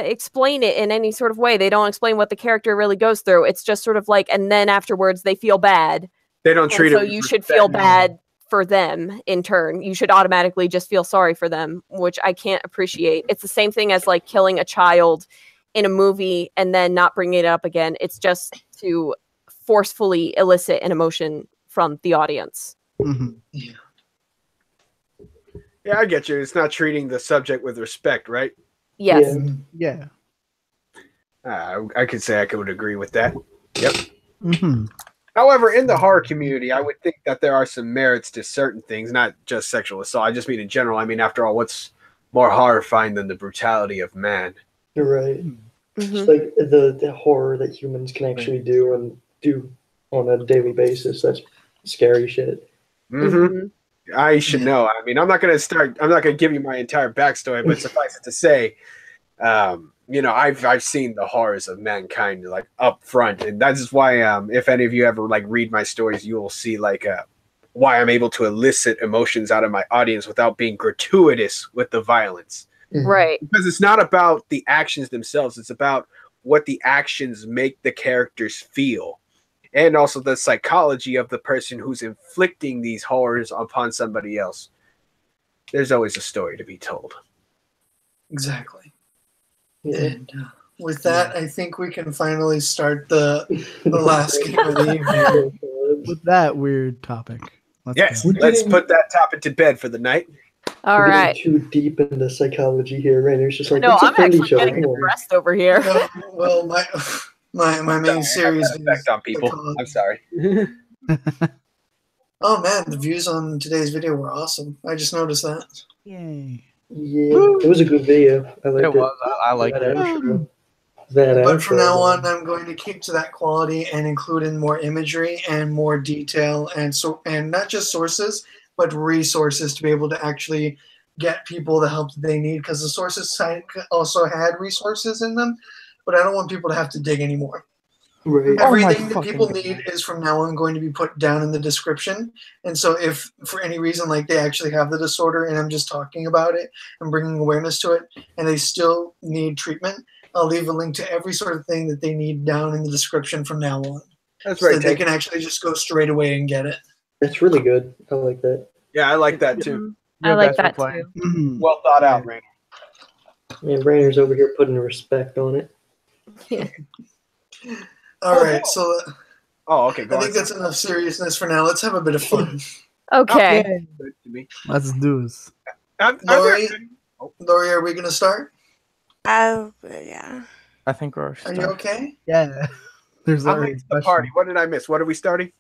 explain it in any sort of way. They don't explain what the character really goes through. It's just sort of like, and then afterwards they feel bad. They don't treat it. So you should feel bad for them in turn. You should automatically just feel sorry for them, which I can't appreciate. It's the same thing as like killing a child in a movie and then not bringing it up again. It's just to forcefully elicit an emotion from the audience. Yeah. Yeah, I get you. It's not treating the subject with respect, right? Yes. Yeah. I could say I would agree with that. Yep. However, in the horror community, I would think that there are some merits to certain things, not just sexual assault. I just mean in general. I mean, after all, what's more horrifying than the brutality of man? You're right. Just like the horror that humans can actually do on a daily basis. That's scary shit. I should know. I mean, I'm not going to give you my entire backstory, but suffice it to say, you know, I've seen the horrors of mankind like up front, and that's why if any of you ever like read my stories, you will see like why I'm able to elicit emotions out of my audience without being gratuitous with the violence. Right. Because it's not about the actions themselves, it's about what the actions make the characters feel. And also the psychology of the person who's inflicting these horrors upon somebody else. There's always a story to be told. Exactly. And with that, I think we can finally start the last game of the evening. With that weird topic. Let's put that topic to bed for the night. All We're right. getting too deep into the psychology here, right? It's just like, No, let's I'm offend actually each other getting more. depressed over here. Well, my main series effect on people. I'm sorry. Oh man, the views on today's video were awesome. I just noticed that. Yay. Yeah, it was a good video. I liked it. It was. I liked That it. outro. That But from outro, now man. on, I'm going to keep to that quality and include in more imagery and more detail, and not just sources, but resources to be able to actually get people the help that they need. Because the sources site also had resources in them, but I don't want people to have to dig anymore. Right. Everything that people need is from now on going to be put down in the description. And so if for any reason like they actually have the disorder and I'm just talking about it and bringing awareness to it and they still need treatment, I'll leave a link to every sort of thing that they need down in the description from now on. That's so right. that they can actually just go straight away and get it. That's really good. I like that. Yeah, I like that too. I like that too. Well thought out, Rainer. Yeah, Rainer's over here putting respect on it. All right, so okay. I think that's enough seriousness for now. Let's have a bit of fun. Okay. Let's do this. Lori, are we going to start? Yeah. I think we're. Are you okay? Yeah. There's I'm already late to the party. What did I miss? What are we starting?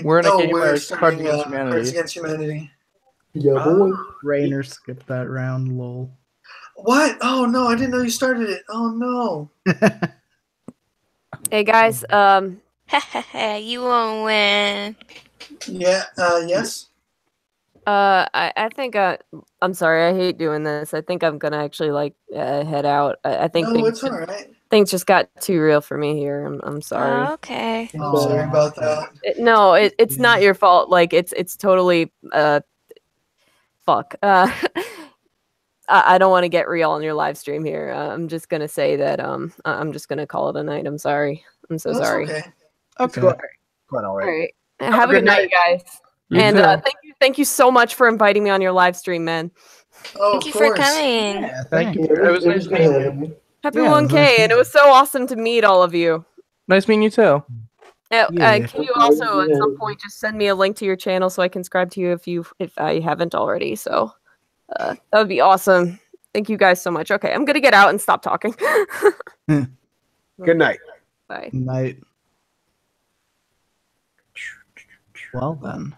We're in a game we're where starting Cards Against Humanity. Cards Against Humanity. Yeah, boy. Rainer skipped that round, lol. What? Oh no, I didn't know you started it. Oh no. Hey guys, You won't win. Yeah. Yes. I think I'm sorry. I hate doing this. I think I'm gonna actually like head out. I think No, it's all right. things just got too real for me here. I'm sorry. Oh, okay. I'm sorry about that. No, it's not your fault. Like it's totally fuck. I don't want to get real on your live stream here. I'm just gonna say that I'm just gonna call it a night. I'm sorry. I'm so That's sorry. okay. Okay. Quite all All right. right. Have a good night, guys. You And too. thank you so much for inviting me on your live stream, man. Oh, Thank of you for course. coming. Yeah, Thank you. Yeah, It was nice good meeting you. having you. Happy Yeah, it was 1K, nice and it was so awesome to meet all of you. Nice meeting you too. Yeah. Can you also at some point just send me a link to your channel so I can subscribe to you if I haven't already? So that would be awesome. Thank you guys so much. Okay, I'm gonna get out and stop talking. Good night. Bye. Night. Well then.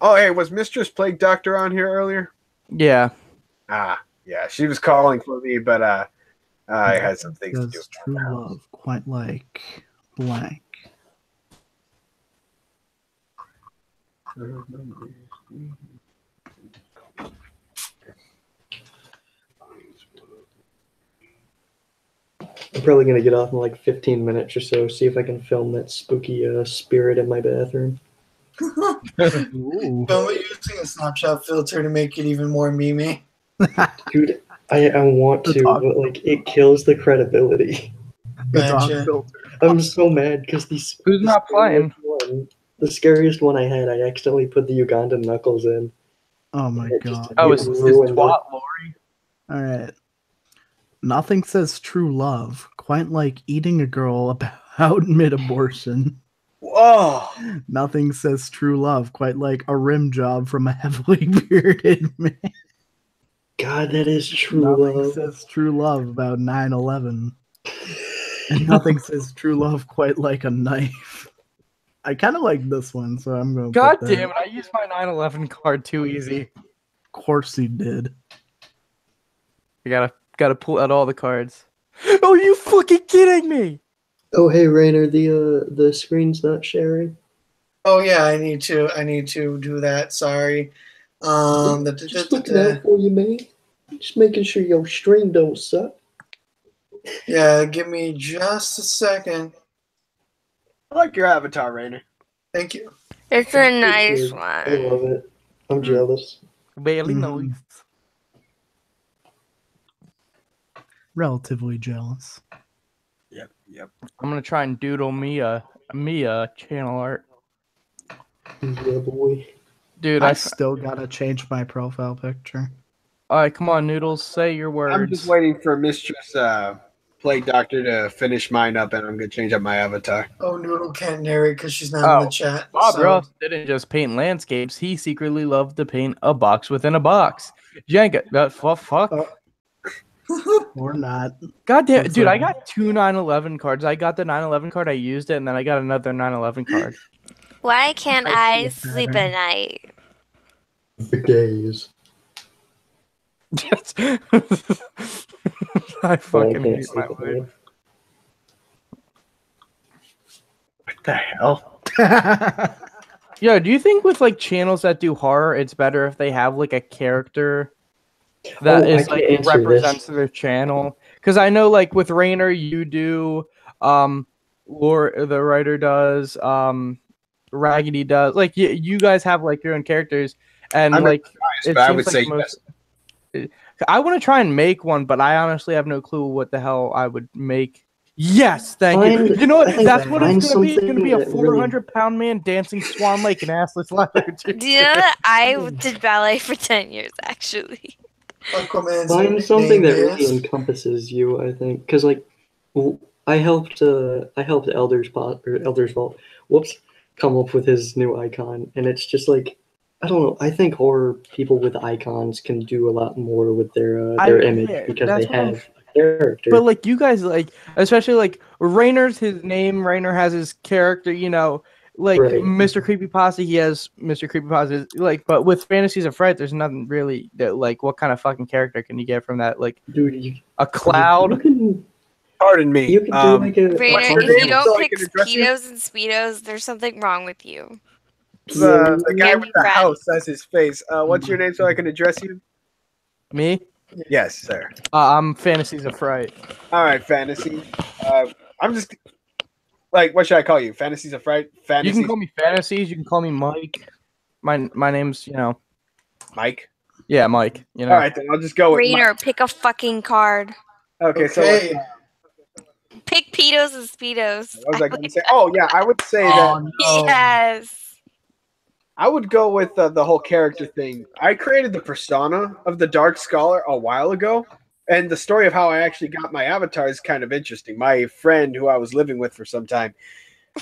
Oh, hey, was Mistress Plague Doctor on here earlier? Yeah. Ah, yeah, she was calling for me, but I had some things to do. Does true love quite like blank? I'm probably gonna get off in like 15 minutes or so. See if I can film that spooky spirit in my bathroom. Ooh. Film it using a Snapchat filter to make it even more memey. Dude, I want to, but like it kills the credibility. The dog Gotcha. filter. I'm so mad because Who's not playing? The scariest one I had, I accidentally put the Ugandan knuckles in. Oh my It just- god. Oh, it it's ruined it. twat Lori. All right. Nothing says true love quite like eating a girl about mid-abortion. Whoa! Nothing says true love quite like a rim job from a heavily bearded man. God, that is true Nothing love. says true love about 9/11. And nothing says true love quite like a knife. I kind of like this one, so I'm going to God put that. damn it! I used my 9/11 card too easy. Of course he did. I gotta pull out all the cards. Oh, you fucking kidding me? Oh, hey Rainer, the screen's not sharing. Oh yeah, I need to do that. Sorry. Just looking out for you, man. Just making sure your stream don't suck. Yeah, give me just a second. I like your avatar, Rainer. Thank you. It's a nice I one. love it. I'm jealous. Barely knows. Relatively jealous. Yep. I'm gonna try and doodle me a channel art. Yeah, boy. Dude, I still gotta change my profile picture. Alright, come on, Noodles, say your words. I'm just waiting for Mistress Plague Doctor to finish mine up, and I'm gonna change up my avatar. Oh, Noodle can't narrate because she's not in the chat. Bob so- Ross didn't just paint landscapes, he secretly loved to paint a box within a box. Jenga, fuck. Or not. God damn, That's dude, I okay. got two 9/11 cards. I got the 9/11 card, I used it, and then I got another 9/11 card. Why can't I sleep at night? The gays. I fucking can't hate sleep my at life. night. What the hell? Yo, do you think with like channels that do horror, it's better if they have like a character that Oh, I is can like answer represents this. their channel? Because I know like with Rainer, you do, Lore the writer does, Raggedy does. Like you guys have like your own characters, and I'm like surprised, it but I seems would like say the most. I want to try and make one, but I honestly have no clue what the hell I would make. Yes, thank you. Find- You know what? I think That's what find it's gonna be. It's gonna be a something that really- 400-pound man dancing Swan Lake and assless leather. Do you know that I did ballet for 10 years, actually? Aquaman's Find something name that really is- encompasses you, I think, because like I helped Elder's Vault, come up with his new icon, and it's just like I don't know. I think horror people with icons can do a lot more with their image yeah, because that's they what I'm- have character. But like you guys, like especially like Rainer's his name. Rainer has his character. You know, like Right. Mr. Creepypasta, he has Mr. Creepypasta. Like, but with Fantasies of Fright, there's nothing really that like. What kind of fucking character can you get from that? Like, Dude, a cloud. You can. Pardon me. You can do like a. Rainer, your if you name don't so I pick can address you? Speedos and Speedos, there's something wrong with you. The guy Can't with be the friends. house as his face. What's your name so I can address you? Me? Yes, sir. I'm Fantasies of Fright. All right, fantasy. I'm just like, what should I call you? Fantasies of Fright. You Fantasies. can call me Fantasies. You can call me Mike. My name's Mike. Yeah, Mike. You know. All right, then I'll just go with Rainer, Mike. pick a fucking card. Okay, so Okay. Pick pedos and speedos. what was I going to say? Oh yeah, I would say that. Yes. I would go with the whole character thing. I created the persona of the Dark Scholar a while ago, and the story of how I actually got my avatar is kind of interesting. My friend, who I was living with for some time,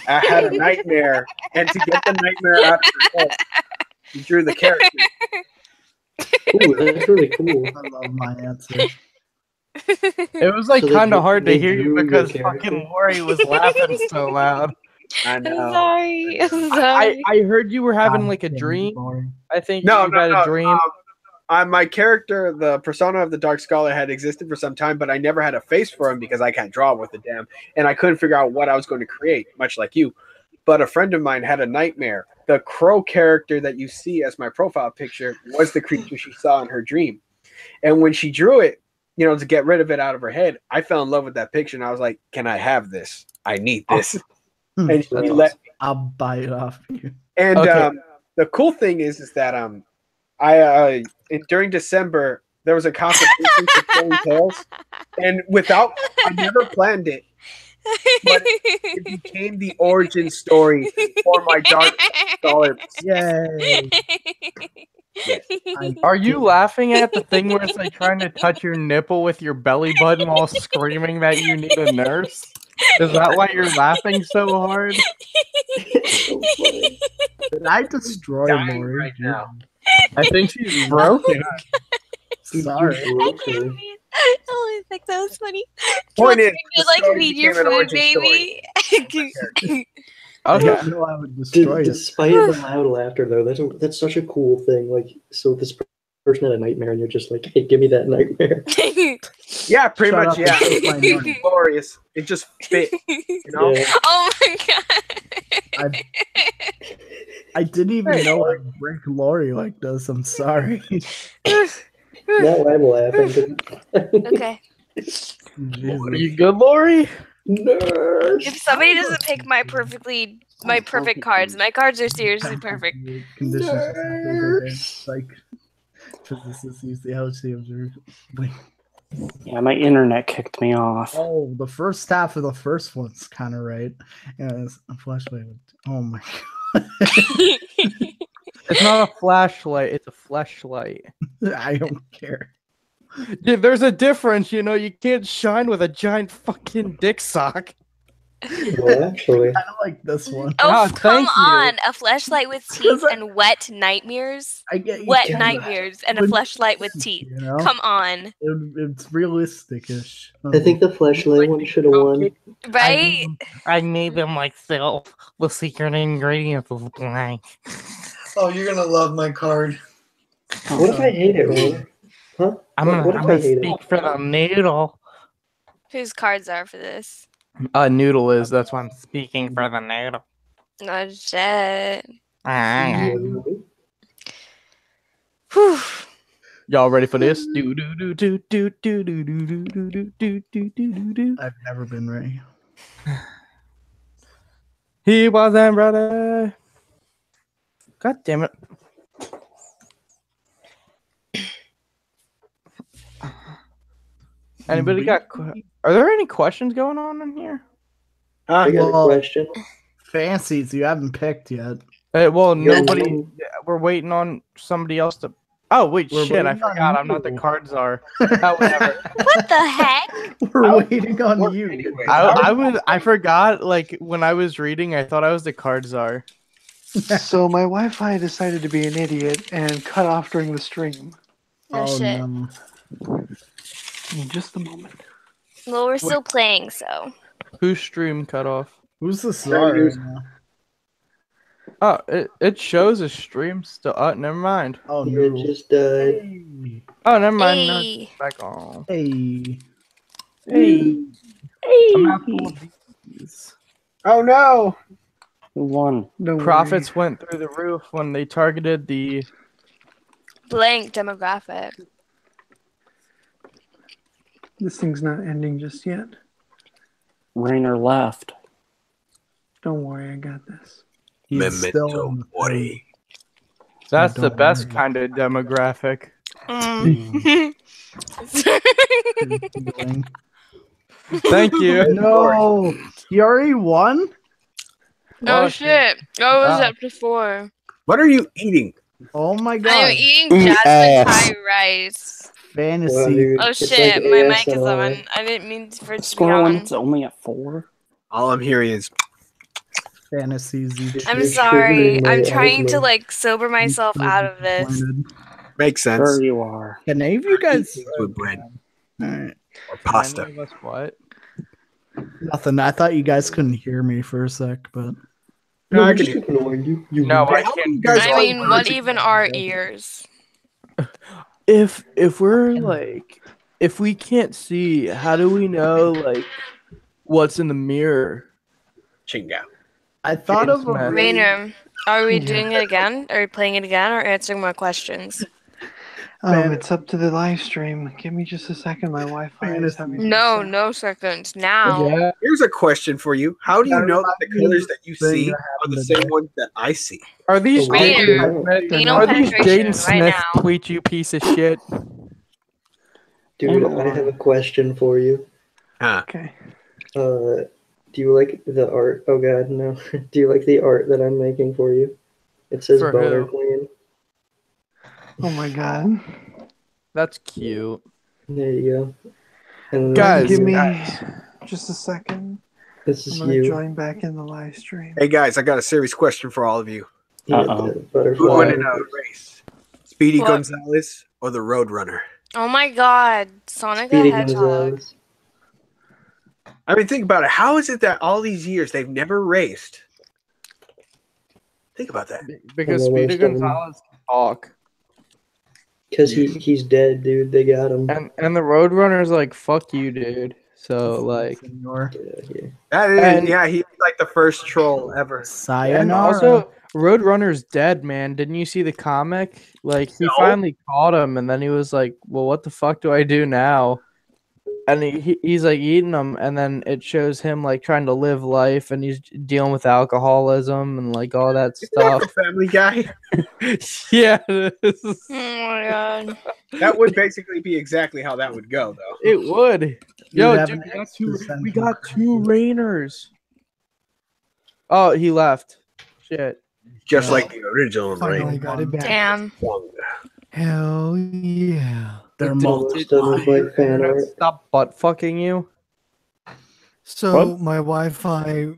had a nightmare, and to get the nightmare out of her head, he drew the character. Ooh, that's really cool. I love my answer. It was like So they kind of drew- hard to they hear you drew your because character? fucking Lori was laughing so loud. I I'm know. sorry. I'm I, sorry. I heard you were having God like a damn it, dream. Lori. I think No, you no, had no. a dream. My character, the persona of the Dark Scholar, had existed for some time, but I never had a face for him because I can't draw with a damn, and I couldn't figure out what I was going to create, much like you. But a friend of mine had a nightmare. The crow character that you see as my profile picture was the creature she saw in her dream. And when she drew it, to get rid of it out of her head, I fell in love with that picture, and I was like, "Can I have this? I need this." And she That's let. I'll buy it off you. And Okay. the cool thing is that during December there was a competition for telling tales, and I never planned it, but it became the origin story for my Dark Scholar. Yay! Are you laughing at the thing where it's like trying to touch your nipple with your belly button while screaming that you need a nurse? Is that why you're laughing so hard? So funny. Did I destroy Dying Lori? right now. I think she's broken. Sorry. You broke her. Oh, I think that was funny. Point is, You the like story feed your became an food, origin baby. I Okay. didn't know I would destroy it. Despite the loud laughter, though, that's such a cool thing. Like, so this person had a nightmare, and you're just like, "Hey, give me that nightmare." Yeah, pretty Shut much. up and Yeah, take my money. glorious. It just fit. Yeah. Oh my god. I didn't even know I'd break Lori like this. I'm sorry. Now I'm laughing. Okay. Jesus. Are you good, Lori? Nerd. If somebody doesn't pick my perfect cards, my cards are seriously perfect. Conditions of everyday psych. Physicists use the LC observe. Yeah, my internet kicked me off. Oh, the first half of the first one's kind of right. Yeah, it's a flashlight. Oh my god. It's not a flashlight, it's a fleshlight. I don't care. Dude, there's a difference, you can't shine with a giant fucking dick sock. Well, actually, I don't like this one. Oh, Ah, come thank you. on! A fleshlight with teeth and wet nightmares. I get you. Wet can, nightmares and a but- fleshlight with teeth. You know? Come on, It's realistic-ish. I think the flashlight one should have won. right? I made them myself. The secret ingredients is blank. Oh, you're gonna love my card. What if I hate it, Roller? Huh? What if I hate it? for the noodle. Whose cards are for this? Noodle is, that's why I'm speaking for the noodle. Oh shit. Whew. Y'all ready for this? Do do do do do do do do do do do do do do do. I've never been ready. He wasn't ready. God damn it. Anybody got? Are there any questions going on in here? I got a question. Fancies you haven't picked yet. Well, Yeah, nobody. no. We're waiting on somebody else to. Oh wait, We're shit! I waiting on forgot. I'm not the you. card czar. Oh, whatever. What the heck? We're waiting on you. I forgot. Like when I was reading, I thought I was the card czar. So my Wi-Fi decided to be an idiot and cut off during the stream. Oh, shit. No. In just a moment. Well, we're still playing, so. Whose stream cut off? Who's the czar right now? Oh, it shows a stream still. Oh, never mind. Oh You no. just died. Hey. Oh, never mind. No, Hey. it's back on. Hey. Hey. I'm not full of these. Oh no! Who won? Don't Profits went through the roof when they targeted the. Blank demographic. This thing's not ending just yet. Rainer left. Don't worry, I got this. He's still in the worry. That's the don't best worry. kind of demographic. Feeling. Thank you. No, he already won. Oh shit! I was Ah. up to 4. What are you eating? Oh my I'm god. eating jasmine pie rice. Fantasy. Oh It's shit! like My mic is ASMR. on. I didn't mean for it to be Score when on. it's only at 4. All I'm hearing is Fantasy Z. I'm You're sorry. triggering my I'm trying to asthma. like sober myself out of this. makes sense. Sure you are. Can any of you guys? Things with bread Alright. or pasta. Any of us what? Nothing. I thought you guys couldn't hear me for a sec, but No, I we're can just hear. ignoring you. You No, I How do you can't. guys I all mean, learn what to- even are ears? If we're like, if we can't see, how do we know like what's in the mirror? Chinga. I thought James of a Smith. really Rainer, are we Yeah. doing it again? Are we playing it again or answering more questions? It's up to the live stream. Give me just a second. My Wi-Fi is having No, some- no seconds. Now. Yeah. Here's a question for you. How do you That know that the reminds me of colors the that you thing see that are the happened same today. ones that I see? Are these Rainer, Jaden Smith? anal Are these penetration Jaden right Smith now. tweets, you piece of shit? Dude, I have a question for you. Huh. Okay. Do you like the art? Oh god, no. Do you like the art that I'm making for you? It says For Boner who? Queen. Oh my god. That's cute. There you go. And Guys, Give me guys. just a second. this I'm is gonna you. join back in the live stream. Hey guys, I got a serious question for all of you. Yeah, Uh-oh. the butterfly. Who would win in a race? Speedy What? Gonzalez or the Roadrunner? Oh my god. Sonic the Speedy Hedgehog. Gonzalez. I mean, think about it. How is it that all these years they've never raced? Think about that. Because And the Speedy worst of 'em. Gonzalez can talk. Because he's dead, dude. They got him. And the Roadrunner's like, fuck you, dude. So like Senor. Get out of here. That is, And- yeah, he's like the first troll ever. and Sayonara. also Roadrunner's dead, man. Didn't you see the comic? Like he No. finally caught him and then he was like, well, what the fuck do I do now? And he's like eating them, and then it shows him like trying to live life, and he's dealing with alcoholism and like all that Isn't that stuff. the Family Guy? Yeah, it is. Oh my god. That would basically be exactly how that would go, though. It would. Yo, have dude, an we got two Rainers. Oh, he left. Shit. Just like the original Finally Rain. got it back. Damn. Hell yeah. They're Most of them like fan art. Stop butt fucking you. So What? my Wi-Fi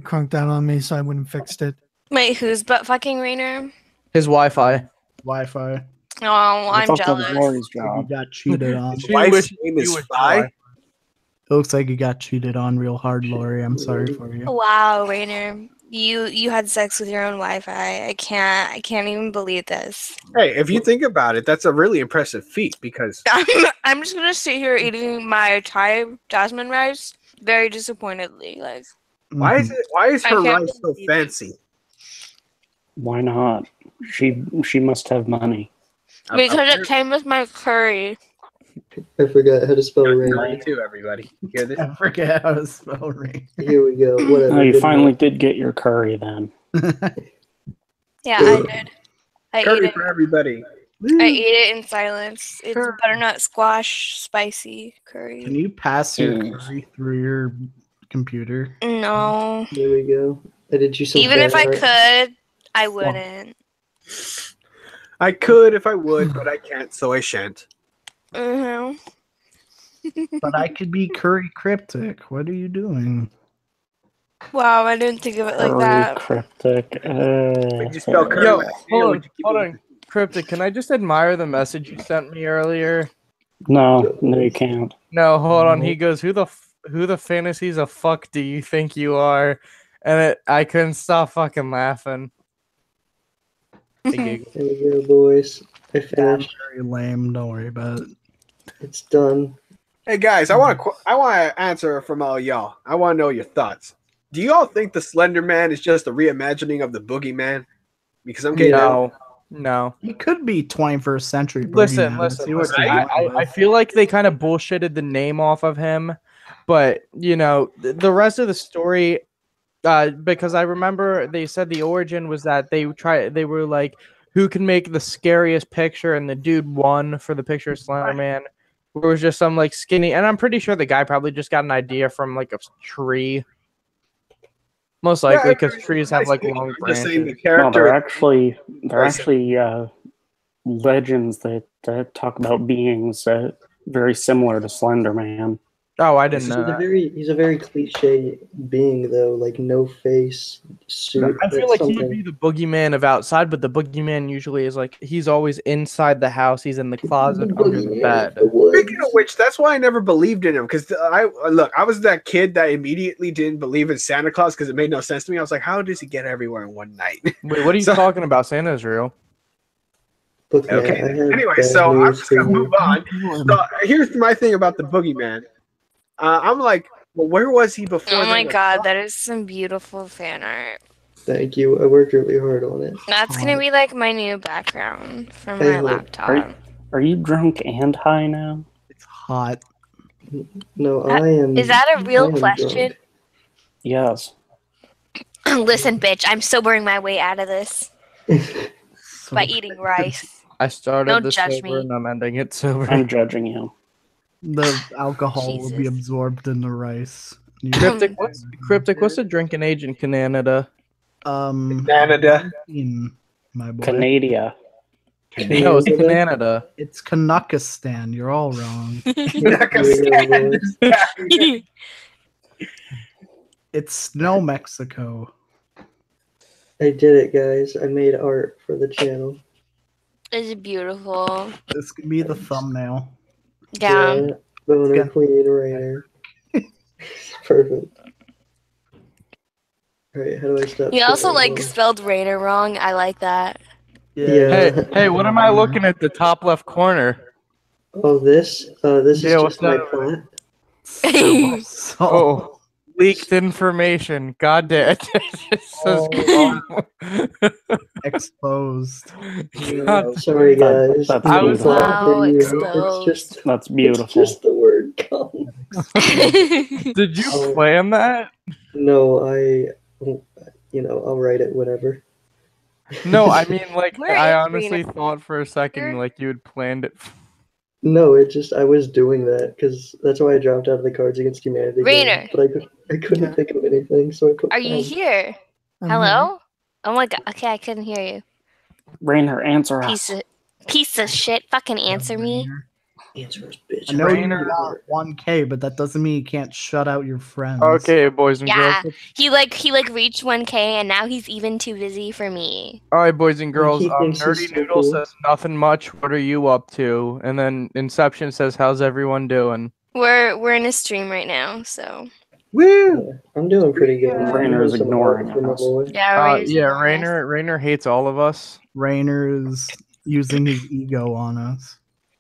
crunked out on me, so I wouldn't fixed it. Wait, who's butt fucking Rainer? His Wi-Fi. Wi-Fi. Oh, I I'm thought that was jealous. Lori's You job. got cheated on. His It wife's name is Spy. looks like you got cheated on real hard, Lori. I'm sorry for you. Wow, Rainer. You had sex with your own Wi-Fi. I can't even believe this. Hey, if you think about it, that's a really impressive feat because I'm just gonna sit here eating my Thai jasmine rice very disappointedly. Like, why is I her can't rice so believe fancy? Why not? She must have money. because it came with my curry. I forgot how to spell Me rain. too, everybody. You hear this? I forget how to spell rain. Here we go. Whatever. Oh, you good finally enough. did get your curry then. Yeah, I did. I ate Curry it. for everybody. I ate it in silence. It's butternut squash spicy curry. Can you pass your Mm. curry through your computer? No. Here we go. I did you some Even if I fan art. could, I wouldn't. I could if I would, but I can't, so I shan't. Mm-hmm. But I could be curry cryptic. What are you doing? Wow, I didn't think of it like Curry that. cryptic. Did you spell curry Yo, with a C or hold would on, you keep hold it on. Cryptic, can I just admire the message you sent me earlier? No, you can't. No, hold on. He goes, who the fantasies of fuck do you think you are? and I couldn't stop fucking laughing. I giggled. There we go, boys. I Yeah, finished. very lame. Don't worry about it. It's done. Hey guys, I want to answer from all y'all. I want to know your thoughts. Do y'all think the Slender Man is just a reimagining of the Boogeyman? Because I'm getting No. He could be 21st century. Listen. Boogeyman. See what you're I going with. feel like they kind of bullshitted the name off of him, but you know the rest of the story. Because I remember they said the origin was that they were like, who can make the scariest picture, and the dude won for the picture of Slender Man. It was just some like skinny, and I'm pretty sure the guy probably just got an idea from like a tree. Most likely, because trees have like long just saying the branches. character. No, they're actually legends that talk about beings very similar to Slender Man. Oh, I didn't know that. He's a very cliche being though, like no face, suit. I feel like he'd be the boogeyman of outside, but the boogeyman usually is like he's always inside the house. He's in the closet under the bed. Speaking of which, that's why I never believed in him. Because I was that kid that immediately didn't believe in Santa Claus because it made no sense to me. I was like, how does he get everywhere in one night? Wait, what are you talking about? Santa's real. Okay. Anyway, so I'm just gonna move on. So here's my thing about the boogeyman. I'm like, well, where was he before? Oh my god, that is some beautiful fan art. Thank you. I worked really hard on it. That's gonna be like my new background for Hey, my look, laptop. Are you drunk and high now? It's hot. No, I am. Is that a I real am question? drunk. Yes. Listen, bitch, I'm sobering my way out of this by eating rice. I started Don't this judge sober me. and I'm ending it sober. I'm judging you. The alcohol will be absorbed in the rice. Cryptic, what's the drinking age in Canada? Canada. My boy. Canada. No, it's Canada. It's Kanakistan. You're all wrong. It's Snow Mexico. I did it, guys. I made art for the channel. It's beautiful. This could be the thumbnail. Yeah. Boner Queen Rainer. Perfect. Alright, how do I stop? You also sharing? like spelled Rainer wrong. I like that. Yeah. Hey, what am I looking at the top left corner? Oh, this is Yeah, just my what's plat. Oh, leaked information. God damn it. Exposed. Sorry, guys. That's I beautiful. Wow, It's just That's beautiful. It's just the word "cum." Did you plan that? No, I'll write it whenever. No, I mean, like, Where I is honestly Rena? thought for a second, like, you had planned it. No, I was doing that because that's why I dropped out of the Cards Against Humanity game, Rainer. but I couldn't think of anything, so I put. Are you here? Hello? Oh my god. Okay, I couldn't hear you. Rainer, answer us. Piece of shit. Fucking answer me. Answer us, bitch. I know you got 1K, but that doesn't mean you can't shut out your friends. Okay, boys and Yeah. girls. He reached 1K and now he's even too busy for me. All right, boys and girls. He thinks he's Nerdy so Noodle cool. says nothing much. What are you up to? And then Inception says, "How's everyone doing?" We're in a stream right now, so Woo! I'm doing pretty good. Rainer's Some ignoring art for my us. boy. yeah, Yeah, Rainer hates all of us. Rainer is using his ego on us.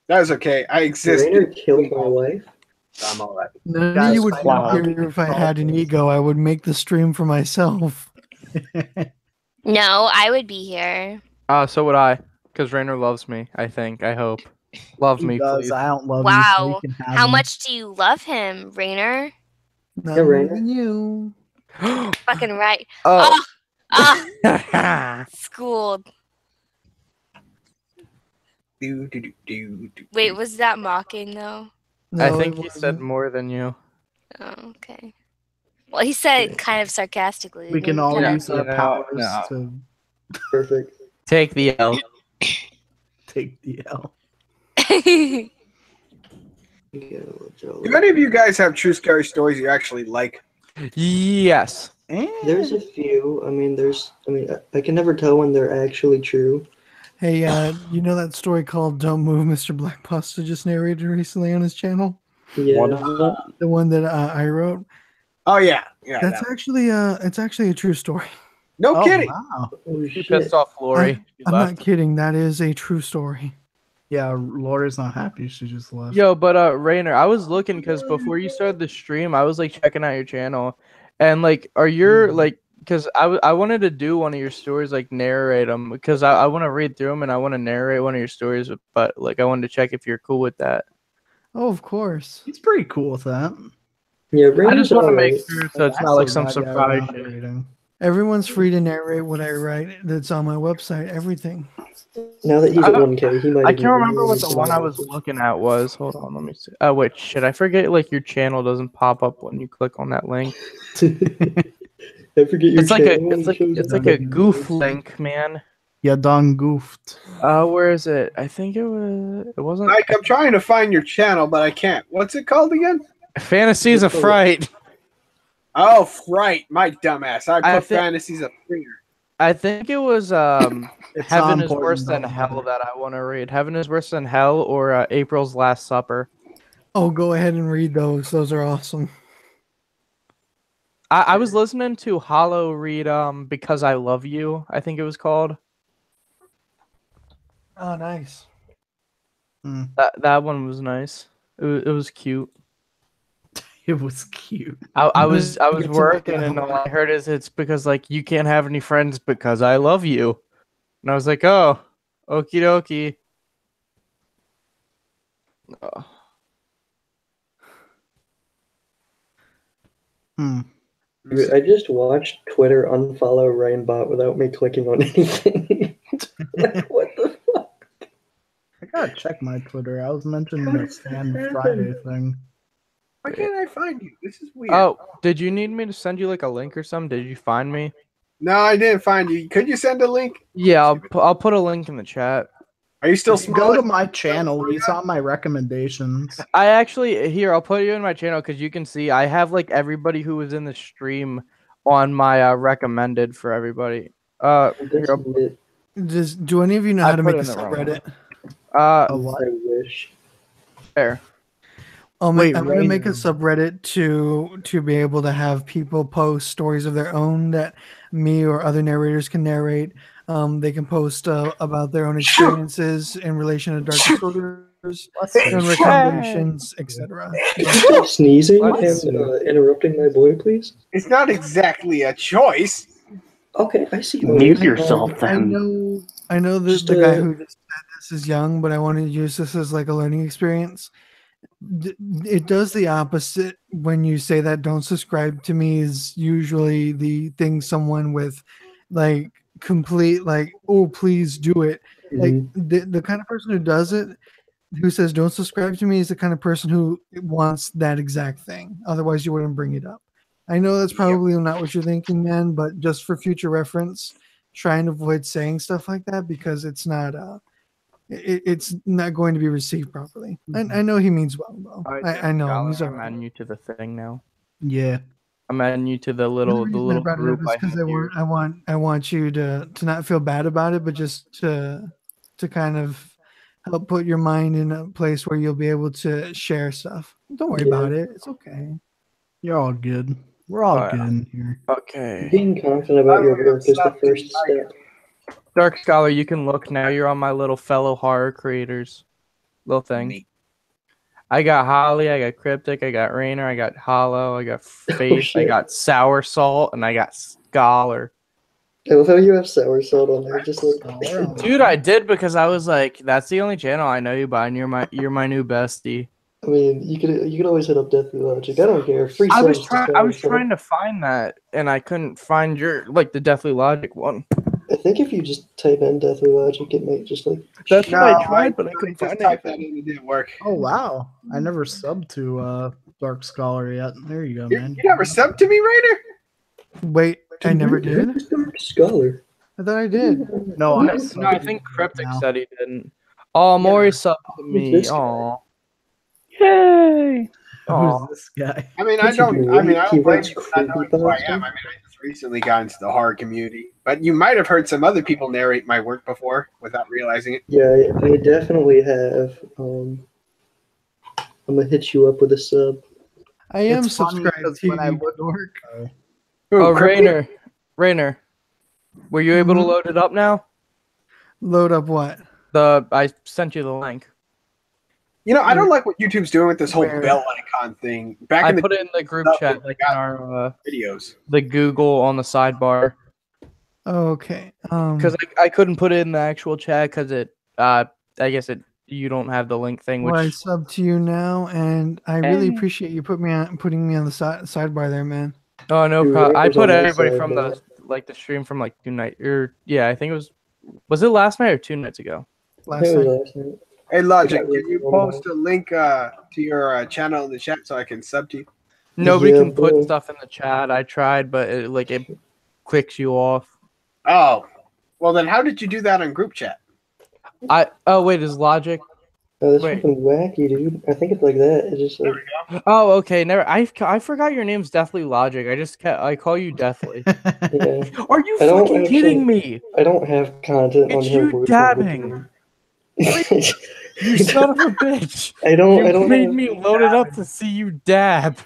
That's okay. I exist. Rainer killed my wife. I'm all right. None Guys, of you would cloud. hear if I had an ego. I would make the stream for myself. No, I would be here. So would I, because Rainer loves me. I think. I hope. Love He me, does. please. I don't love Wow. you. So you can have How him. much do you love him, Rainer? Not Yeah, more Rainer. than you. Fucking right. Oh. Ah, schooled. Wait, was that mocking though? No, I think it he said wasn't. more than you. Oh, okay. Well, he said it kind of sarcastically. We can maybe all kind use our Yeah, powers no. to Perfect. Take the L. take the L. Do any of you guys have true scary stories you actually like? Yes. There's a few. I can never tell when they're actually true. Hey, you know that story called "Don't Move"? Mr. Black Pasta just narrated recently on his channel. Yeah. What is it? The one that I wrote. Oh yeah, Yeah, That's actually it's actually a true story. No kidding. Wow. She pissed off Lori. She I'm left. not kidding. That is a true story. Yeah, Laura's not happy. She just left. Yo, but Rainer, I was looking because before you started the stream, I was like checking out your channel, and like, are your like, because I wanted to do one of your stories, like narrate them, because I want to read through them and I want to narrate one of your stories, but like I wanted to check if you're cool with that. Oh, of course. He's pretty cool with that. Yeah, I just want to make alright. sure so it's not like some surprise shit. Everyone's free to narrate what I write. That's on my website. Everything. Now that he's at 1K, he might. I can't remember what the one I was looking at was. Hold on, let me see. Oh wait, shit! I forget. Like your channel doesn't pop up when you click on that link. I forget your It's like a channel. it's like a goof link, man. Yeah, done goofed. Where is it? I think it wasn't. Mike, I'm trying to find your channel, but I can't. What's it called again? Fantasies of Fright. Oh, Fright, my dumbass. I I put thi- Fantasies of Fear. I think it was It's Heaven not is Worse important, Than don't Hell that I want to read. Heaven is Worse Than Hell or April's Last Supper. Oh, go ahead and read those. Those are awesome. I was listening to Hollow read Because I Love You, I think it was called. Oh, nice. That one was nice. It was cute. It was cute. I was Get to working make and out. all I heard is it's because like you can't have any friends because I love you. And I was like, oh, okie dokie. Oh. Dude, I just watched Twitter unfollow Rainbot without me clicking on anything. I gotta check my Twitter. I was mentioning the Fan Friday thing. Why can't I find you? This is weird. Oh, did you need me to send you like a link or something? Did you find me? No, I didn't find you. Could you send a link? Yeah, I'll put a link in the chat. Are you still If you go to my channel, he's on my recommendations. I actually I'll put you in my channel because you can see I have like everybody who was in the stream on my recommended for everybody. Here, Do any of you know I how to put make a it in the wrong subreddit? A what? I wish. There. I'm Wait, gonna make a Rainer. subreddit to be able to have people post stories of their own that me or other narrators can narrate. They can post about their own experiences in relation to dark disorders and recommendations, etc. Stop sneezing What? and interrupting my boy, please. It's not exactly a choice. Okay, I see. Mute yourself I then. know that Just, the guy who just said this is young, but I want to use this as like a learning experience. It does the opposite when you say that don't subscribe to me is usually the thing someone with like complete like, oh please do it. Like the kind of person who does it, who says don't subscribe to me, is the kind of person who wants that exact thing. Otherwise you wouldn't bring it up. I know that's probably not what you're thinking, man, but just for future reference, try and avoid saying stuff like that because it's not it's not going to be received properly. I know he means well, though. I know him. He's all I'm right. adding you to the thing now. Yeah. I'm adding you to the The little reason I brought it up group is I because have here. I want you to not feel bad about it, but just to kind of help put your mind in a place where you'll be able to share stuff. Don't worry about it. It's okay. You're all good. We're all Alright. good in here. Okay. Being confident about your work is the first step. Dark Scholar, you can look now. You're on my little fellow horror creators little thing. I got Holly, I got Cryptic, I got Rainer, I got Hollow, I got Faith, I shit. got Sour Salt, and I got Scholar. I love how you have sour salt on there, just like. Dude, I did because I was like, that's the only channel I know you by, and you're my new bestie. I mean, you could always hit up Deathly Logic. I don't care. Free I was subs to trying. I sour was salt. trying to find that, and I couldn't find your like the Deathly Logic one. I think if you just type in Deathly Logic, it might just like. That's what I tried, but I really couldn't just find typed it. that in. It didn't work. Oh wow! I never subbed to Dark Scholar yet. There you go, man. You never subbed to me, Rainer? Wait, I never did. Dark Scholar. I thought I did. No, I No, I think Cryptic said he didn't. Oh, Maury subbed to me. this guy? Oh, yay! Who's this guy? I mean, What you doing? I He don't blame writes you for not knowing who I am. I mean, I just recently got into the horror community, but you might have heard some other people narrate my work before without realizing it. Yeah, I definitely have. I'm gonna hit you up with a sub. I am It's funny subscribed because to when I you, look, dork. Oh, Rainer, were you able to Mhm. load it up now? Load up what? I sent you the link. You know, I don't like what YouTube's doing with this whole Where? bell icon thing. Back I in the put it in the group stuff, chat, they like in got our videos. the Google on the sidebar. Okay. Because I couldn't put it in the actual chat because it I guess you don't have the link thing, Well, I which sub to you now, and I really appreciate you putting me on the sidebar there, man. oh no Dude, problem. I Raker's put on my everybody side, from man. the stream from like 2 nights or yeah, I think it was it last night or 2 nights ago? I think it was last night. Hey, Logic, I got can you Raker on post a link to your channel in the chat so I can sub to you? Nobody Yeah, can put bro. stuff in the chat. I tried, but it clicks you off. Oh, well then, how did you do that on group chat? Oh wait, is Logic? Oh, that's Wait. fucking wacky, dude. I think it's like that. It's just like Oh, okay. Never. I forgot your name's Deathly Logic. I call you Deathly. yeah. Are you I don't fucking kidding me? I don't have content on It's here. you dabbing. You son of a bitch. I don't You made have- me load it up to see you dab.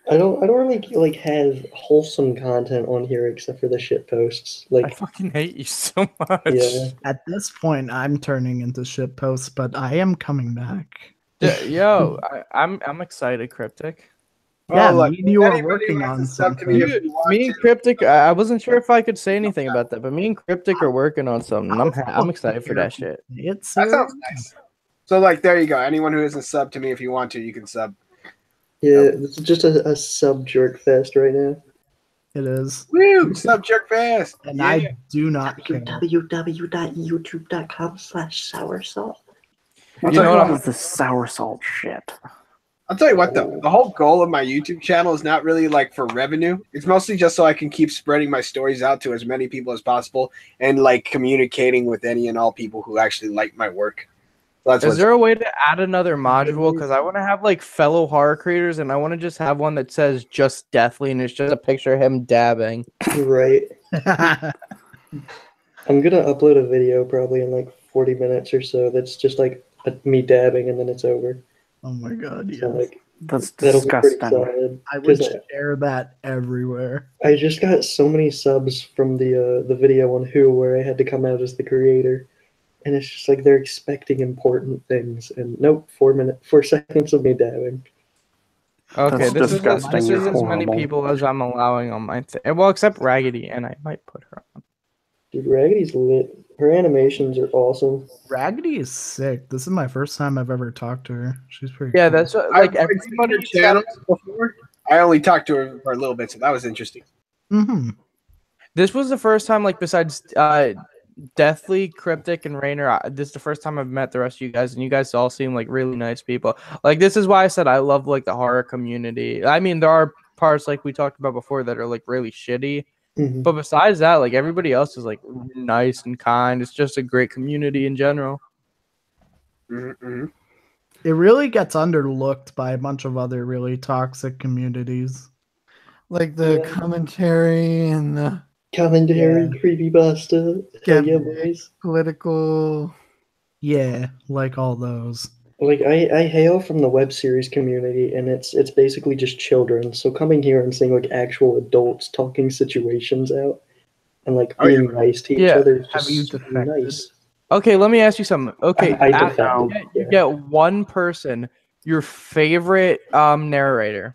I don't really like have wholesome content on here except for the shit posts. I Like fucking hate you so much. Yeah. At this point, I'm turning into shit posts, but I am coming back. Yo, I'm excited, Cryptic. Yeah, Oh, look, me and you are anybody working wants on to sub to something. me if Dude, you want me and Cryptic, I wasn't sure if I could say anything about that, but me and Cryptic are working on something. I'm excited for that shit. It's That sounds nice. So, like, there you go. Anyone who isn't sub to me, if you want to, you can sub. Yeah, this is just a sub jerk fest right now. It is. Woo! Sub jerk fest. And Yeah. I do not care. www.youtube.com/soursalt. I'll You tell know you what? what, The sour salt shit. I'll tell you what though, the whole goal of my YouTube channel is not really like for revenue. It's mostly just so I can keep spreading my stories out to as many people as possible and like communicating with any and all people who actually like my work. So that's Is what's there a way to add another module? Because I want to have like fellow horror creators, and I want to just have one that says just Deathly, and it's just a picture of him dabbing. Right. I'm gonna upload a video probably in like 40 minutes or so. That's just like me dabbing, and then it's over. Oh my god, So yes. like That's that'll be pretty disgusting. solid. I would 'Cause share that everywhere. I just got so many subs from the video on Who where I had to come out as the creator, and it's just like they're expecting important things, and nope, 4 seconds of me dabbing. Okay, That's this disgusting. is You're as many horrible. people as I'm allowing on my thing. Well, except Raggedy, and I might put her on. Dude, Raggedy's lit. Her animations are awesome. Raggedy is sick. This is my first time I've ever talked to her. She's pretty Yeah, cool. that's what, I've like seen everybody her channels before. I only talked to her for a little bit, so that was interesting. Mm-hmm. This was the first time, like, besides Deathly, Cryptic, and Rainer, this is the first time I've met the rest of you guys, and you guys all seem like really nice people. Like, this is why I said I love like the horror community. I mean, there are parts like we talked about before that are like really shitty, Mhm. but besides that, like everybody else is like nice and kind. It's just a great community in general. Mm-hmm. It really gets underlooked by a bunch of other really toxic communities. Like the Yeah. commentary and the Commentary, creepypasta. Hell Get yeah, boys. political. Yeah, like all those. Like I hail from the web series community, and it's basically just children. So coming here and seeing like actual adults talking situations out and like being nice to each Yeah. other is Have just you so defected? nice. Okay, let me ask you something. Okay, I Adam, defected. you get one person, your favorite narrator,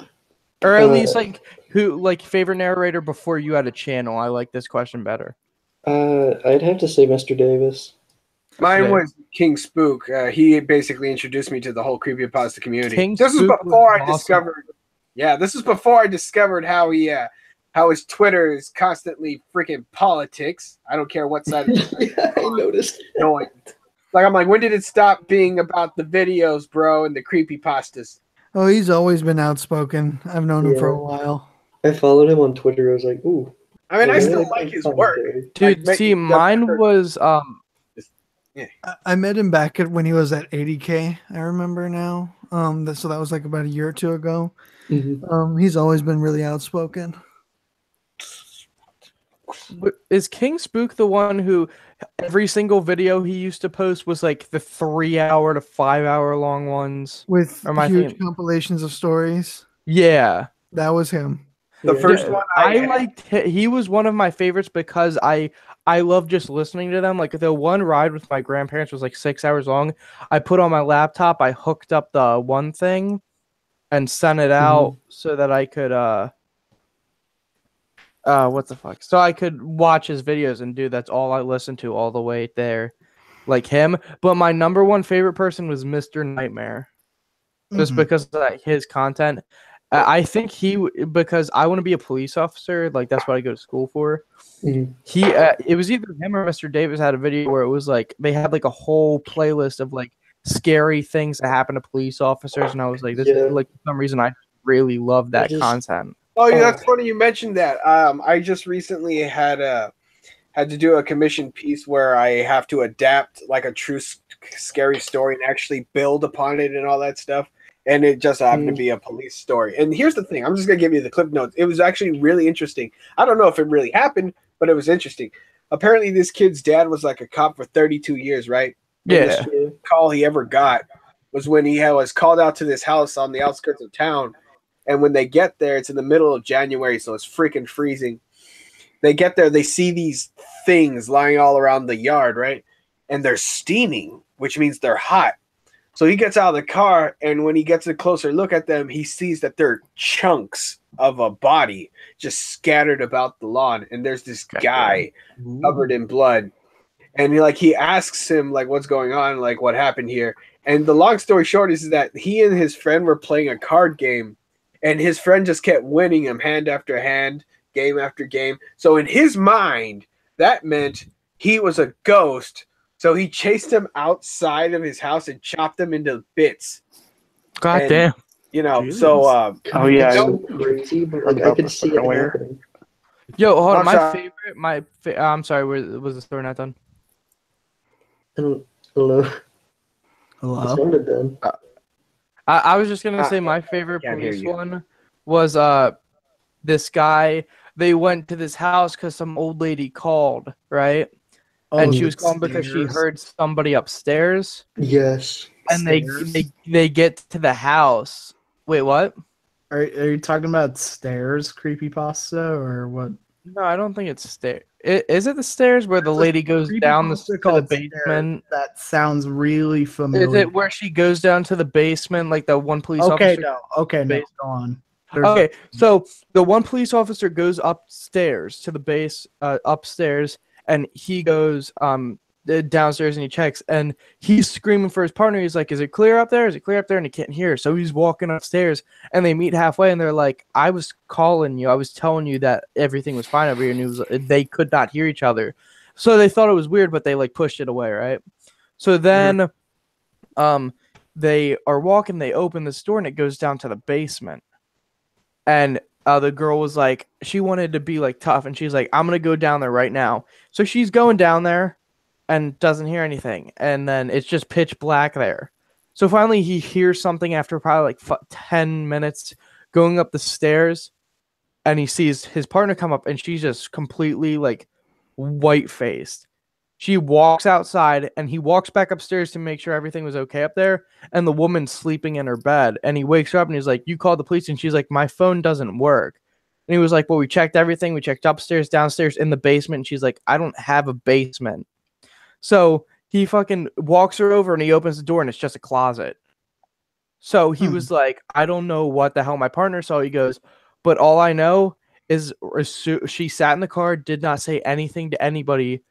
or at least like who like favorite narrator before you had a channel. I like this question better. I'd have to say Mr. Davis. Mine Okay. was King Spook. He basically introduced me to the whole creepypasta community. King this was Spook before was I awesome. discovered. Yeah, this was before I discovered how his Twitter is constantly freaking politics. I don't care what side. Yeah, I noticed. Annoying. Like I'm like, when did it stop being about the videos, bro, and the creepypastas? Oh, he's always been outspoken. I've known him for a Yeah. while. I followed him on Twitter. I was like, ooh. I mean, I really still like like his his work. commentary. Dude, Like, see, mine was I met him back at when he was at 80K. I remember now. So that was like about a year or two ago. Mhm. He's always been really outspoken. Is King Spook the one who every single video he used to post was like the 3-hour to 5-hour long ones? With Or am I huge thinking? compilations of stories. Yeah. That was him. The first one I liked. He was one of my favorites because I love just listening to them. Like the one ride with my grandparents was like 6 hours long. I put on my laptop. I hooked up the one thing, and sent it out so that I could what the fuck? So I could watch his videos and do that's all I listened to all the way there, like him. But my number one favorite person was Mr. Nightmare, just because of his content. I think because I want to be a police officer, like that's what I go to school for. He it was either him or Mr. Davis had a video where it was like they had like a whole playlist of like scary things that happen to police officers, and I was like, this is like for some reason I really love that content. Oh yeah, that's funny you mentioned that. I just recently had to do a commission piece where I have to adapt like a true scary story and actually build upon it and all that stuff. And it just happened to be a police story. And here's the thing: I'm just gonna give you the clip notes. It was actually really interesting. I don't know if it really happened, but it was interesting. Apparently, this kid's dad was like a cop for 32 years, right? And Yeah. the call he ever got was when he was called out to this house on the outskirts of town. And when they get there, it's in the middle of January, so it's freaking freezing. They get there, they see these things lying all around the yard, right? And they're steaming, which means they're hot. So he gets out of the car, and when he gets a closer look at them, he sees that they're chunks of a body just scattered about the lawn. And there's this guy covered in blood. And he asks him, like, what's going on? Like, what happened here? And the long story short is that he and his friend were playing a card game, and his friend just kept winning him hand after hand, game after game. So in his mind, that meant he was a ghost. So he chased him outside of his house and chopped him into bits. God damn. You know, Jesus. so Oh yeah, so crazy, but like I could see it happening. Yo, hold on. I'm My sorry. favorite, I'm sorry. Was the story not done? Hello. Hello. It sounded done. I was just gonna say my favorite can't hear police you. one was this guy. They went to this house because some old lady called, right? And she was calling because she upstairs. heard somebody upstairs. Yes. And they get to the house. Wait, what? Are you talking about stairs creepypasta or what? No, I don't think it's stairs. Is it the stairs where the lady goes down to the called basement? That sounds really familiar. Is it where she goes down to the basement, like the one police Okay, officer? no. Okay, no. Go on. Okay, so the one police officer goes upstairs to the base, upstairs, and he goes downstairs and he checks, and he's screaming for his partner. He's like, "Is it clear up there? Is it clear up there?" And he can't hear. So he's walking upstairs, and they meet halfway, and they're like, "I was calling you. I was telling you that everything was fine over here." And they could not hear each other, so they thought it was weird, but they like pushed it away, right? So then, they are walking. They open this door, and it goes down to the basement. And the girl was like, she wanted to be like tough, and she's like, "I'm gonna go down there right now." So she's going down there, and doesn't hear anything, and then it's just pitch black there. So finally, he hears something after probably like 10 minutes going up the stairs, and he sees his partner come up, and she's just completely like white faced. She walks outside, and he walks back upstairs to make sure everything was okay up there. And the woman's sleeping in her bed, and he wakes her up, and he's like, "You called the police?" And she's like, "My phone doesn't work." And he was like, "Well, we checked everything. We checked upstairs, downstairs, in the basement." And she's like, "I don't have a basement." So he fucking walks her over, and he opens the door, and it's just a closet. So he was like, "I don't know what the hell my partner saw." He goes, "But all I know is she sat in the car, did not say anything to anybody.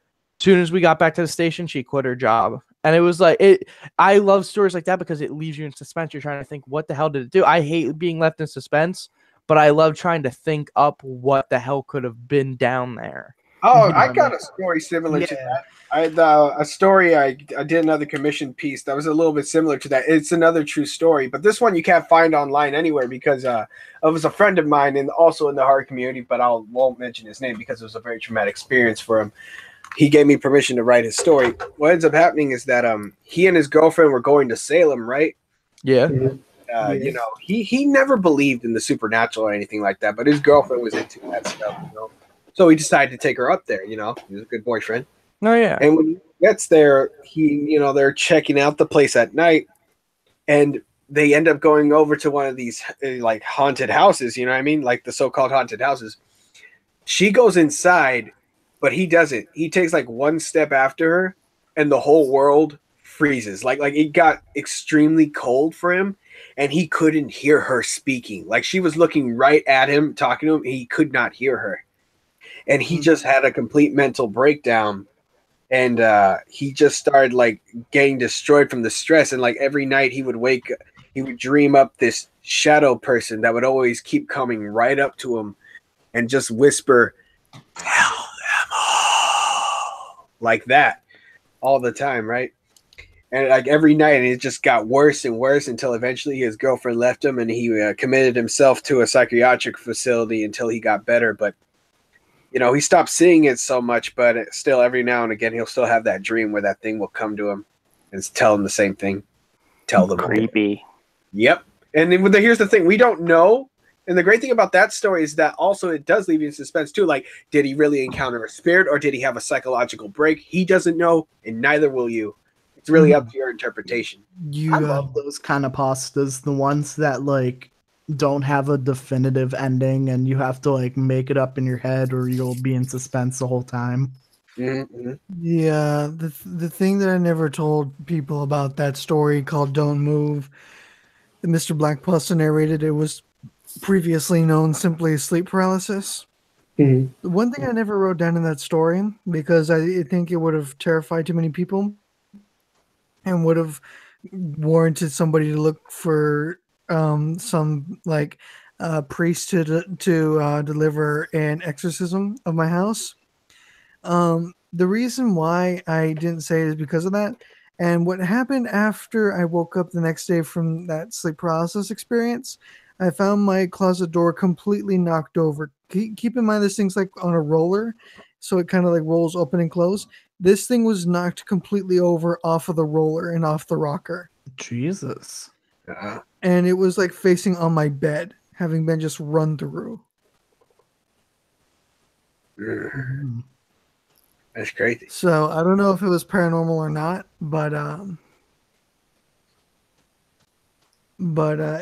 Soon as we got back to the station, she quit her job." And it was like I love stories like that because it leaves you in suspense. You're trying to think, what the hell did it do? I hate being left in suspense, but I love trying to think up what the hell could have been down there. Oh, I got a story similar to that. I had a story. I did another commission piece that was a little bit similar to that. It's another true story, but this one you can't find online anywhere because it was a friend of mine and also in the horror community, but I won't mention his name because it was a very traumatic experience for him. He gave me permission to write his story. What ends up happening is that he and his girlfriend were going to Salem, right? Yeah. You know, he never believed in the supernatural or anything like that, but his girlfriend was into that stuff, you know. So he decided to take her up there. You know, he was a good boyfriend. Oh yeah. And when he gets there, they're checking out the place at night, and they end up going over to one of these like haunted houses. You know what I mean? Like the so-called haunted houses. She goes inside, but he doesn't. He takes like one step after her, and the whole world freezes. Like it got extremely cold for him, and he couldn't hear her speaking. Like she was looking right at him, talking to him. He could not hear her, and he just had a complete mental breakdown. And he just started like getting destroyed from the stress. And like every night he would dream up this shadow person that would always keep coming right up to him and just whisper, "Tell them all," like that all the time, right? And like every night, and it just got worse and worse until eventually his girlfriend left him, and he committed himself to a psychiatric facility until he got better. But he stopped seeing it so much, but still every now and again he'll still have that dream where that thing will come to him and tell him the same thing. Tell them creepy. Yep. And then here's the thing: we don't know. And the great thing about that story is that also it does leave you in suspense too. Like, did he really encounter a spirit, or did he have a psychological break? He doesn't know, and neither will you. It's really up to your interpretation. I love those kind of pastas, the ones that like don't have a definitive ending and you have to like make it up in your head or you'll be in suspense the whole time. Mm-hmm. Yeah, the thing that I never told people about that story called Don't Move, that Mr. Black Pasta narrated, it was previously known simply as sleep paralysis. Mm-hmm. The one thing I never wrote down in that story, because I think it would have terrified too many people and would have warranted somebody to look for some like priest to deliver an exorcism of my house. The reason why I didn't say it is because of that. And what happened after I woke up the next day from that sleep paralysis experience, I found my closet door completely knocked over. Keep in mind, this thing's like on a roller, so it kind of like rolls open and close. This thing was knocked completely over off of the roller and off the rocker. Jesus. And it was like facing on my bed, having been just run through. That's crazy. So I don't know if it was paranormal or not, but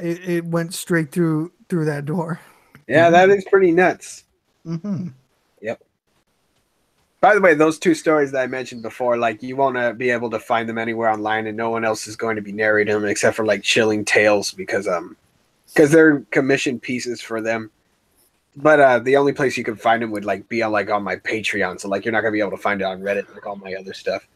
it went straight through that door. Yeah, that is pretty nuts. Mm-hmm. Yep. By the way, those two stories that I mentioned before, like you won't be able to find them anywhere online, and no one else is going to be narrating them except for like Chilling Tales because they're commissioned pieces for them. But the only place you can find them would like be on my Patreon, so like you're not gonna be able to find it on Reddit like all my other stuff.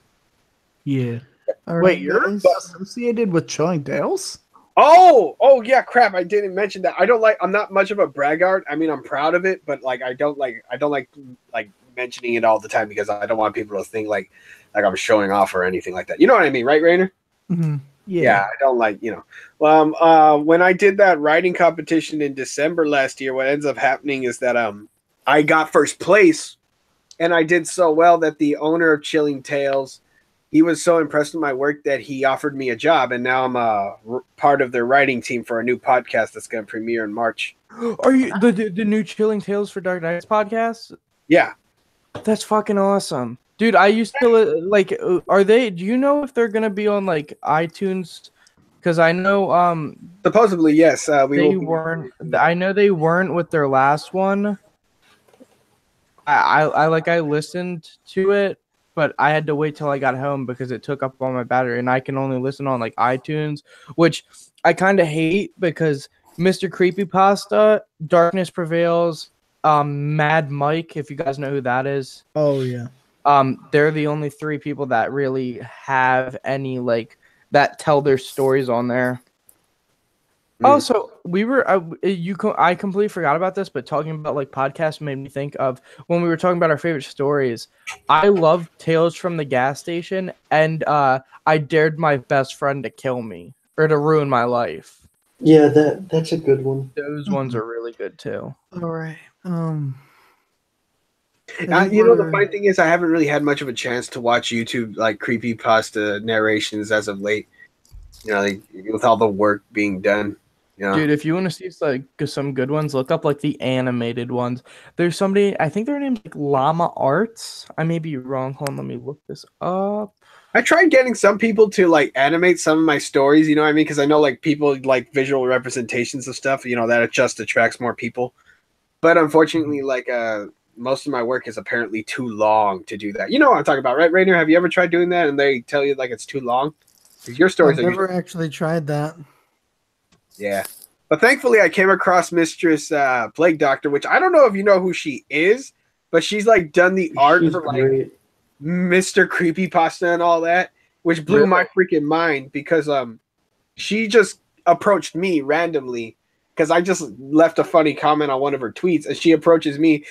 Yeah. All Wait, right, you're guys. associated with Chilling Tales? Oh yeah, crap! I didn't mention that. I'm not much of a braggart. I mean, I'm proud of it, but like I don't like mentioning it all the time because I don't want people to think like I'm showing off or anything like that. You know what I mean, right, Rainer? Mm-hmm. Yeah, I don't like, when I did that writing competition in December last year, what ends up happening is that I got first place, and I did so well that the owner of Chilling Tales, he was so impressed with my work that he offered me a job, and now I'm part of their writing team for a new podcast that's going to premiere in March. Are you the new Chilling Tales for Dark Nights podcast? Yeah. That's fucking awesome. Dude, I used to are they, do you know if they're going to be on like iTunes? Cuz I know supposedly yes, I know they weren't with their last one. I listened to it, but I had to wait till I got home because it took up all my battery, and I can only listen on like iTunes, which I kind of hate because Mr. Creepypasta, Darkness Prevails, Mad Mike, if you guys know who that is. Oh yeah. They're the only three people that really have any that tell their stories on there. Also, I completely forgot about this, but talking about podcasts made me think of when we were talking about our favorite stories. I love Tales from the Gas Station, and I Dared My Best Friend to Kill Me or to Ruin My Life. Yeah, that's a good one. Those ones are really good too. All right. The funny thing is I haven't really had much of a chance to watch YouTube creepypasta narrations as of late. With all the work being done. Yeah. Dude, if you want to see like some good ones, look up like the animated ones. There's somebody, I think their name's like Llama Arts. I may be wrong. Hold on, let me look this up. I tried getting some people to like animate some of my stories, you know what I mean? Because I know like people like visual representations of stuff, you know, that just attracts more people. But unfortunately, like most of my work is apparently too long to do that. You know what I'm talking about, right, Rainer? Have you ever tried doing that and they tell you like it's too long? Because your stories I've are never actually tried that. yeah. But thankfully, I came across Mistress Plague Doctor, which I don't know if you know who she is, but she's like done the art She's for like great. Mr. Creepypasta and all that, which blew my freaking mind because she just approached me randomly because I just left a funny comment on one of her tweets, and she approaches me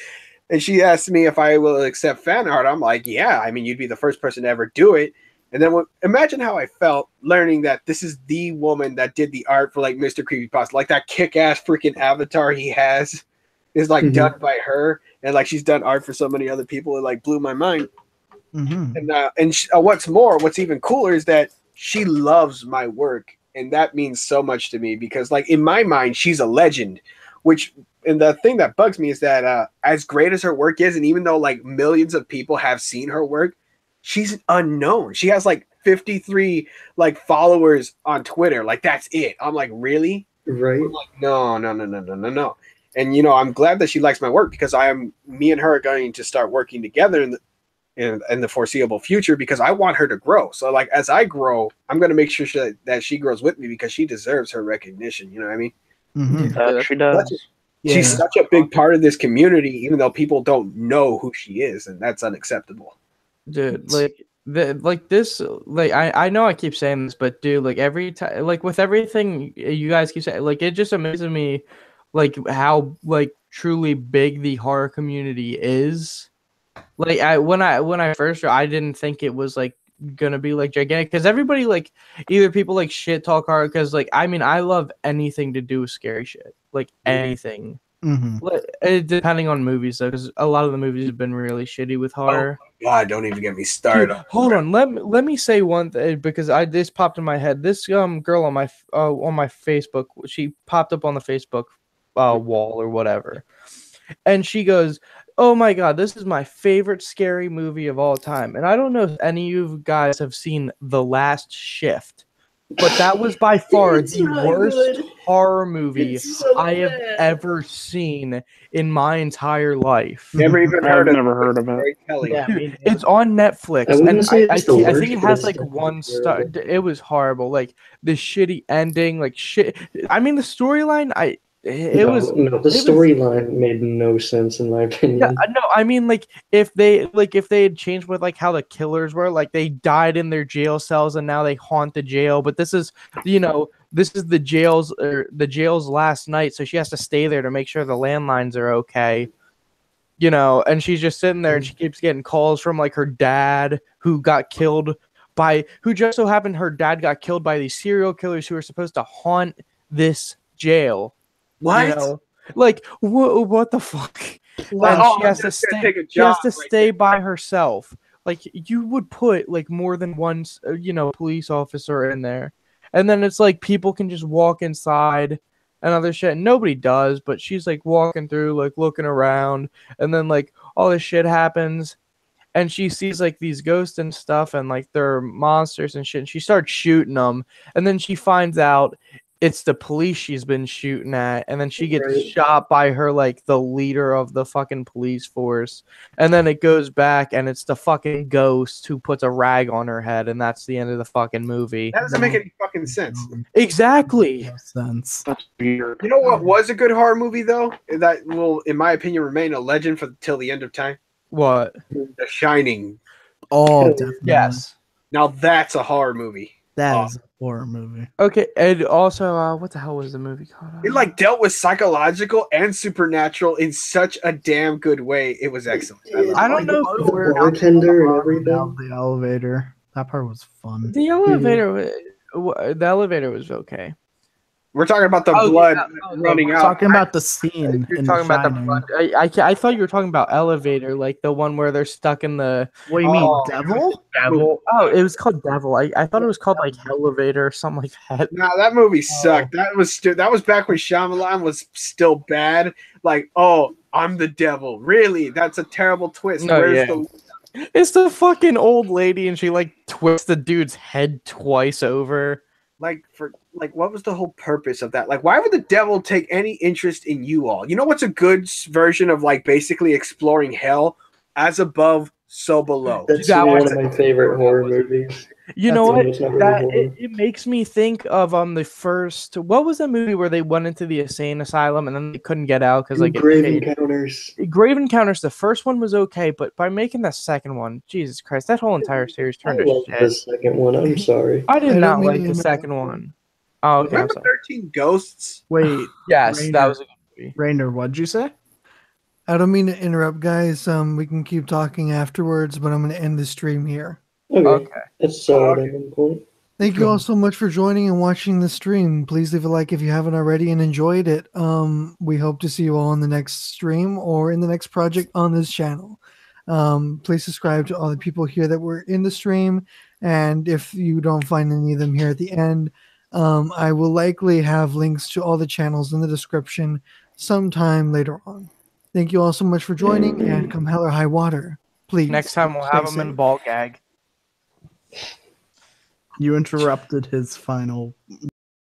and she asked me if I will accept fan art. I'm like, yeah, I mean, you'd be the first person to ever do it. And then imagine how I felt learning that this is the woman that did the art for like Mr. Creepypasta, like that kick-ass freaking avatar he has is like done by her, and like she's done art for so many other people. It like blew my mind. What's even cooler is that she loves my work, and that means so much to me because like in my mind she's a legend. And the thing that bugs me is that as great as her work is, and even though like millions of people have seen her work, she's unknown. She has like 53 like followers on Twitter. Like that's it. I'm like, really? Right. I'm like, no. And you know, I'm glad that she likes my work because me and her are going to start working together in the foreseeable future because I want her to grow. So like as I grow, I'm going to make sure that she grows with me because she deserves her recognition. You know what I mean? She does. She's such a big part of this community, even though people don't know who she is, and that's unacceptable. Dude, I know I keep saying this, but dude, like every time, like with everything you guys keep saying, like it just amazes me, like how like truly big the horror community is. Like when I first, I didn't think it was like gonna be like gigantic because everybody like either people like shit talk horror because like I mean I love anything to do with scary shit, like anything. Depending on movies though, because a lot of the movies have been really shitty with horror. Oh God, don't even get me started. Dude, hold on, let me say one thing because this popped in my head. This girl on my Facebook, she popped up on the Facebook wall or whatever, and she goes, "Oh my God, this is my favorite scary movie of all time." And I don't know if any of you guys have seen The Last Shift, but that was by far the worst horror movie I have ever seen in my entire life. Never even heard of it. Yeah, it's on Netflix, I wouldn't and say I it's the think worst, it but has it's like definitely 1 star. terrible. It was horrible, like the shitty ending, like shit. I mean, the storyline, the storyline made no sense in my opinion. Yeah, no, I mean like if they had changed with like how the killers were, like they died in their jail cells and now they haunt the jail. But this is the jail's last night, so she has to stay there to make sure the landlines are okay. You know, and she's just sitting there and she keeps getting calls from like her dad who just so happened her dad got killed by these serial killers who are supposed to haunt this jail. What? You know? Like what the fuck? Well, And she has to stay. She has to stay by herself. Like you would put like more than one, police officer in there, and then it's like people can just walk inside and other shit. And nobody does, but she's like walking through, like looking around, and then like all this shit happens, and she sees like these ghosts and stuff, and like they're monsters and shit. And she starts shooting them, and then she finds out it's the police she's been shooting at, and then she gets shot by her like the leader of the fucking police force, and then it goes back and it's the fucking ghost who puts a rag on her head, and that's the end of the fucking movie. That doesn't make any fucking sense. Exactly. Sense. You know what was a good horror movie though? That will, in my opinion, remain a legend till the end of time. What? The Shining. Oh, definitely. Yes. Now that's a horror movie. That is a horror movie. Okay, and also, what the hell was the movie called? It like dealt with psychological and supernatural in such a damn good way. It was excellent. I don't know if The bartender and everything. The elevator. That part was fun. The elevator was okay. We're talking about the blood running We're out. talking about the scene You're in talking The about the Shining. blood. I thought you were talking about Elevator, like the one where they're stuck in the. What do you mean, Devil? Devil. Oh, it was called Devil. I thought it was called like Elevator or something like that. Nah, that movie sucked. That was back when Shyamalan was still bad. Like, oh, I'm the devil. Really? That's a terrible twist. No, Where's yeah. the It's the fucking old lady, and she like twists the dude's head twice over. what was the whole purpose of that? Like, why would the devil take any interest in you all? You know what's a good version of like basically exploring hell? As above, so below. That's one of my favorite horror movies. You know what? It's not really horror. It makes me think of the first. What was that movie where they went into the insane asylum and then they couldn't get out because like Grave Encounters. Grave Encounters. The first one was okay, but by making the second one, Jesus Christ, that whole entire series I turned to love shit. the second one. I'm sorry. I did I not don't mean like to the second one. Oh, okay. I'm Remember sorry. 13 Ghosts? Wait. Yes, Rainer, that was a good movie. Rainer, what'd you say? I don't mean to interrupt, guys. We can keep talking afterwards, but I'm going to end the stream here. Okay. That's solid ending point. Thank you all so much for joining and watching the stream. Please leave a like if you haven't already and enjoyed it. We hope to see you all in the next stream or in the next project on this channel. Please subscribe to all the people here that were in the stream. And if you don't find any of them here at the end, I will likely have links to all the channels in the description sometime later on. Thank you all so much for joining, and come hell or high water, please. Next time we'll have him in a ball gag. You interrupted his final